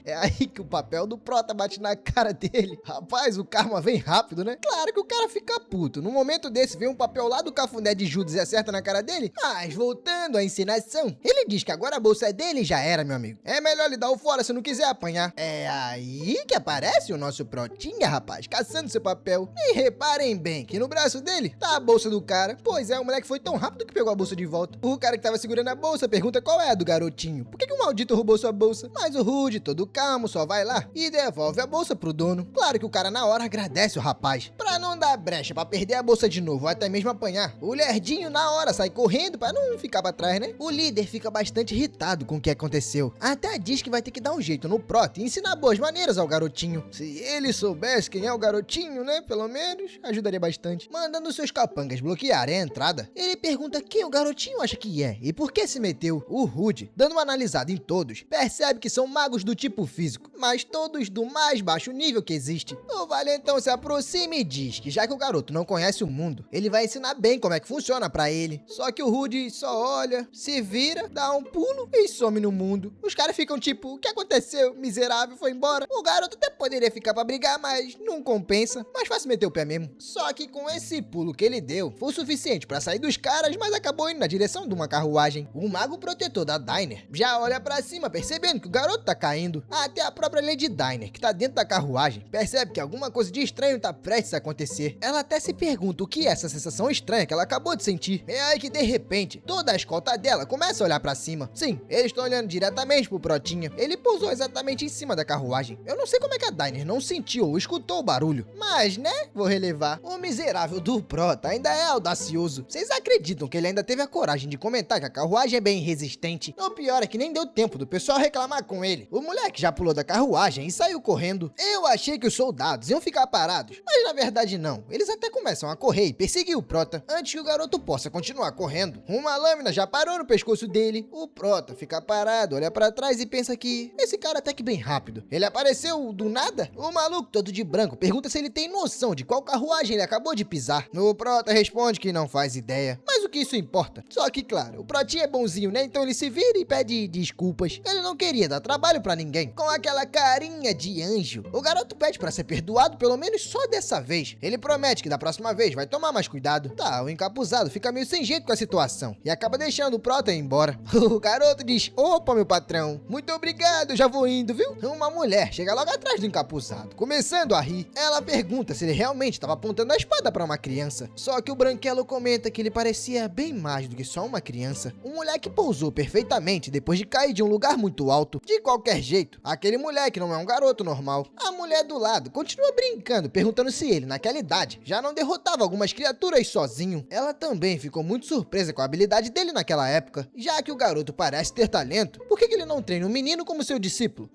Speaker 1: É aí que o papel do prota bate na cara dele. Rapaz, o karma vem rápido, né? Claro que o cara fica puto. No momento desse, vem um papel lá do cafuné de Judas e acerta na cara dele. Mas voltando à encenação, ele diz que agora a bolsa é dele e já era, meu amigo. É melhor lhe dar o fora se não quiser apanhar. É aí que aparece o nosso protinha, rapaz, caçando seu papel. E reparem bem que no braço dele tá a bolsa do cara. Pois é, o moleque foi tão rápido que pegou a bolsa de volta. O cara que tava segurando a bolsa pergunta qual é a do garotinho. Por que o maldito roubou sua bolsa? Mas o Rude, todo calmo, só vai lá e devolve a bolsa pro dono. Claro que o cara na hora agradece o rapaz. Pra não dar brecha pra perder a bolsa de novo ou até mesmo apanhar, o lerdinho na hora sai correndo pra não ficar pra trás, né? O líder fica bastante irritado com o que aconteceu. Até diz que vai ter que dar um jeito no prota e ensinar boas maneiras ao garotinho. Se ele soubesse quem é o garotinho, né? Pelo menos, ajudaria bastante. Mandando seus capangas bloquearem a entrada, ele pergunta quem o garotinho acha que é e por que se meteu. O Rude, dando uma analisada em todos, percebe que são magos do tipo físico, mas todos do mais baixo nível que existe. O valentão se aproxima e diz que já que o garoto não conhece o mundo, ele vai ensinar bem como é que funciona pra ele. Só que o Rude só olha, se vira, dá um pulo e some no mundo. Os caras ficam tipo, o que aconteceu? Miserável, foi embora. O garoto até poderia ficar pra brigar, mas não compensa. Mais fácil meter o pé mesmo. Só que com esse pulo que ele deu, foi o suficiente pra sair dos caras, mas acabou indo na direção de uma carruagem. O mago protetor da Diner já olha pra cima, percebendo que o garoto tá caindo. Até a própria Lady Diner, que tá dentro da carruagem, percebe que alguma coisa de estranho tá prestes a acontecer. Ela até se pergunta o que é essa sensação estranha que ela acabou de sentir. É aí que de repente, toda a escolta dela começa a olhar pra cima. Sim, eles estão olhando diretamente pro Protinha. Ele pousou exatamente em cima da carruagem. Eu não sei como é que a Diner não sentiu ou escutou o barulho, mas né, vou relevar. O miserável do Prota ainda é audacioso. Vocês acreditam que ele ainda teve a coragem de comentar que a carruagem é bem resistente? O pior é que nem deu tempo do pessoal reclamar com ele. O moleque já pulou da carruagem e saiu correndo. Eu achei que os soldados iam ficar parados, mas na verdade não. Eles até começam a correr e perseguir o Prota antes que o garoto possa continuar correndo. Uma lâmina já parou no pescoço dele. O Prota fica parado, olha pra trás e pensa que esse cara até que bem rápido. Ele apareceu do nada? O maluco todo de branco pergunta se ele tem noção de qual carruagem ele acabou de pisar. O Prota responde que não faz ideia, mas o que isso importa? Só que claro, o Protinha é bonzinho, né? Então ele se vira e pede desculpas. Ele não queria dar trabalho pra ninguém. Com aquela carinha de anjo, o garoto pede pra ser perdoado pelo menos só dessa vez. Ele promete que da próxima vez vai tomar mais cuidado. Tá, o encapuzado fica meio sem jeito com a situação e acaba deixando o Prota ir embora. O garoto diz, opa meu patrão, muito obrigado, já vou indo, viu? Uma mulher chega logo atrás do encapuzado, começando a rir. Ela pergunta se ele realmente estava apontando a espada pra uma criança. Só que o branquelo comenta que ele parecia bem mais do que só uma criança. Um moleque pousou perfeitamente depois de cair de um lugar muito alto. De qualquer jeito, aquele moleque não é um garoto normal. A mulher do lado continua brincando, perguntando se ele, naquela idade, já não derrotava algumas criaturas sozinho. Ela também ficou muito surpresa com a habilidade dele naquela época. Já que o garoto parece ter talento, por que ele não treina um menino como seu discípulo?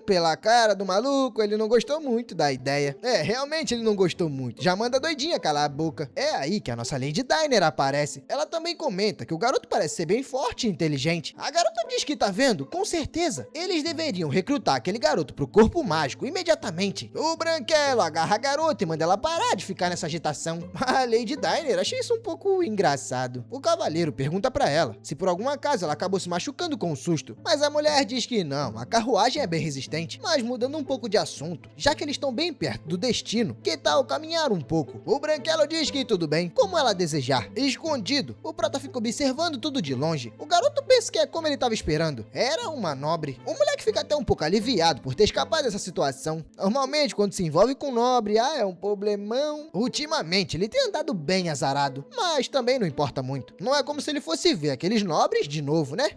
Speaker 1: Pela cara do maluco, ele não gostou muito da ideia. É, realmente ele não gostou muito. Já manda a doidinha calar a boca. É aí que a nossa Lady Diner aparece. Ela também também comenta que o garoto parece ser bem forte e inteligente. A garota diz que tá vendo, com certeza, eles deveriam recrutar aquele garoto pro corpo mágico imediatamente. O Branquelo agarra a garota e manda ela parar de ficar nessa agitação. A Lady Diner achei isso um pouco engraçado. O cavaleiro pergunta pra ela se por algum acaso ela acabou se machucando com o susto, mas a mulher diz que não, a carruagem é bem resistente. Mas mudando um pouco de assunto, já que eles estão bem perto do destino, que tal caminhar um pouco? O Branquelo diz que tudo bem, como ela desejar. Escondido, o Prota fica observando tudo de longe. O garoto pensa que é como ele estava esperando. Era uma nobre. O moleque fica até um pouco aliviado por ter escapado dessa situação. Normalmente, quando se envolve com nobre, é um problemão. Ultimamente, ele tem andado bem azarado, mas também não importa muito. Não é como se ele fosse ver aqueles nobres de novo, né?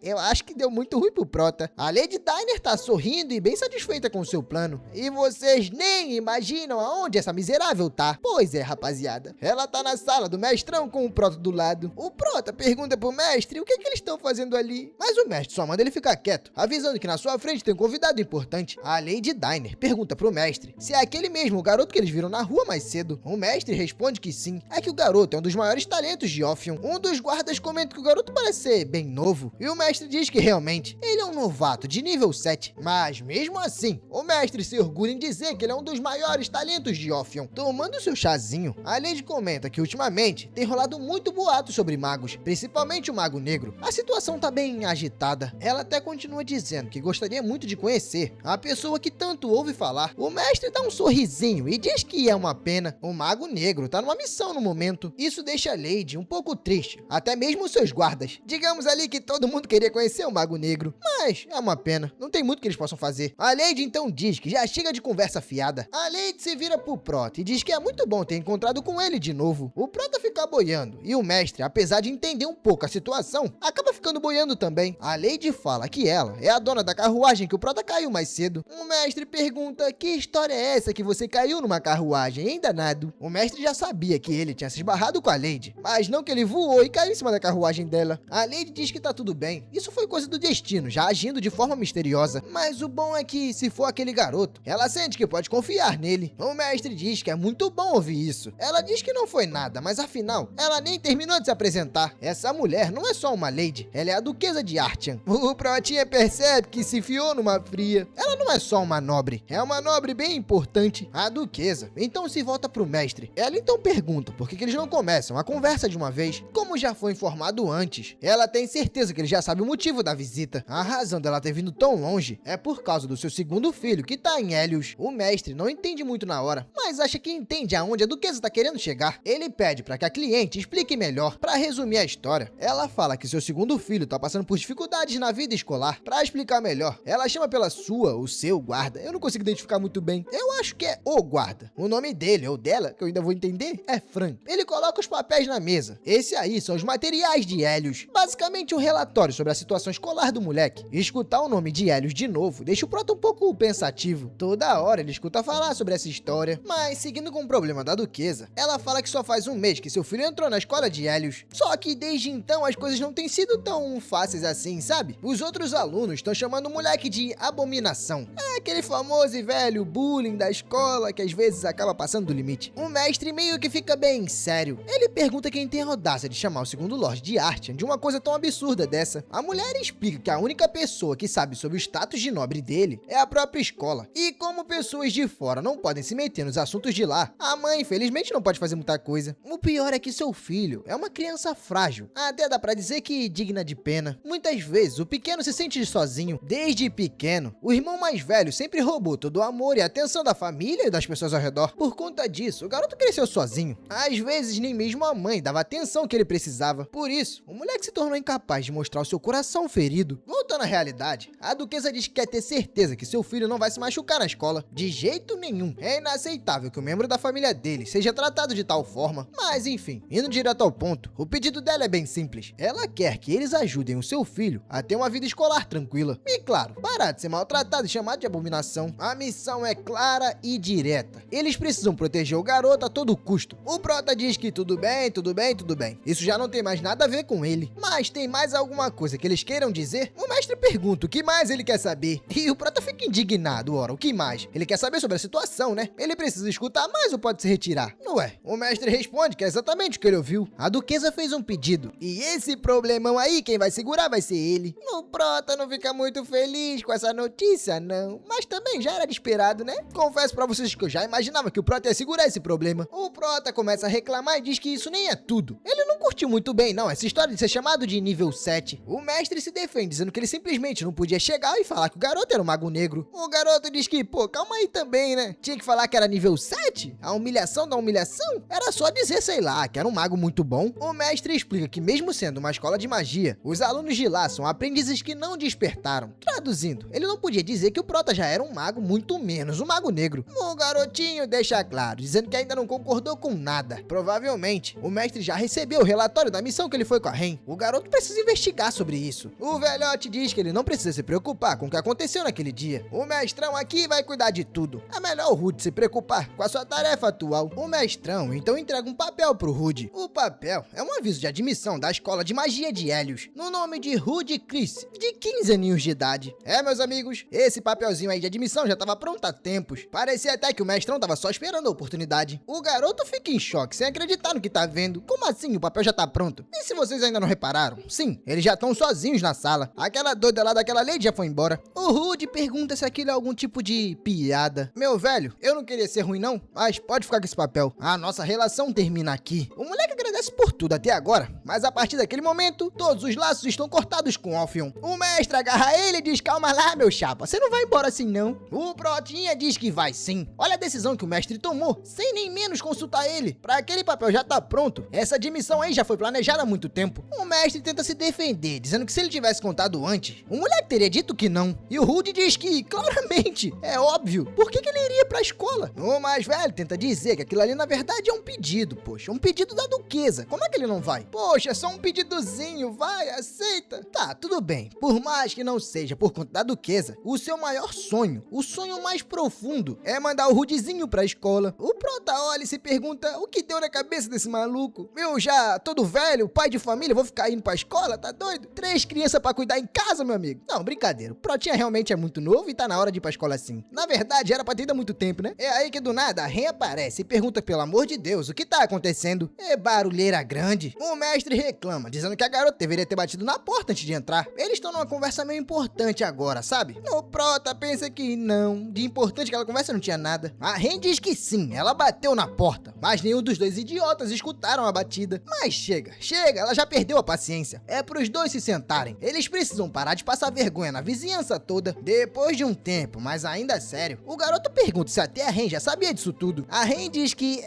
Speaker 1: Eu acho que deu muito ruim pro Prota. A Lady Diner tá sorrindo e bem satisfeita com o seu plano. E vocês nem imaginam aonde essa miserável tá. Pois é, rapaziada. Ela tá na sala do mestrão com o Prota do lado. O Prota pergunta pro mestre o que eles estão fazendo ali. Mas o mestre só manda ele ficar quieto, avisando que na sua frente tem um convidado importante. A Lady Diner pergunta pro mestre se é aquele mesmo garoto que eles viram na rua mais cedo. O mestre responde que sim. É que o garoto é um dos maiores talentos de Ophion. Um dos guardas comenta que o garoto parece ser bem novo. E o mestre diz que realmente ele é um novato de nível 7. Mas mesmo assim, o mestre se orgulha em dizer que ele é um dos maiores talentos de Ophion. Tomando seu chazinho, a Lady comenta que ultimamente tem rolado muito boato sobre magos, principalmente o Mago Negro. A situação tá bem agitada. Ela até continua dizendo que gostaria muito de conhecer a pessoa que tanto ouve falar. O mestre dá um sorrisinho e diz que é uma pena. O Mago Negro tá numa missão no momento. Isso deixa a Lady um pouco triste, até mesmo os seus guardas. Digamos ali que todo mundo queria conhecer o Mago Negro, mas é uma pena, não tem muito que eles possam fazer. A Lady então diz que já chega de conversa fiada. A Lady se vira pro Prota e diz que é muito bom ter encontrado com ele de novo. O Prota fica boiando e o mestre, apesar de entender um pouco a situação, acaba ficando boiando também. A Lady fala que ela é a dona da carruagem que o Prota caiu mais cedo. O mestre pergunta: que história é essa que você caiu numa carruagem, hein, danado? O mestre já sabia que ele tinha se esbarrado com a Lady, mas não que ele voou e caiu em cima da carruagem dela. A Lady diz que tá tudo bem, isso foi coisa do destino, já agindo de forma misteriosa. Mas o bom é que, se for aquele garoto, ela sente que pode confiar nele. O mestre diz que é muito bom ouvir isso. Ela diz que não foi nada, mas afinal, ela nem terminou de se apresentar. Essa mulher não é só uma Lady, ela é a Duquesa de Artian. O Protinha percebe que se fiou numa fria. Ela não é só uma nobre, é uma nobre bem importante, a Duquesa. Então se volta pro mestre. Ela então pergunta por que eles não começam a conversa de uma vez. Como já foi informado antes, ela tem certeza que ele já sabe o motivo da visita. A razão dela ter vindo tão longe é por causa do seu segundo filho, que tá em Helios. O mestre não entende muito na hora, mas acha que entende aonde a Duquesa tá querendo chegar. Ele pede para que a cliente explique melhor. Para resumir a história, ela fala que seu segundo filho tá passando por dificuldades na vida escolar. Para explicar melhor, ela chama pela sua, o seu guarda. Eu não consigo identificar muito bem. Eu acho que é o guarda. O nome dele ou dela, que eu ainda vou entender, é Fran. Ele coloca os papéis na mesa. Esse aí são os materiais de Helios. Basicamente um relatório sobre a situação escolar do moleque. E escutar o nome de Helios de novo deixa o Prota um pouco pensativo. Toda hora ele escuta falar sobre essa história. Mas seguindo com o problema da Duquesa, ela fala que só faz um mês que seu filho entrou na escola de Helios. Só que desde então as coisas não têm sido tão fáceis assim, sabe? Os outros alunos estão chamando o moleque de abominação. É aquele famoso e velho bullying da escola que às vezes acaba passando do limite. O mestre meio que fica bem sério. Ele pergunta quem tem a audácia de chamar o segundo Lorde de Artian de uma coisa tão absurda dessa. A mulher explica que a única pessoa que sabe sobre o status de nobre dele é a própria escola. E como pessoas de fora não podem se meter nos assuntos de lá, a mãe infelizmente não pode fazer muita coisa. O pior é que seu filho é uma criança frágil. Até dá pra dizer que digna de pena. Muitas vezes o pequeno se sente sozinho. Desde pequeno, o irmão mais velho sempre roubou todo o amor e a atenção da família e das pessoas ao redor. Por conta disso, o garoto cresceu sozinho. Às vezes nem mesmo a mãe dava a atenção que ele precisava. Por isso, o moleque se tornou incapaz de mostrar o seu coração ferido. Voltando à realidade, a Duquesa diz que quer ter certeza que seu filho não vai se machucar na escola. De jeito nenhum. É inaceitável que um membro da família dele seja tratado de tal forma. Mas enfim, indo direto ao ponto, o pedido dela é bem simples. Ela quer que eles ajudem o seu filho a ter uma vida escolar tranquila. E claro, parar de ser maltratado e chamado de abominação. A missão é clara e direta. Eles precisam proteger o garoto a todo custo. O Prota diz que tudo bem, tudo bem, tudo bem. Isso já não tem mais nada a ver com ele. Mas tem mais alguma coisa que eles queiram dizer? O mestre pergunta o que mais ele quer saber. E o Prota fica indignado. Ora, o que mais? Ele quer saber sobre a situação, né? Ele precisa escutar mais ou pode se retirar? Não é? O mestre responde que é exatamente o que ele ouviu. viu? A duquesa fez um pedido. E esse problemão aí, quem vai segurar vai ser ele. O Prota não fica muito feliz com essa notícia, não. Mas também já era de esperado, né? Confesso pra vocês que eu já imaginava que o Prota ia segurar esse problema. O Prota começa a reclamar e diz que isso nem é tudo. Ele não curtiu muito bem, não, essa história de ser chamado de nível 7. O mestre se defende, dizendo que ele simplesmente não podia chegar e falar que o garoto era um mago negro. O garoto diz que, pô, calma aí também, né? Tinha que falar que era nível 7? A humilhação da humilhação? Era só dizer, sei lá, que era um mago muito bom. O mestre explica que mesmo sendo uma escola de magia, os alunos de lá são aprendizes que não despertaram. Traduzindo, ele não podia dizer que o Prota já era um mago, muito menos um mago negro. O garotinho deixa claro, dizendo que ainda não concordou com nada. Provavelmente, o mestre já recebeu o relatório da missão que ele foi com a Ren. O garoto precisa investigar sobre isso. O velhote diz que ele não precisa se preocupar com o que aconteceu naquele dia. O mestrão aqui vai cuidar de tudo. É melhor o Rude se preocupar com a sua tarefa atual. O mestrão então entrega um papel pro Rude. O papel é um aviso de admissão da escola de magia de Helios, no nome de Rude Chris, de 15 aninhos de idade. Meus amigos, esse papelzinho aí de admissão já tava pronto há tempos. Parecia até que o mestrão tava só esperando a oportunidade. O garoto fica em choque, sem acreditar no que tá vendo. Como assim? O papel já tá pronto? E se vocês ainda não repararam? Sim, eles já estão sozinhos na sala. Aquela doida lá daquela lady já foi embora. O Rude pergunta se aquilo é algum tipo de piada. Meu velho, eu não queria ser ruim não, mas pode ficar com esse papel. A nossa relação termina aqui. O moleque agradece por tudo até agora, mas a partir daquele momento, todos os laços estão cortados com Orpheon. O mestre agarra ele e diz: calma lá, meu chapa, você não vai embora assim não. O Protinha diz que vai sim. Olha a decisão que o mestre tomou, sem nem menos consultar ele. Pra aquele papel já tá pronto. Essa admissão aí já foi planejada há muito tempo. O mestre tenta se defender, dizendo que se ele tivesse contado antes, o moleque teria dito que não. E o Rude diz que, claramente, é óbvio, por que ele iria pra escola? O mais velho tenta dizer que aquilo ali na verdade é um pedido, poxa, um pedido da duquesa. Como é que ele não vai? Poxa, é só um pedidozinho, vai, aceita. Tá, tudo bem. Por mais que não seja por conta da duquesa, o seu maior sonho, o sonho mais profundo, é mandar o Rudezinho pra escola. O Prota olha e se pergunta o que deu na cabeça desse maluco. Eu já, todo velho, pai de família, vou ficar indo pra escola, tá doido? 3 crianças pra cuidar em casa, meu amigo. Não, brincadeira. O Protinha realmente é muito novo e tá na hora de ir pra escola assim. Na verdade, era pra ter ido há muito tempo, né? É aí que do nada a Ren aparece e pergunta, pelo amor de Deus, o que tá acontecendo? É barulheira grande. O mestre reclama, dizendo que a garota deveria ter batido na porta antes de entrar. Eles estão numa conversa meio importante agora, sabe? O Prota pensa que não. De importante aquela conversa não tinha nada. A Ren diz que sim, ela bateu na porta, mas nenhum dos dois idiotas escutaram a batida. Mas chega, ela já perdeu a paciência. É pros dois se sentarem. Eles precisam parar de passar vergonha na vizinhança toda. Depois de um tempo, mas ainda sério, o garoto pergunta se até a Ren já sabia disso tudo. A Ren diz que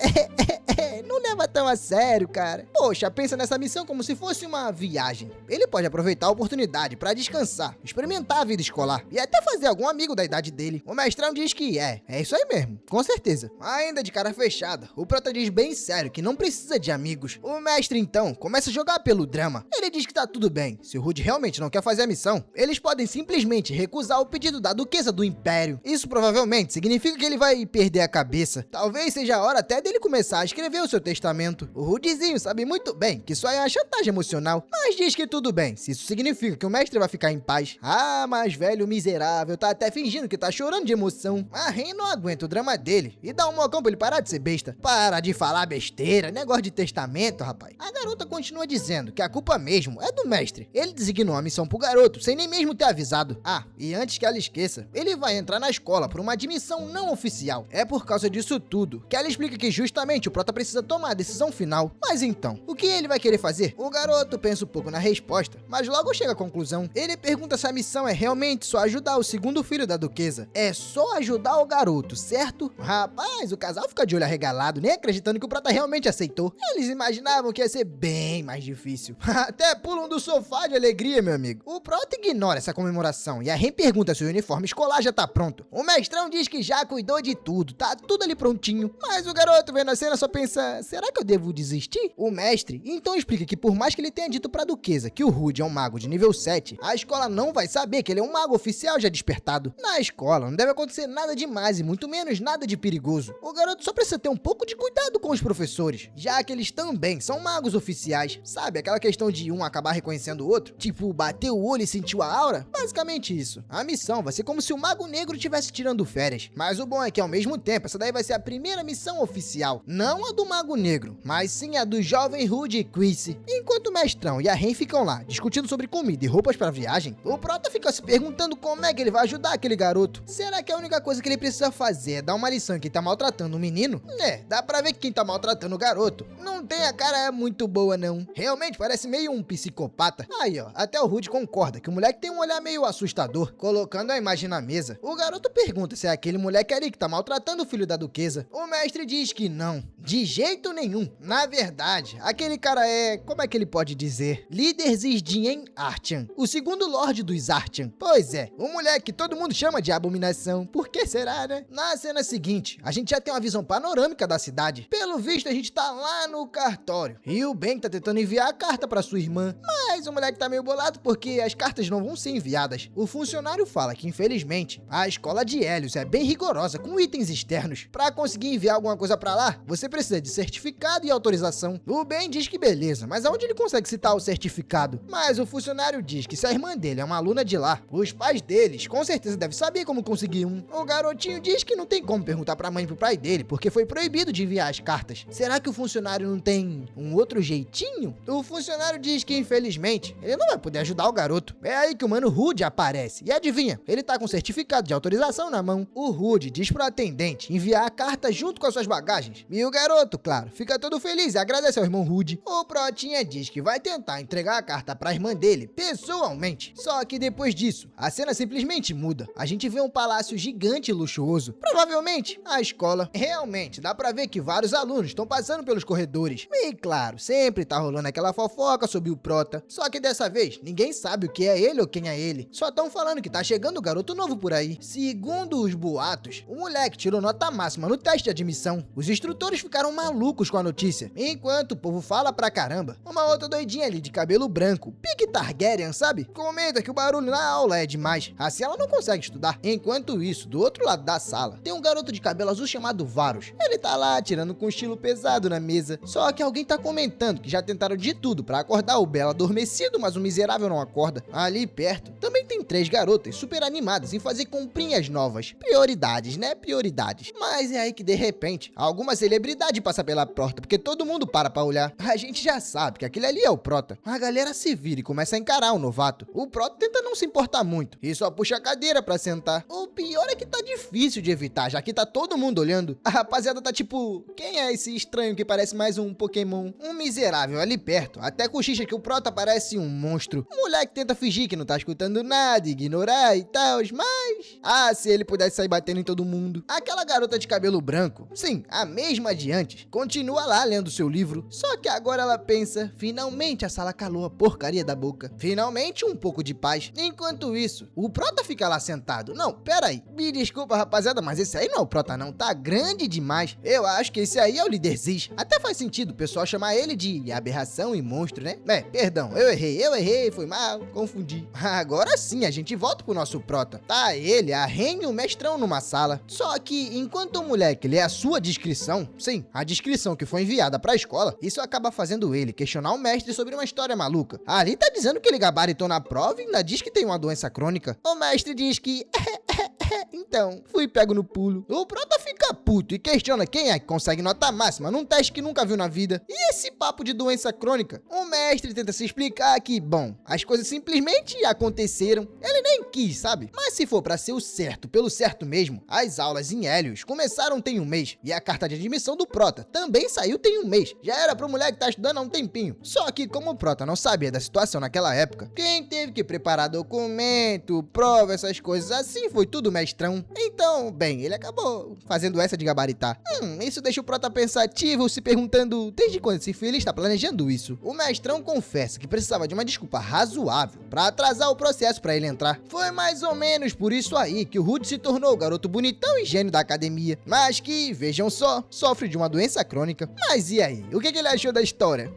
Speaker 1: não leva tão a sério, cara. Poxa, pensa nessa missão como se fosse uma viagem. Ele pode aproveitar a oportunidade pra descansar, experimentar a vida escolar e até fazer algum amigo da idade dele. O mestrão diz que é isso aí mesmo, com certeza. Ainda de cara fechada, o Prota diz bem sério que não precisa de amigos. O mestre então começa a jogar pelo drama. Ele diz que tá tudo bem, se o Rude realmente não quer fazer a missão, eles podem simplesmente recusar o pedido da duquesa do Império. Isso provavelmente significa que ele vai perder a cabeça. Talvez seja a hora até dele começar a escrever o seu testamento. O Rudezinho sabe muito bem que isso aí é uma chantagem emocional, mas diz que tudo bem, se isso significa que o mestre vai ficar em paz. Ah, mas velho miserável, tá até fingindo que tá chorando de emoção. A Ren não aguenta o drama dele e dá um mocão pra ele parar de ser besta. Para de falar besteira, negócio de testamento, rapaz. A garota continua dizendo que a culpa mesmo é do mestre. Ele designou a missão pro garoto sem nem mesmo ter avisado. Ah, e antes que ela esqueça, ele vai entrar na escola por uma admissão não oficial. É por causa disso tudo que ela explica que justamente o Prota precisa tomar a decisão final. Mas então, o que ele vai querer fazer? O garoto pensa um pouco na resposta, mas logo chega à conclusão. Ele pergunta se a missão é realmente só ajudar o segundo filho da duquesa. É só ajudar o garoto, certo? Rapaz, o casal fica de olho arregalado, nem acreditando que o Prota realmente aceitou. Eles imaginavam que ia ser bem mais difícil. Até pulam do sofá de alegria, meu amigo. O Prota ignora essa comemoração e a Ren pergunta se o uniforme escolar já tá pronto. O mestrão diz que já cuidou de tudo, tá tudo ali prontinho. Mas o garoto vendo a cena só pensa, será que eu devo desistir? O mestre então explica que por mais que ele tenha dito pra duquesa que o Rude é um mago de nível 7, a escola não vai saber que ele é um mago oficial já despertado. Na escola não deve acontecer nada demais e muito menos nada de perigoso. O garoto só precisa ter um pouco de cuidado com os professores, já que eles também são magos oficiais. Sabe, aquela questão de um acabar reconhecendo o outro? Tipo, bater o olho e sentiu a aura? Basicamente isso. A missão vai ser como se o mago negro estivesse tirando férias. Mas o bom é que ao mesmo tempo, essa daí vai ser a primeira missão oficial, não a do mago negro, mas sim a do jovem Rudy e Chrissy. Enquanto o mestrão e a Ren ficam lá, discutindo sobre comida e roupas pra viagem, o Prota fica se perguntando como é que ele vai ajudar aquele garoto. Será que a única coisa que ele precisa fazer é dar uma lição em quem tá maltratando o menino? Dá pra ver que quem tá maltratando o garoto não tem a cara muito boa não. Realmente parece meio um psicopata. Aí ó, até o Rudy concorda que o moleque tem um olhar meio assustador. Colocando a imagem na mesa, o garoto pergunta se é aquele moleque ali que tá maltratando o filho da duquesa. O mestre diz que não, de jeito nenhum. Na verdade, aquele cara é, como é que ele pode dizer? Líder Zizdien Artian, o segundo Lorde dos Artian. Pois é, o moleque que todo mundo chama de abominação. Por que será, né? Na cena seguinte, a gente já tem uma visão panorâmica da cidade. Pelo visto, a gente tá lá no cartório. E o Ben tá tentando enviar a carta pra sua irmã. Mas o moleque tá meio bolado porque as cartas não vão ser enviadas. O funcionário fala que, infelizmente, a escola de Hélios é bem rigorosa com itens externos. Pra conseguir enviar alguma coisa pra lá, você precisa de certificado e autorização. O Ben diz que beleza, mas aonde ele consegue citar o certificado? Mas o funcionário diz que se a irmã dele é uma aluna de lá, os pais deles com certeza devem saber como conseguir um. O garotinho diz que não tem como perguntar pra mãe e pro pai dele, porque foi proibido de enviar as cartas. Será que o funcionário não tem um outro jeitinho? O funcionário diz que, infelizmente, ele não vai poder ajudar o garoto. É aí que o mano Rudy aparece. E adivinha, ele tá com um certificado de autorização na mão. O Rudy diz pro atendente enviar a carta junto com as suas bagagens. E o garoto, claro, fica todo feliz e agradece ao irmão Rudy. O Protinha diz que vai tentar entregar a carta pra irmã dele, pessoalmente. Só que depois disso, a cena simplesmente muda. A gente vê um palácio gigante e luxuoso. Provavelmente, a escola. Realmente, dá pra ver que vários alunos estão passando pelos corredores. E claro, sempre tá rolando aquela fofoca sobre o Prota. Só que dessa vez, ninguém sabe o que é ele ou quem é ele. Só tão falando que tá chegando um garoto novo por aí. Segundo os boatos, o moleque tirou nota máxima no teste de admissão. Os instrutores ficaram malucos com a notícia, enquanto o povo fala pra caramba. Uma outra doidinha ali de cabelo branco, pique Targaryen, sabe? Comenta que o barulho na aula é demais, assim ela não consegue estudar. Enquanto isso, do outro lado da sala, tem um garoto de cabelo azul chamado Varus. Ele tá lá tirando com um estilo pesado na mesa. Só que alguém tá comentando que já tentaram de tudo pra acordar o Belo adormecido, mas o miserável não acorda. Ali perto, também tem 3 garotas super animadas em fazer comprinhas novas. Prioridades, né? Prioridades. Mas é aí que de repente, alguma celebridade passa pela porta, porque todo mundo para pra olhar. A gente já sabe que aquele ali é o Prota. A galera se vira e começa a encarar o novato. O Prota tenta não se importar muito e só puxa a cadeira pra sentar. O pior é que tá difícil de evitar, já que tá todo mundo olhando. A rapaziada tá tipo, quem é esse estranho que parece mais um Pokémon? Um miserável ali perto, até cochicha que o Prota parece um monstro. O moleque tenta fingir que não tá escutando nada, ignorar e tal, mas... se ele pudesse sair batendo em todo mundo. Aquela garota de cabelo branco, sim, a mesma de antes, continua lá lendo seu livro, só que agora ela pensa, finalmente a sala calou a porcaria da boca. Finalmente um pouco de paz. Enquanto isso, o Prota fica lá sentado. Não, pera aí, me desculpa rapaziada, mas esse aí não é o Prota não, tá grande demais. Eu acho que esse aí é o líder Ziz. Até faz sentido o pessoal chamar ele de aberração e monstro, né? Perdão, eu errei, foi mal, confundi. Agora sim, a gente volta pro nosso Prota. Tá ele, a Ren e o mestrão numa sala. Só que, enquanto o moleque lê a sua descrição, sim, a descrição que foi enviada pra escola, isso acaba fazendo ele questionar o mestre sobre uma história maluca. Ali tá dizendo que ele gabaritou na prova e ainda diz que tem uma doença crônica. O mestre diz que... então, fui pego no pulo. O Prota fica puto e questiona quem é que consegue nota máxima num teste que nunca viu na vida. E esse papo de doença crônica? O mestre tenta se explicar que, bom, as coisas simplesmente aconteceram. Ele nem quis, sabe? Mas se for pra ser o certo, pelo certo mesmo, as aulas em Hélios começaram tem um mês. E a carta de admissão do Prota também saiu tem um mês. Já era pro moleque tá estudando há um tempinho. Só que como o Prota não sabia da situação naquela época, quem teve que preparar documento, prova, essas coisas assim, foi tudo mestrão. Então, bem, ele acabou fazendo essa de gabaritar. Isso deixa o Prota pensativo, se perguntando desde quando esse filho está planejando isso. O mestrão confessa que precisava de uma desculpa razoável pra atrasar o processo pra ele entrar. Foi mais ou menos por isso aí que o Rudy se tornou o garoto bonitão e gênio da academia, mas que, vejam só, sofre de uma doença crônica. Mas e aí, o que ele achou da história?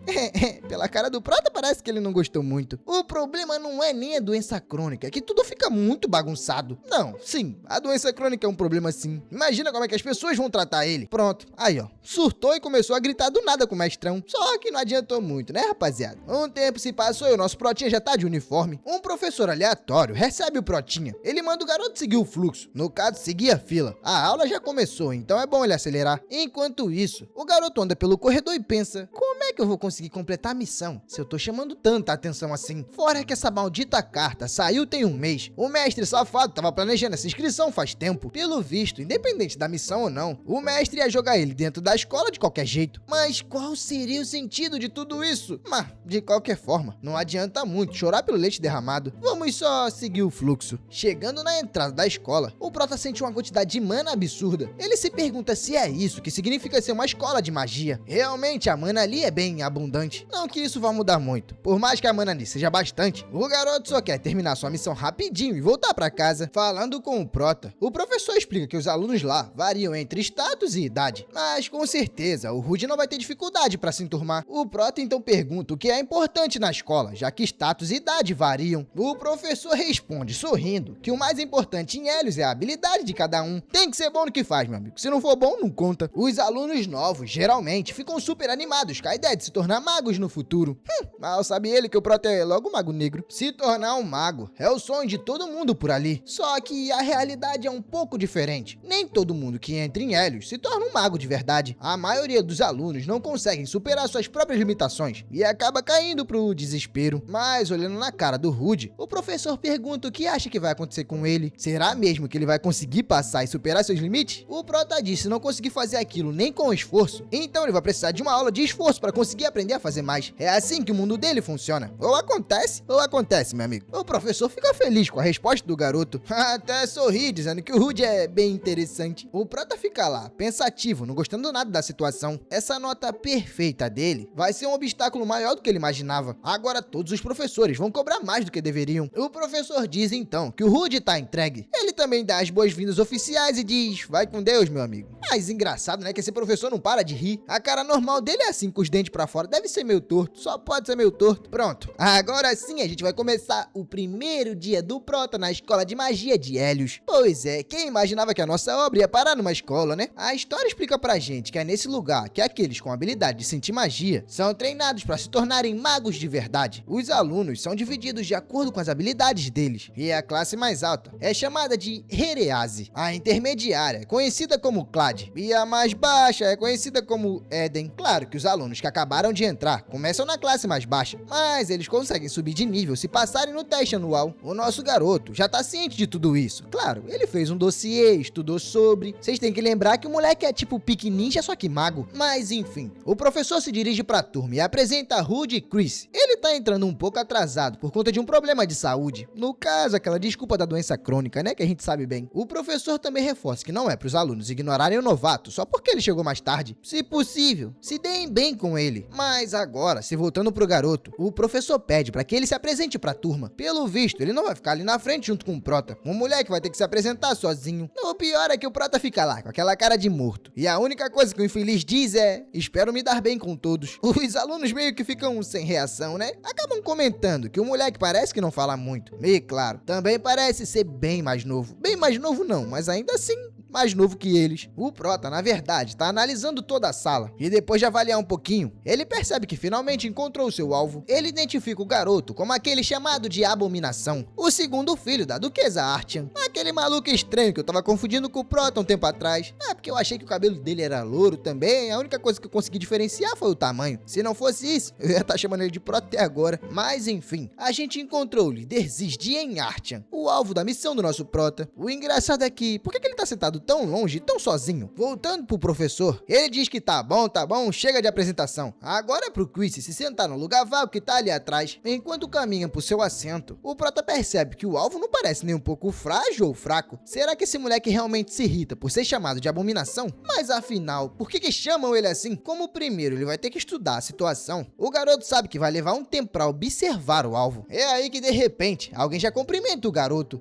Speaker 1: Pela cara do Prota parece que ele não gostou muito. O problema não é nem a doença crônica, é que tudo fica muito bagunçado. Não, sim, Sim, a doença crônica é um problema sim. Imagina como é que as pessoas vão tratar ele. Pronto, aí ó, surtou e começou a gritar do nada com o mestrão. Só que não adiantou muito, né, rapaziada? Um tempo se passou e o nosso Protinha já tá de uniforme. Um professor aleatório recebe o Protinha. Ele manda o garoto seguir o fluxo. No caso, seguir a fila. A aula já começou, então é bom ele acelerar. Enquanto isso, o garoto anda pelo corredor e pensa: como é que eu vou conseguir completar a missão se eu tô chamando tanta atenção assim? Fora que essa maldita carta saiu tem um mês. O mestre safado tava planejando essa inscrição faz tempo. Pelo visto, independente da missão ou não, o mestre ia jogar ele dentro da escola de qualquer jeito. Mas qual seria o sentido de tudo isso? Mas, de qualquer forma, não adianta muito chorar pelo leite derramado. Vamos só seguir o fluxo. Chegando na entrada da escola, o Prota sente uma quantidade de mana absurda. Ele se pergunta se é isso que significa ser uma escola de magia. Realmente, a mana ali é bem abundante. Não que isso vá mudar muito. Por mais que a mana ali seja bastante, o garoto só quer terminar sua missão rapidinho e voltar pra casa. Falando com o Prota, o professor explica que os alunos lá variam entre status e idade. Mas com certeza, o Rude não vai ter dificuldade pra se enturmar. O Prota então pergunta o que é importante na escola, já que status e idade variam. O professor responde, sorrindo, que o mais importante em Hélios é a habilidade de cada um. Tem que ser bom no que faz, meu amigo. Se não for bom, não conta. Os alunos novos, geralmente, ficam super animados com a ideia de se tornar magos no futuro. Mal sabe ele que o Prota é logo um mago negro. Se tornar um mago é o sonho de todo mundo por ali. Só que a realidade é um pouco diferente. Nem todo mundo que entra em Hélios se torna um mago de verdade. A maioria dos alunos não conseguem superar suas próprias limitações e acaba caindo pro desespero. Mas, olhando na cara do Rude, o professor pergunta o que acha que vai acontecer com ele. Será mesmo que ele vai conseguir passar e superar seus limites? O Prota diz: se não conseguir fazer aquilo nem com esforço, então ele vai precisar de uma aula de esforço para conseguir aprender a fazer mais. É assim que o mundo dele funciona. Ou acontece, meu amigo. O professor fica feliz com a resposta do garoto. Até sorri, dizendo que o Rude é bem interessante. O Prota fica lá, pensativo, não gostando nada da situação. Essa nota perfeita dele vai ser um obstáculo maior do que ele imaginava. Agora todos os professores vão cobrar mais do que deveriam. O professor diz então que o Rude tá entregue. Ele também dá as boas-vindas oficiais e diz: vai com Deus, meu amigo. Mas engraçado, né, que esse professor não para de rir. A cara normal dele é assim, com os dentes pra fora. Deve ser meio torto, só pode ser meio torto. Pronto, agora sim a gente vai começar o primeiro dia do Prota na escola de magia de Hélios. Pois é, quem imaginava que a nossa obra ia parar numa escola, né? A história explica pra gente que é nesse lugar que aqueles com habilidade de sentir magia são treinados pra se tornarem magos de verdade. Os alunos são divididos de acordo com as habilidades deles, e a classe mais alta é chamada de Herease. A intermediária é conhecida como Clad, e a mais baixa é conhecida como Eden. Claro que os alunos que acabaram de entrar começam na classe mais baixa, mas eles conseguem subir de nível se passarem no teste anual. O nosso garoto já tá ciente de tudo isso. Claro, ele fez um dossiê, estudou sobre. Vocês têm que lembrar que o moleque é tipo pique ninja, só que mago. Mas enfim, o professor se dirige pra turma e apresenta Rude e Chris. Ele tá entrando um pouco atrasado por conta de um problema de saúde. No caso, aquela desculpa da doença crônica, né, que a gente sabe bem. O professor também reforça que não é pros alunos ignorarem o novato só porque ele chegou mais tarde. Se possível, se deem bem com ele. Mas agora, se voltando pro garoto, o professor pede pra que ele se apresente pra turma. Pelo visto, ele não vai ficar ali na frente junto com o Prota. O moleque vai ter que se apresentar sozinho. O pior é que o Prota fica lá, com aquela cara de morto. E a única coisa que o infeliz diz é: espero me dar bem com todos. Os alunos meio que ficam sem reação, né? Acabam comentando que o moleque parece que não fala muito. E claro, também parece ser bem mais novo. Bem mais novo não, mas ainda assim mais novo que eles. O Prota, na verdade, tá analisando toda a sala, e depois de avaliar um pouquinho, ele percebe que finalmente encontrou o seu alvo. Ele identifica o garoto como aquele chamado de Abominação, o segundo filho da Duquesa Artian, aquele maluco estranho que eu tava confundindo com o Prota um tempo atrás. Porque eu achei que o cabelo dele era louro também. A única coisa que eu consegui diferenciar foi o tamanho. Se não fosse isso, eu ia estar chamando ele de Prota até agora. Mas enfim, a gente encontrou o líder Zizdi em Artian, o alvo da missão do nosso Prota. O engraçado é que, por que ele tá sentado tão longe e tão sozinho? Voltando pro professor, ele diz que tá bom, chega de apresentação. Agora é pro Chris se sentar no lugar vago que tá ali atrás. Enquanto caminha pro seu assento, o Prota percebe que o alvo não parece nem um pouco frágil ou fraco. Será que esse moleque realmente se irrita por ser chamado de Abominação? Mas afinal, por que chamam ele assim? Como primeiro ele vai ter que estudar a situação, o garoto sabe que vai levar um tempo pra observar o alvo. É aí que de repente, alguém já cumprimenta o garoto.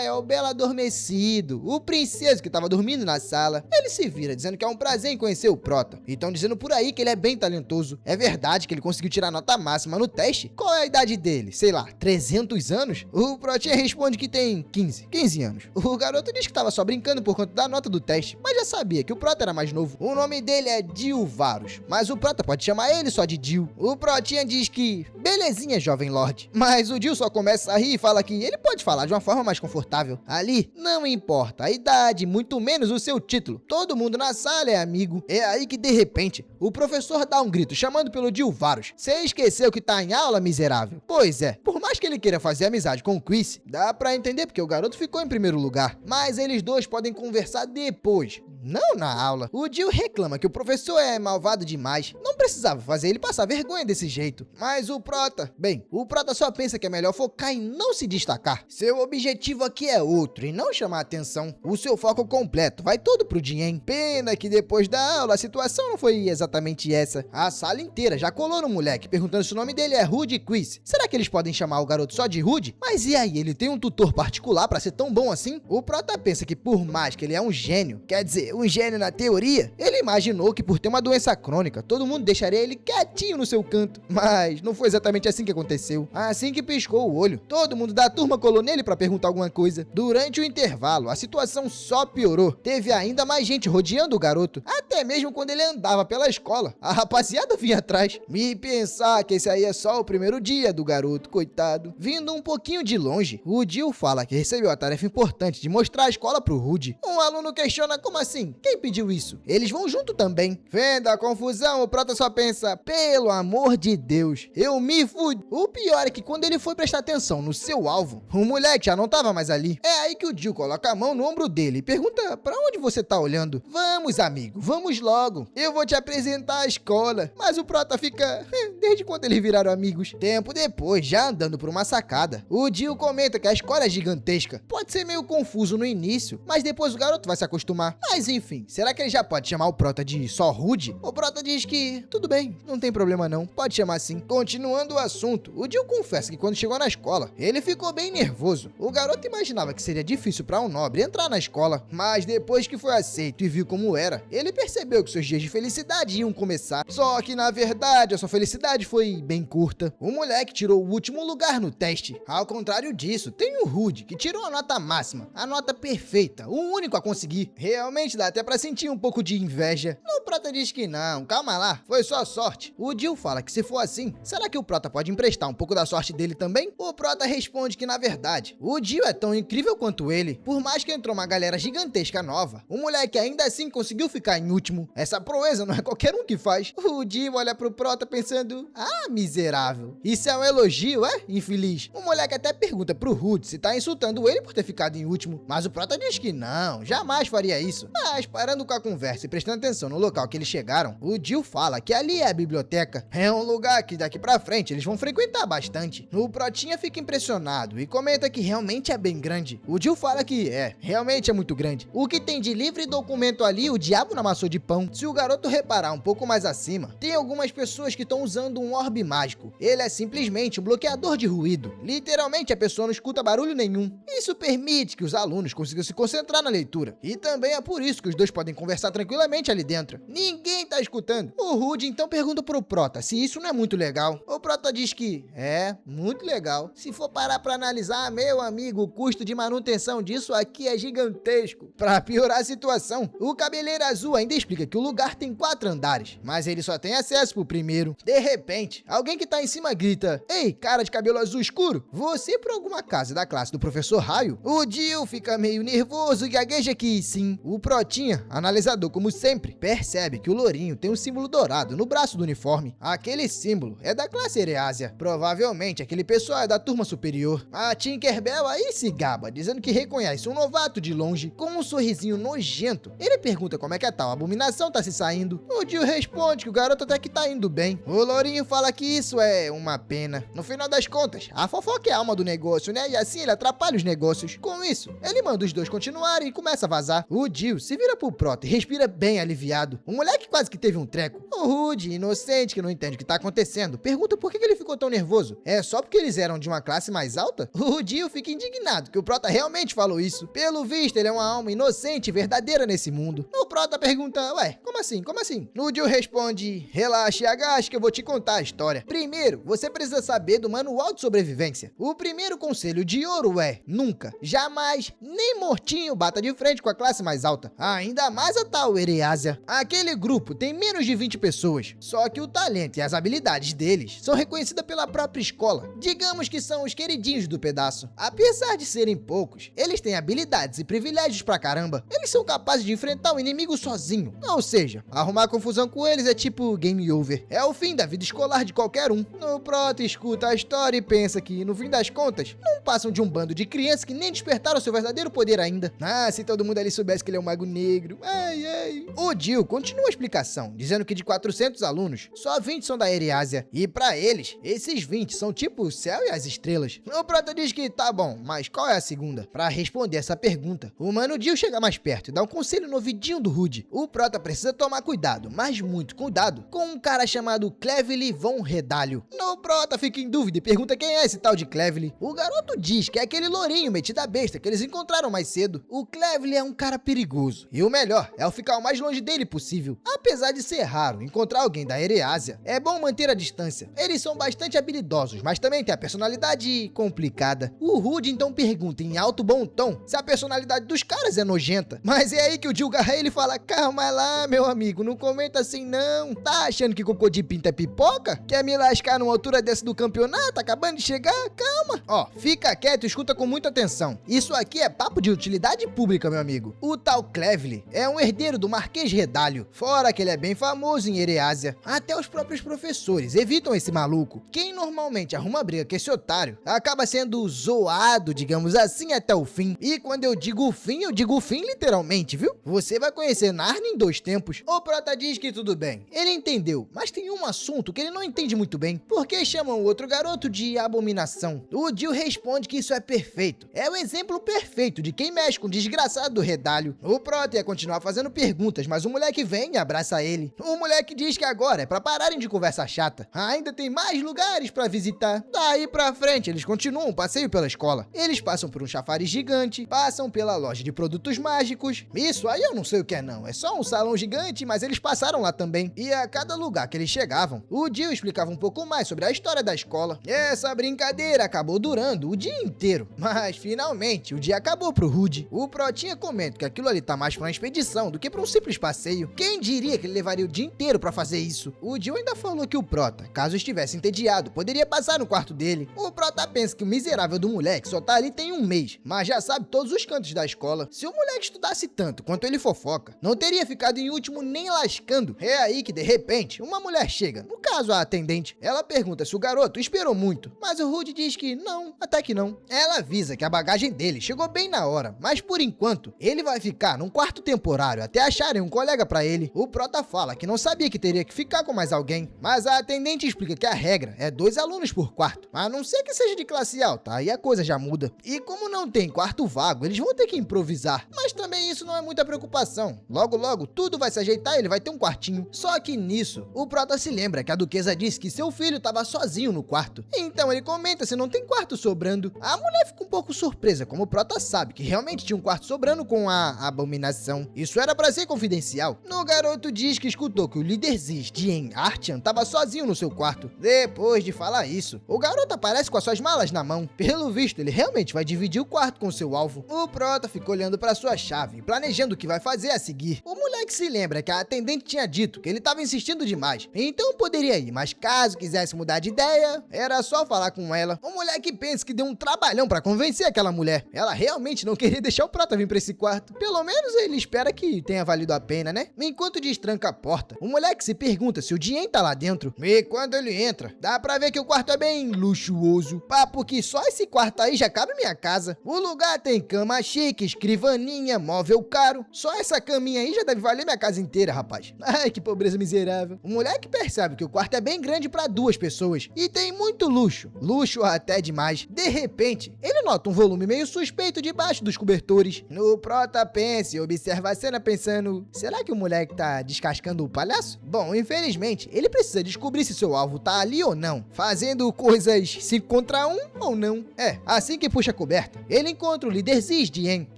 Speaker 1: É o Belo Adormecido, o princeso que tava dormindo na sala. Ele se vira, dizendo que é um prazer em conhecer o Prota. E tão dizendo por aí que ele é bem talentoso. É verdade que ele conseguiu tirar nota máxima no teste? Qual é a idade dele? Sei lá, 300 anos? O Protinha responde que tem 15 anos. O garoto diz que tava só brincando por conta da nota do teste, mas já sabia que o Prota era mais novo. O nome dele é Dilvarus, mas o Prota pode chamar ele só de Dil. O Protinha diz que, belezinha, jovem lorde. Mas o Dil só começa a rir e fala que ele pode falar de uma forma mais confortável. Ali, não importa a idade, muito menos o seu título. Todo mundo na sala é amigo. É aí que, de repente, o professor dá um grito chamando pelo Dilvarus. Você esqueceu que tá em aula, miserável? Pois é, por mais que ele queira fazer amizade com o Quincy, dá pra entender porque o garoto ficou em primeiro lugar. Mas eles dois podem conversar depois, não na aula. O Dil reclama que o professor é malvado demais. Não precisava fazer ele passar vergonha desse jeito. Mas o Prota, bem, o Prota só pensa que é melhor focar em não se destacar. Seu objetivo aqui é outro e não chamar atenção. O seu foco completo vai todo pro Dien. Pena que depois da aula a situação não foi exatamente essa. A sala inteira já colou no moleque, perguntando se o nome dele é Rude Quincy. Será que eles podem chamar o garoto só de Rude? Mas e aí, ele tem um tutor particular pra ser tão bom assim? O Prota pensa que por mais que ele é um gênio, quer dizer, um gênio na teoria, ele imaginou que por ter uma doença crônica, todo mundo deixaria ele quietinho no seu canto. Mas não foi exatamente assim que aconteceu. Assim que piscou o olho, todo mundo da turma colou nele pra perguntar alguma coisa. Durante o intervalo, a situação só piorou. Teve ainda mais gente rodeando o garoto, até mesmo quando ele andava pela escola. A rapaziada vinha atrás. Me pensar que esse aí é só o primeiro dia do garoto, coitado. Vindo um pouquinho de longe, o Dil fala que recebeu a tarefa importante de mostrar a escola pro Rude. Um aluno questiona como assim? Quem pediu isso? Eles vão junto também. Vendo a confusão, o Prota só pensa, pelo amor de Deus, eu me fudi. O pior é que quando ele foi prestar atenção no seu alvo, o moleque já não tava mais ali. É aí que o Dil coloca a mão no ombro dele e pergunta, pra onde você tá olhando? Vamos, amigo, vamos logo. Eu vou te apresentar a escola. Mas o Prota fica, desde quando eles viraram amigos? Tempo depois, já andando por uma sacada, o Dil comenta que a escola é gigantesca. Pode ser meio confuso no início, mas depois o garoto vai se acostumar. Mas enfim, será que ele já pode chamar o Prota de só Rude? O Prota diz que, tudo bem, não tem problema não, pode chamar assim. Continuando o assunto, o Dil confessa que quando chegou na escola, ele ficou bem nervoso. O garoto imaginava que seria difícil para um nobre entrar na escola, mas depois que foi aceito e viu como era, ele percebeu que seus dias de felicidade iam começar. Só que na verdade, a sua felicidade foi bem curta. O moleque tirou o último lugar no teste. Ao contrário disso, tem o Rude, que tirou a nota máxima, a nota perfeita, o único a conseguir. Realmente dá até pra sentir um pouco de inveja. O Prota diz que não, calma lá, foi só sorte. O Dil fala que se for assim, será que o Prota pode emprestar um pouco da sorte dele também? O Prota responde que na verdade, o Dil é tão incrível quanto ele. Por mais que entrou uma galera gigantesca nova, o moleque ainda assim conseguiu ficar em último. Essa proeza não é qualquer um que faz. O Dil olha pro Prota pensando, ah, miserável. Isso é um elogio, é? Infeliz. O moleque até pergunta pro Rude se tá insultando ele por ter ficado em último, mas o Prota diz que não, jamais faria isso. Mas parando com a conversa e prestando atenção no local que eles chegaram, o Dil fala que ali é a biblioteca. É um lugar que daqui pra frente eles vão frequentar bastante. O Protinha fica impressionado e comenta que realmente é bem grande. O Dil fala que realmente é muito grande. O que tem de livro e documento ali, o diabo não amassou de pão. Se o garoto reparar um pouco mais acima, tem algumas pessoas que estão usando um orbe mágico. Ele é simplesmente um bloqueador de ruído. Literalmente a pessoa não escuta barulho nenhum. Isso permite que os alunos consigam se concentrar na leitura. E também é por isso que os dois podem conversar tranquilamente ali dentro. Ninguém tá escutando. O Rude então pergunta pro Prota se isso não é muito legal. O Prota diz que é muito legal. Se for parar pra analisar, meu amigo, o custo de manutenção disso aqui é gigantesco. Pra piorar a situação, o Cabeleira Azul ainda explica que o lugar tem 4 andares, mas ele só tem acesso pro primeiro. De repente, alguém que tá em cima grita, ei, cara de cabelo azul escuro, você por alguma casa da classe do professor Raio? O Dil fica meio nervoso e gagueja que sim. O Protinha, analisador como sempre, percebe que o lourinho tem um símbolo dourado no braço do uniforme. Aquele símbolo é da classe Ereásia. Provavelmente aquele pessoal é da turma superior. A Tinkerbell aí se gaba, dizendo que reconhece um novato de longe, com um sorrisinho nojento. Ele pergunta como é que a tal abominação tá se saindo. O Dil responde que o garoto até que tá indo bem. O lourinho fala que isso é uma pena. No final das contas, a fofoca é a alma do negócio, né? E assim ele atrapalha os negócios. Com isso, ele manda os dois continuarem e começa a vazar. O Dil se se vira pro Prota e respira bem aliviado. O moleque quase que teve um treco. O Rude, inocente, que não entende o que tá acontecendo, pergunta por que ele ficou tão nervoso. É só porque eles eram de uma classe mais alta? O Dio fica indignado que o Prota realmente falou isso. Pelo visto, ele é uma alma inocente e verdadeira nesse mundo. O Prota pergunta, ué, como assim? Como assim? O Dio responde, relaxa e agache que eu vou te contar a história. Primeiro, você precisa saber do manual de sobrevivência. O primeiro conselho de ouro é, nunca, jamais, nem mortinho bata de frente com a classe mais alta. Ainda mais a tal Ereásia. Aquele grupo tem menos de 20 pessoas, só que o talento e as habilidades deles são reconhecidas pela própria escola. Digamos que são os queridinhos do pedaço. Apesar de serem poucos, eles têm habilidades e privilégios pra caramba. Eles são capazes de enfrentar o inimigo sozinho. Ou seja, arrumar confusão com eles é tipo game over. É o fim da vida escolar de qualquer um. O Prota escuta a história e pensa que, no fim das contas, não passam de um bando de crianças que nem despertaram seu verdadeiro poder ainda. Ah, se todo mundo ali soubesse que ele é um mago negro. Ai, ai. O Dio continua a explicação, dizendo que de 400 alunos, só 20 são da Ereásia. E pra eles, esses 20 são tipo o céu e as estrelas. O Prota diz que tá bom, mas qual é a segunda? Pra responder essa pergunta, o Mano Dio chega mais perto e dá um conselho no ouvidinho do Rude. O Prota precisa tomar cuidado, mas muito cuidado, com um cara chamado Clevely von Redalho. O Prota fica em dúvida e pergunta quem é esse tal de Clevely. O garoto diz que é aquele lourinho metido a besta que eles encontraram mais cedo. O Clevely é um cara perigoso, e o melhor é ficar o mais longe dele possível. Apesar de ser raro encontrar alguém da Ereásia, é bom manter a distância. Eles são bastante habilidosos, mas também têm a personalidade complicada. O Rude então pergunta em alto bom tom se a personalidade dos caras é nojenta. Mas é aí que o Dio garra ele e fala, calma lá, meu amigo, não comenta assim não. Tá achando que cocô de pinto é pipoca? Quer me lascar numa altura dessa do campeonato, acabando de chegar? Calma. Ó, fica quieto e escuta com muita atenção. Isso aqui é papo de utilidade pública, meu amigo. O tal Clevely é um herdeiro do Marquês Redalho. Fora que ele é bem famoso em Ereásia. Até os próprios professores evitam esse maluco. Quem normalmente arruma briga com esse otário, acaba sendo zoado, digamos assim, até o fim. E quando eu digo fim, eu digo fim literalmente, viu? Você vai conhecer Narnia em 2 tempos. O Prota diz que tudo bem. Ele entendeu, mas tem um assunto que ele não entende muito bem. Por que chamam o outro garoto de abominação? O Dio responde que isso é perfeito. É o exemplo perfeito de quem mexe com o desgraçado do Redalho. O Prota ia continuar fazendo perguntas, mas o moleque vem e abraça ele. O moleque diz que agora é pra pararem de conversa chata. Ainda tem mais lugares pra visitar. Daí pra frente, eles continuam um passeio pela escola. Eles passam por um chafariz gigante, passam pela loja de produtos mágicos. Isso aí eu não sei o que é não. É só um salão gigante, mas eles passaram lá também. E a cada lugar que eles chegavam, o Dio explicava um pouco mais sobre a história da escola. Essa brincadeira acabou durando o dia inteiro. Mas finalmente, o dia acabou pro Rude. O Protinha comenta que aquilo ali tá mais pra uma expedição do que pra um simples passeio. Quem diria que ele levaria o dia inteiro pra fazer isso? O Dio ainda falou que o Prota, caso estivesse entediado, poderia passar no quarto dele. O Prota pensa que o miserável do moleque só tá ali tem 1 mês, mas já sabe todos os cantos da escola. Se o moleque estudasse tanto quanto ele fofoca, não teria ficado em último nem lascando. É aí que, de repente, uma mulher chega, no caso a atendente. Ela pergunta se o garoto esperou muito, mas o Rude diz que não, até que não. Ela avisa que a bagagem dele chegou bem na hora, mas por enquanto, ele vai ficar num quarto temporário até acharem um colega pra ele. O Prota fala que não sabia que teria que ficar com mais alguém, mas a atendente explica que a regra é 2 alunos por quarto, a não ser que seja de classe alta, aí a coisa já muda. E como não tem quarto vago, eles vão ter que improvisar, mas também isso não é muita preocupação. Logo logo, tudo vai se ajeitar e ele vai ter um quartinho. Só que nisso, o Prota se lembra que a duquesa disse que seu filho tava sozinho no quarto, então ele comenta se não tem quarto sobrando. A mulher fica um pouco surpresa, como o Prota sabe que realmente tinha um quarto sobrando com a abominação. Isso era pra ser confidencial. No garoto diz que escutou que o líder Ziz de En Artian tava sozinho no seu quarto. Depois de falar isso, o garoto aparece com as suas malas na mão. Pelo visto, ele realmente vai dividir o quarto com seu alvo. O Prota fica olhando pra sua chave e planejando o que vai fazer a seguir. O moleque se lembra que a atendente tinha dito que ele tava insistindo demais, então poderia ir, mas caso quisesse mudar de ideia, era só falar com ela. O moleque pensa que deu um trabalhão pra convencer aquela mulher. Ela realmente não queria deixar o Prota vir pra esse quarto. Pelo menos ele espera que tenha valido a pena, né? Enquanto destranca a porta, o moleque se pergunta se o Dien tá lá dentro. E quando ele entra, dá pra ver que o quarto é bem luxuoso. Papo que só esse quarto aí já cabe minha casa. O lugar tem cama chique, escrivaninha, móvel caro. Só essa caminha aí já deve valer minha casa inteira, rapaz. Ai, que pobreza miserável. O moleque percebe que o quarto é bem grande pra 2 pessoas e tem muito luxo. Luxo até demais. De repente, ele nota um volume meio suspeito debaixo dos cobertores. No Prota pensa e observa a cena pensando, será que o moleque tá descascando o palhaço? Bom, infelizmente, ele precisa descobrir se seu alvo tá ali ou não, fazendo coisas 5 contra 1 ou não. Assim que puxa a coberta, ele encontra o líder Ziz de Yen.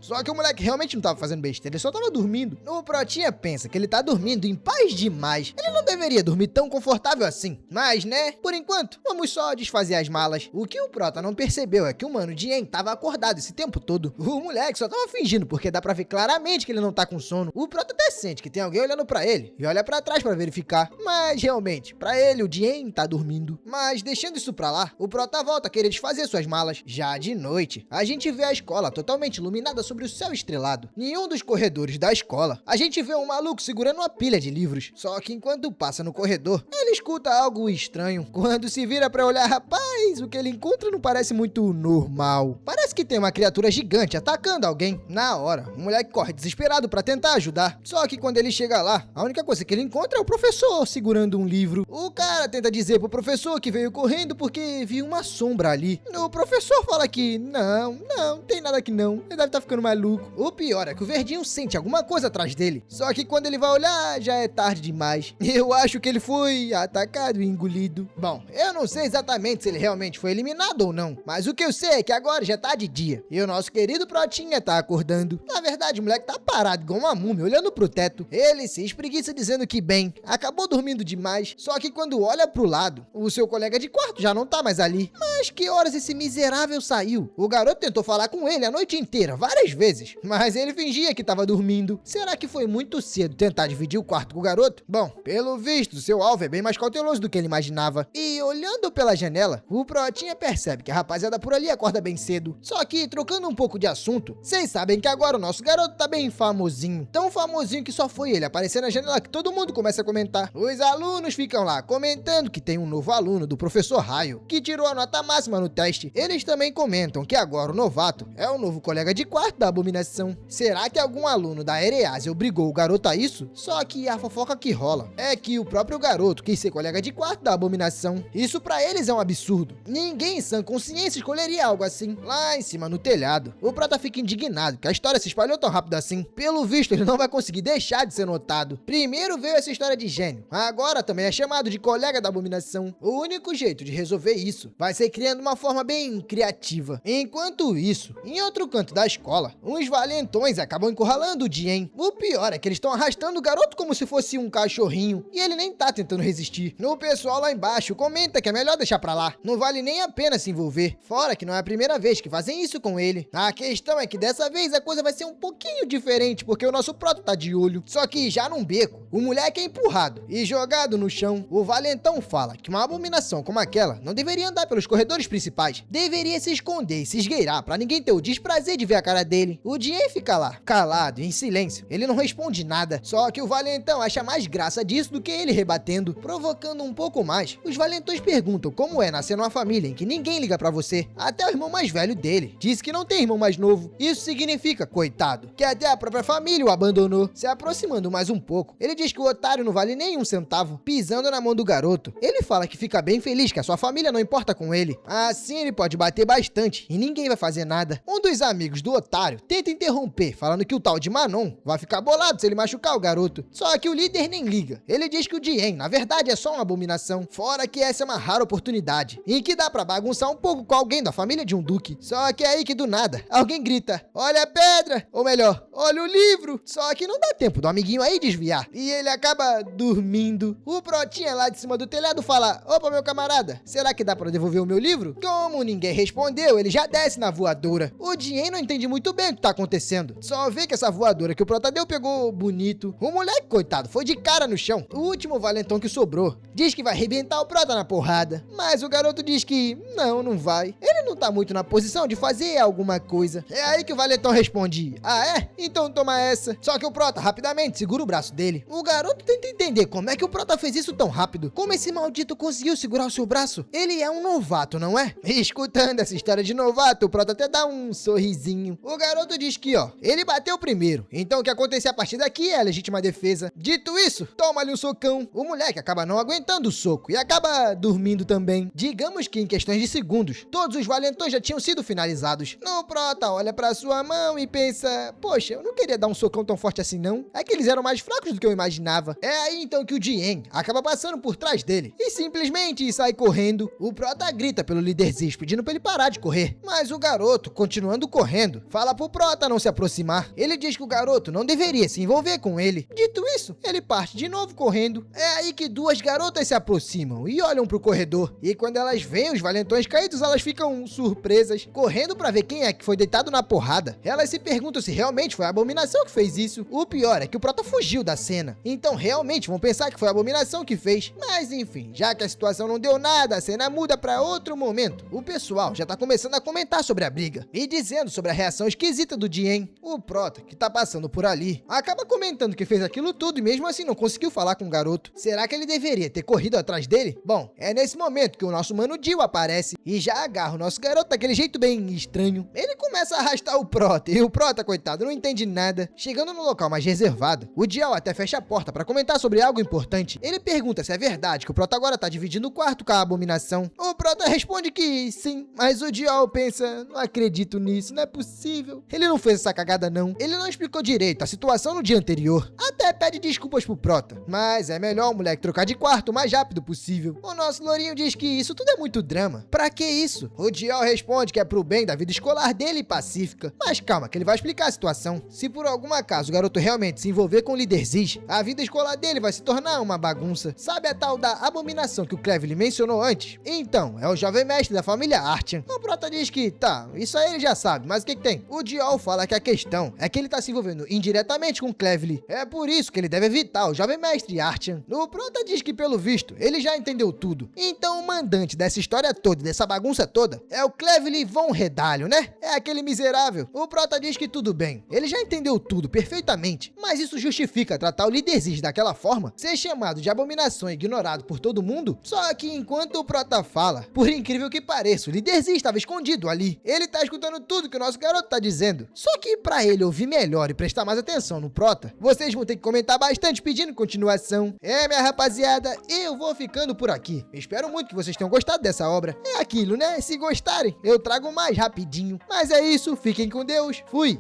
Speaker 1: Só que o moleque realmente não tava fazendo besteira, ele só tava dormindo. O Protinha pensa que ele tá dormindo em paz demais. Ele não deveria dormir tão confortável assim. Mas, né, por enquanto, vamos só desfazer as malas. O que o Prota não percebeu é que o mano de Yen tava acordado esse tempo todo. O moleque só tava fingindo, porque dá pra ver claramente que ele não tá com sono. O Prota até sente que tem alguém olhando pra ele e olha pra trás pra verificar. Mas, realmente, pra ele, o Yen tá dormindo. Mas, deixando isso pra lá, o Prota volta a querer desfazer suas malas. Já de noite, a gente vê a escola totalmente iluminada sobre o céu estrelado. Em um dos corredores da escola, a gente vê um maluco segurando uma pilha de livros. Só que enquanto passa no corredor, ele escuta algo estranho. Quando se vira pra olhar, rapaz, o que ele encontra não parece muito normal. Parece que tem uma criatura gigante atacando alguém. Na hora, o moleque corre desesperado pra tentar ajudar. Só que quando ele chega lá, a única coisa que ele encontra é o professor segurando um livro. O cara tenta dizer pro professor que veio correndo porque viu uma sombra ali. O professor fala que não tem nada aqui não. Ele deve estar ficando maluco. O pior é que o Verdinho sente alguma coisa atrás dele. Só que quando ele vai olhar, já é tarde demais. Eu acho que ele foi atacado e engolido. Bom, eu não sei exatamente se ele realmente foi eliminado ou não, mas o que eu sei é que agora já tá de dia. E o nosso querido Protinha tá acordando. Na verdade, o moleque tá parado igual uma múmia, olhando pro teto. Ele se espreguiça dizendo que bem, acabou dormindo demais. Só que quando olha pro lado, o seu colega de quarto já não tá mais ali. Mas que horas esse miserável saiu? O garoto tentou falar com ele a noite inteira, várias vezes, mas ele fingia que tava dormindo. Será que foi muito cedo tentar dividir o quarto com o garoto? Bom, pelo visto, seu alvo é bem mais cauteloso do que ele imaginava. E olhando pela janela, o Protinha percebe que a rapaziada por ali acorda bem cedo. Só que, trocando um pouco de assunto, vocês sabem que agora o nosso garoto tá bem famosinho. Tão famosinho que só foi ele aparecer na janela que todo mundo começa a comentar. Os alunos ficam lá comentando que tem um novo aluno do professor Raio, que tirou a nota máxima no teste. Eles também comentam que agora o novato é o novo colega de quarto da Abominação. Será que algum aluno da Erease obrigou o garoto a isso? Só que a fofoca que rola é que o próprio garoto quis ser colega de quarto da Abominação. Isso pra eles é um absurdo. Ninguém em sã consciência escolheria algo assim. Lá em cima no telhado, o Prota fica indignado que a história se espalhou tão rápido assim. Pelo visto, ele não vai conseguir deixar de ser notado. Primeiro veio essa história de gênio, agora também é chamado de colega da Abominação. O único jeito de resolver isso vai ser criando uma forma bem criativa. Enquanto isso, em outro canto da escola, uns valentões acabam encurralando o Dien. O pior é que eles estão arrastando o garoto como se fosse um cachorrinho, e ele nem tá tentando resistir. O pessoal lá embaixo comenta que é melhor deixar pra lá, não vale nem a pena se envolver, fora que não é a primeira vez que fazem isso com ele. A questão é que dessa vez a coisa vai ser um pouquinho diferente, porque o nosso Proto tá de olho. Só que já num beco, o moleque é empurrado e jogado no chão. O valentão fala que uma abominação como aquela não deveria andar pelos corredores principais, deveria se esconder e se esgueirar pra ninguém ter o desprazer de ver a cara dele. O Dien fica lá, calado, em silêncio, ele não responde nada, só que o valentão acha mais graça disso do que ele rebatendo, provocando um pouco mais. Os valentões perguntam como é nascer numa família em que ninguém liga pra você, até o irmão mais velho dele diz que não tem irmão mais novo. Isso significa, coitado, que até a própria família o abandonou. Se aproximando mais um pouco, ele diz que o otário não vale nem um centavo, pisando na mão do garoto. Ele fala que fica bem feliz que a sua família não importa com ele, assim ele pode bater bastante e ninguém vai fazer nada. Um dos amigos do otário tenta interromper, falando que o tal de Manon vai ficar bolado se ele machucar o garoto. Só que o líder nem liga. Ele diz que o Dien, na verdade, é só uma abominação, fora que essa é uma rara oportunidade, em que dá pra bagunçar um pouco com alguém da família de um duque. Só que é aí que do nada, alguém grita, olha a pedra, ou melhor, olha o livro. Só que não dá tempo do amiguinho aí desviar, e ele acaba dormindo. O Protinha lá de cima do telhado fala, opa meu camarada, será que dá pra devolver o meu livro? Como ninguém respondeu, ele já desce na voadora. O Dien não entende muito bem o que tá acontecendo, só vê que essa voadora que o Prota deu pegou bonito. O moleque, coitado, foi de cara no chão. O último valentão que sobrou diz que vai arrebentar o Prota na porrada, mas o garoto diz que não vai. Ele não tá muito na posição de fazer alguma coisa. É aí que o valentão responde, ah é? Então toma essa. Só que o Prota rapidamente segura o braço dele. O garoto tenta entender como é que o Prota fez isso tão rápido. Como esse maldito conseguiu segurar o seu braço? Ele é um novato, não é? Escutando essa história de novato, o Prota até dá um sorrisinho. O garoto diz que, ele bateu primeiro, então o que acontecer a partir daqui é a legítima defesa. Dito isso, toma-lhe um socão. O moleque acaba não aguentando o soco e acaba dormindo também. Digamos que em questões de segundos, todos os valentões valentões já tinham sido finalizados. No Prota olha pra sua mão e pensa, poxa, eu não queria dar um socão tão forte assim não. É que eles eram mais fracos do que eu imaginava. É aí então que o Jien acaba passando por trás dele e simplesmente sai correndo. O Prota grita pelo líder Ziz pedindo pra ele parar de correr, mas o garoto, continuando correndo, fala pro Prota não se aproximar. Ele diz que o garoto não deveria se envolver com ele. Dito isso, ele parte de novo correndo. É aí que duas garotas se aproximam e olham pro corredor. E quando elas veem os valentões caídos, elas ficam surpresas, correndo pra ver quem é que foi deitado na porrada. Elas se perguntam se realmente foi a Abominação que fez isso. O pior é que o Prota fugiu da cena, então realmente vão pensar que foi a Abominação que fez. Mas enfim, já que a situação não deu nada, a cena muda pra outro momento. O pessoal já tá começando a comentar sobre a briga e dizendo sobre a reação esquisita do Jien. O Prota, que tá passando por ali, acaba comentando que fez aquilo tudo e mesmo assim não conseguiu falar com o garoto. Será que ele deveria ter corrido atrás dele? Bom, é nesse momento que o nosso mano Dio aparece e já agarra o nosso garoto daquele jeito bem estranho. Ele começa a arrastar o Prota e o Prota, coitado, não entende nada. Chegando no local mais reservado, o Dio até fecha a porta pra comentar sobre algo importante. Ele pergunta se é verdade que o Prota agora tá dividindo o quarto com a Abominação. O Prota responde que sim, mas o Dio pensa, não acredito nisso, não é possível. Ele não fez essa cagada não. Ele não explicou direito a situação no dia anterior. Até pede desculpas pro Prota, mas é melhor o moleque trocar de quarto o mais rápido possível. O nosso lourinho diz que isso tudo é muito drama. Pra que isso? O Dio responde que é pro bem da vida escolar dele e pacífica. Mas calma, que ele vai explicar a situação. Se por algum acaso o garoto realmente se envolver com o líder Ziz, a vida escolar dele vai se tornar uma bagunça. Sabe a tal da Abominação que o Clevely mencionou antes? Então, é o jovem mestre da família Artyom. O Prota diz que, tá, isso aí ele já sabe, mas o que tem? O Dio fala que a questão é que ele tá se envolvendo indiretamente com o Clevely. É por isso que ele deve evitar o jovem mestre Artyom. O Prota diz que, pelo visto, ele já entendeu tudo. Então o mandante dessa história toda, dessa bagunça toda, é o Clevely von Redalho, né? É aquele miserável. O Prota diz que tudo bem, ele já entendeu tudo perfeitamente, mas isso justifica tratar o líder Ziz daquela forma? Ser chamado de abominação e ignorado por todo mundo? Só que enquanto o Prota fala, por incrível que pareça, o líder Ziz estava escondido ali. Ele tá escutando tudo que o nosso garoto tá dizendo. Só que pra ele ouvir melhor e prestar mais atenção no Prota, vocês vão ter que comentar bastante pedindo continuação. É, minha rapaziada, eu vou ficando por aqui. Espero muito que vocês tenham gostado dessa obra. É aquilo, né? Se gostarem, eu trago mais rapidinho. Mas é isso, fiquem com Deus. Fui!